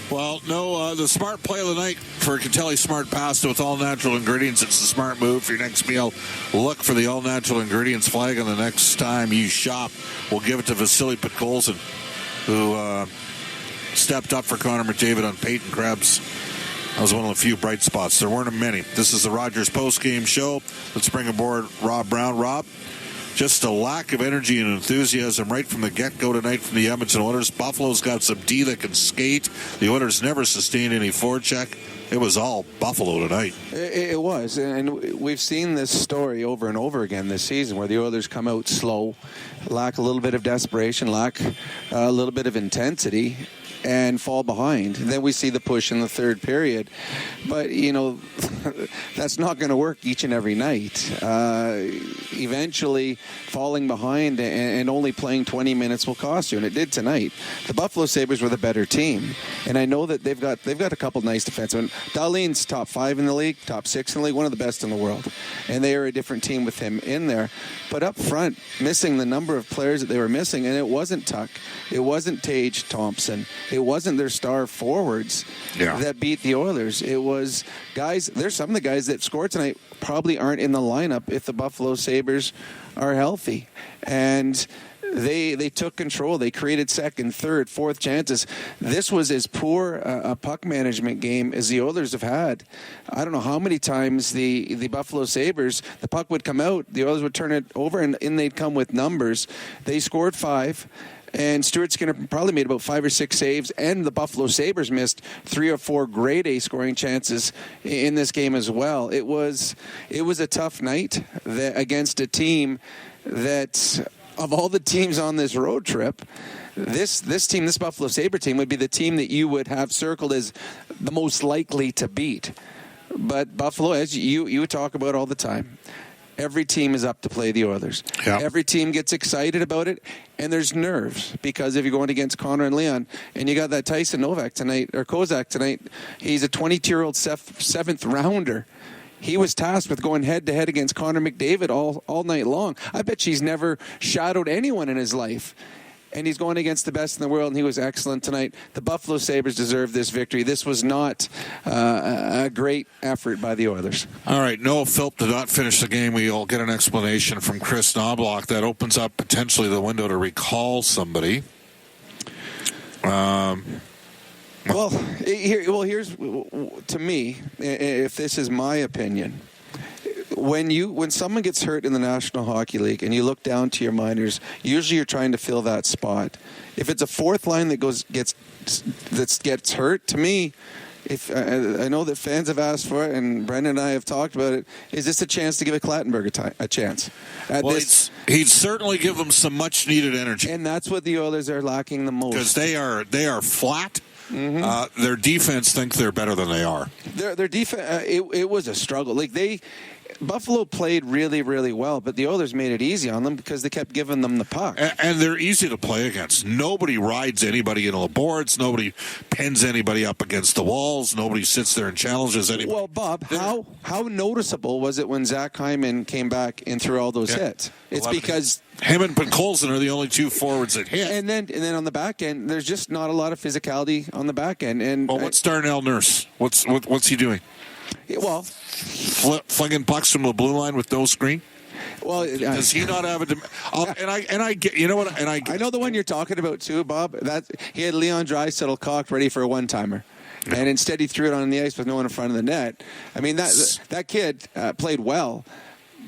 Speaker 16: Well, no, the smart play of the night for Catelli Smart Pasta with all natural ingredients. It's the smart move for your next meal. Look for the all natural ingredients flag on the next time you shop. We'll give it to Vasily Podkolzin, who stepped up for Connor McDavid on Peyton Krebs. That was one of the few bright spots. There weren't many. This is the Rogers postgame show. Let's bring aboard Rob Brown. Rob, just a lack of energy and enthusiasm right from the get-go tonight from the Edmonton Oilers. Buffalo's got some D that can skate. The Oilers never sustained any forecheck. It was all Buffalo tonight.
Speaker 19: It was, and we've seen this story over and over again this season where the Oilers come out slow, lack a little bit of desperation, lack a little bit of intensity, and fall behind. Then we see the push in the third period. But, that's not going to work each and every night. Eventually, falling behind and only playing 20 minutes will cost you, and it did tonight. The Buffalo Sabres were the better team, and I know that they've got a couple nice defensemen. Dahlin's top 5 in the league, top 6 in the league, one of the best in the world, and they are a different team with him in there. But up front, missing the number of players that they were missing, and it wasn't Tuck, it wasn't Tage Thompson, it wasn't their star forwards that beat the Oilers. It was guys. There's some of the guys that scored tonight probably aren't in the lineup if the Buffalo Sabres are healthy, and they took control. They created second, third, fourth chances. This was as poor a puck management game as the Oilers have had. I don't know how many times the Buffalo Sabres, the puck would come out, the Oilers would turn it over, and they'd come with numbers. They scored 5. And Stuart Skinner probably made about 5 or 6 saves, and the Buffalo Sabres missed 3 or 4 grade A scoring chances in this game as well. It was a tough night against a team that, of all the teams on this road trip, this Buffalo Sabre team would be the team that you would have circled as the most likely to beat. But Buffalo, as you talk about all the time, every team is up to play the Oilers. Yeah. Every team gets excited about it, and there's nerves because if you're going against Connor and Leon, and you got that Tyson Kozak tonight, he's a 22-year-old 7th rounder. He was tasked with going head-to-head against Connor McDavid all night long. I bet she's never shadowed anyone in his life. And he's going against the best in the world, and he was excellent tonight. The Buffalo Sabres deserved this victory. This was not a great effort by the Oilers.
Speaker 16: All right, Noah Philp did not finish the game. We'll get an explanation from Chris Knobloch. That opens up potentially the window to recall somebody.
Speaker 19: Here's to me, if this is my opinion, when someone gets hurt in the National Hockey League and you look down to your minors, usually you're trying to fill that spot. If it's a fourth line that gets hurt, to me, if I know that fans have asked for it, and Brendan and I have talked about it, is this a chance to give a Clattenburg a chance?
Speaker 16: He'd certainly give them some much-needed energy,
Speaker 19: and that's what the Oilers are lacking the most
Speaker 16: because they are flat. Mm-hmm. Their defense thinks they're better than they are.
Speaker 19: Their defense, it was a struggle. Buffalo played really, really well, but the Oilers made it easy on them because they kept giving them the puck.
Speaker 16: And they're easy to play against. Nobody rides anybody into the boards. Nobody pins anybody up against the walls. Nobody sits there and challenges anybody.
Speaker 19: Well, Bob, how noticeable was it when Zach Hyman came back and threw all those hits? It's because
Speaker 16: him and Colson are the only 2 forwards that hit.
Speaker 19: And then on the back end, there's just not a lot of physicality on the back end.
Speaker 16: What's Darnell Nurse? What's he doing?
Speaker 19: Well,
Speaker 16: flinging pucks from the blue line with no screen.
Speaker 19: Well,
Speaker 16: does he not have I get, you know what? And I
Speaker 19: know the one you're talking about too, Bob. That he had Leon Draisaitl cocked ready for a one-timer, and instead he threw it on the ice with no one in front of the net. I mean that kid played well.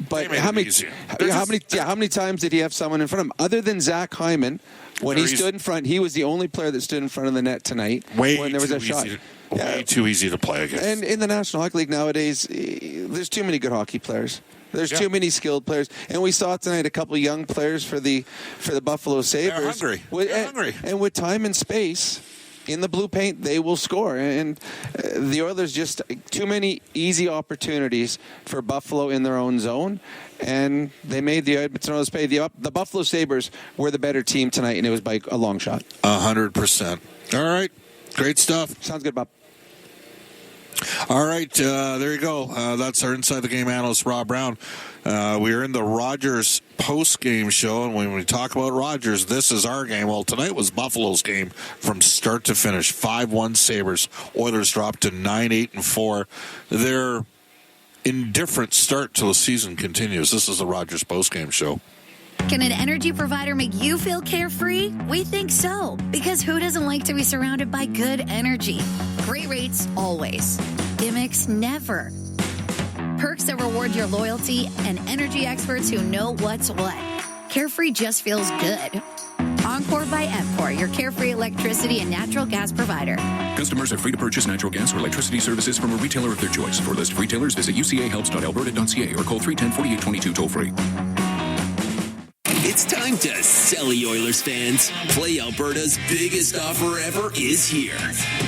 Speaker 19: But how many times did he have someone in front of him other than Zach Hyman? When he stood in front, he was the only player that stood in front of the net tonight when there was a shot.
Speaker 16: Way too easy to play against.
Speaker 19: And in the National Hockey League nowadays, there's too many good hockey players. There's too many skilled players. And we saw tonight a couple of young players for the Buffalo Sabres.
Speaker 16: They're hungry.
Speaker 19: And with time and space in the blue paint, they will score. And the Oilers just too many easy opportunities for Buffalo in their own zone. And they made the Edmonton Oilers pay. The Buffalo Sabres were the better team tonight, and it was by a long shot.
Speaker 16: 100%. All right. Great stuff.
Speaker 19: Sounds good, Bob.
Speaker 16: All right, there you go. That's our Inside the Game analyst, Rob Brown. We are in the Rogers post-game show, and when we talk about Rogers, this is our game. Well, tonight was Buffalo's game from start to finish. 5-1 Sabres. Oilers dropped to 9-8-4. Their indifferent start till the season continues. This is the Rogers post-game show.
Speaker 20: Can an energy provider make you feel carefree? We think so, because who doesn't like to be surrounded by good energy? Great rates always. Gimmicks never. Perks that reward your loyalty and energy experts who know what's what. Carefree just feels good. Encore by EPCOR, your carefree electricity and natural gas provider.
Speaker 21: Customers are free to purchase natural gas or electricity services from a retailer of their choice. For a list of retailers, visit ucahelps.alberta.ca or call 310-4822 toll-free.
Speaker 18: It's time time to sell, Oilers fans. Play Alberta's biggest offer ever is here.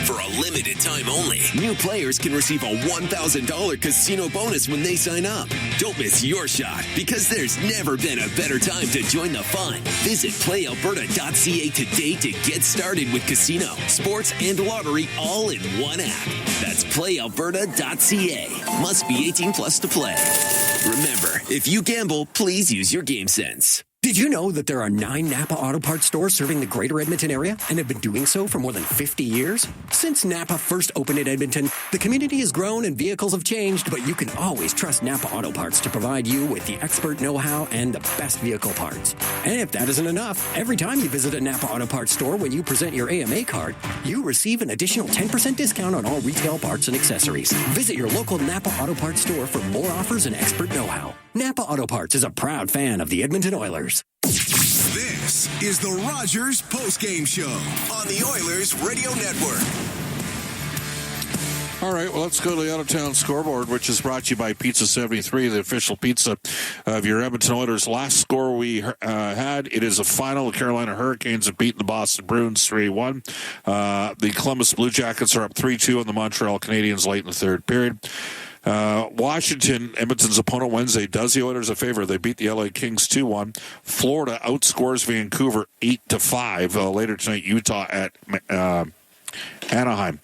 Speaker 18: For a limited time only, new players can receive a $1,000 casino bonus when they sign up. Don't miss your shot, because there's never been a better time to join the fun. Visit playalberta.ca today to get started with casino, sports, and lottery all in one app. That's playalberta.ca. Must be 18 plus to play. Remember, if you gamble, please use your game sense.
Speaker 1: Did you know that there are 9 Napa Auto Parts stores serving the greater Edmonton area and have been doing so for more than 50 years? Since Napa first opened in Edmonton, the community has grown and vehicles have changed, but you can always trust Napa Auto Parts to provide you with the expert know-how and the best vehicle parts. And if that isn't enough, every time you visit a Napa Auto Parts store when you present your AMA card, you receive an additional 10% discount on all retail parts and accessories. Visit your local Napa Auto Parts store for more offers and expert know-how. Napa Auto Parts is a proud fan of the Edmonton Oilers.
Speaker 18: This is the Rogers Postgame Show on the Oilers Radio Network.
Speaker 16: All right, well, let's go to the out-of-town scoreboard, which is brought to you by Pizza 73, the official pizza of your Edmonton Oilers. Last score we had, it is a final. The Carolina Hurricanes have beaten the Boston Bruins 3-1. The Columbus Blue Jackets are up 3-2 on the Montreal Canadiens late in the third period. Washington, Edmonton's opponent Wednesday, does the Oilers a favor. They beat the LA Kings 2-1. Florida outscores Vancouver 8-5. Later tonight, Utah at Anaheim.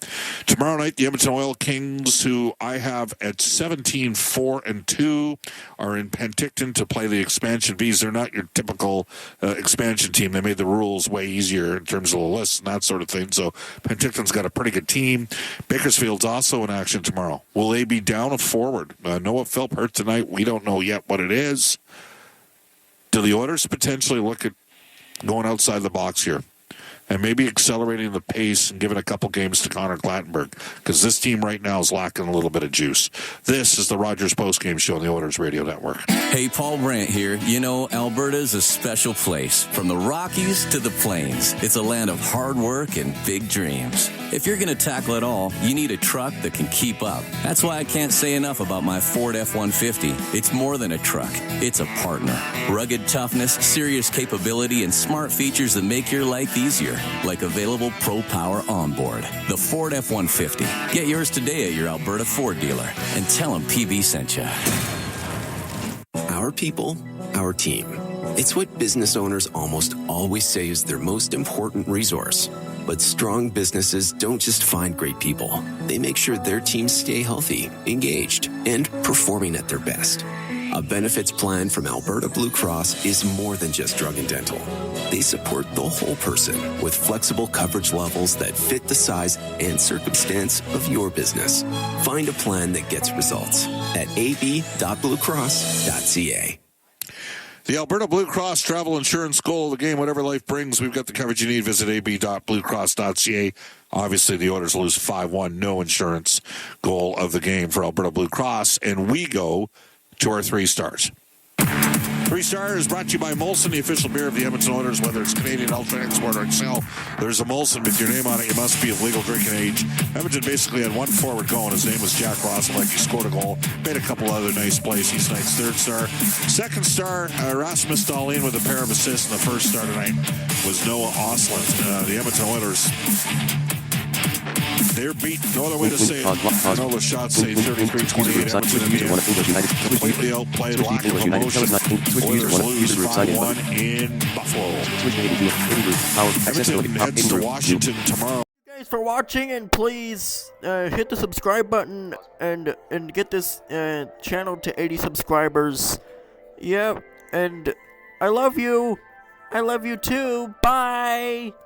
Speaker 16: Tomorrow night, the Edmonton Oil Kings, who I have at 17-4-2, are in Penticton to play the expansion Vs. They're not your typical expansion team. They made the rules way easier in terms of the list and that sort of thing. So Penticton's got a pretty good team. Bakersfield's also in action tomorrow. Will they be down a forward? Noah Philp hurt tonight. We don't know yet what it is. Do the Oilers potentially look at going outside the box here and maybe accelerating the pace and giving a couple games to Connor Glattenberg? Because this team right now is lacking a little bit of juice. This is the Rogers Postgame Show on the Oilers Radio Network.
Speaker 22: Hey, Paul Brandt here. You know, Alberta's a special place. From the Rockies to the Plains, it's a land of hard work and big dreams. If you're going to tackle it all, you need a truck that can keep up. That's why I can't say enough about my Ford F-150. It's more than a truck. It's a partner. Rugged toughness, serious capability, and smart features that make your life easier, like available Pro Power onboard. The Ford F-150. Get yours today at your Alberta Ford dealer and tell them PB sent you.
Speaker 23: Our people, our team. It's what business owners almost always say is their most important resource. But strong businesses don't just find great people. They make sure their teams stay healthy, engaged, and performing at their best. A benefits plan from Alberta Blue Cross is more than just drug and dental. They support the whole person with flexible coverage levels that fit the size and circumstance of your business. Find a plan that gets results at ab.bluecross.ca.
Speaker 16: The Alberta Blue Cross Travel Insurance goal of the game, whatever life brings, we've got the coverage you need. Visit ab.bluecross.ca. Obviously, the Oilers lose 5-1, no insurance goal of the game for Alberta Blue Cross. And we go to our 3 stars. 3 stars brought to you by Molson, the official beer of the Edmonton Oilers. Whether it's Canadian, Ultra, Export, or Excel, there's a Molson with your name on it. You must be of legal drinking age. Edmonton basically had one forward going. His name was Jack Rosselek. He scored a goal, made a couple other nice plays. He's tonight's 3rd star. 2nd star, Rasmus Dahlin with a pair of assists. And the 1st star tonight was Noah Ostlund. The Edmonton Oilers, they're beat. No other way to say it. I know the shots say 33-28. Edmonton in the end completely outplayed. Lack of emotion. Oilers lose 5-1 in Buffalo. Edmonton heads to Washington tomorrow.
Speaker 24: Thanks for watching, and please hit the subscribe button and get this channel to 80 subscribers. Yeah, and I love you. I love you too. Bye.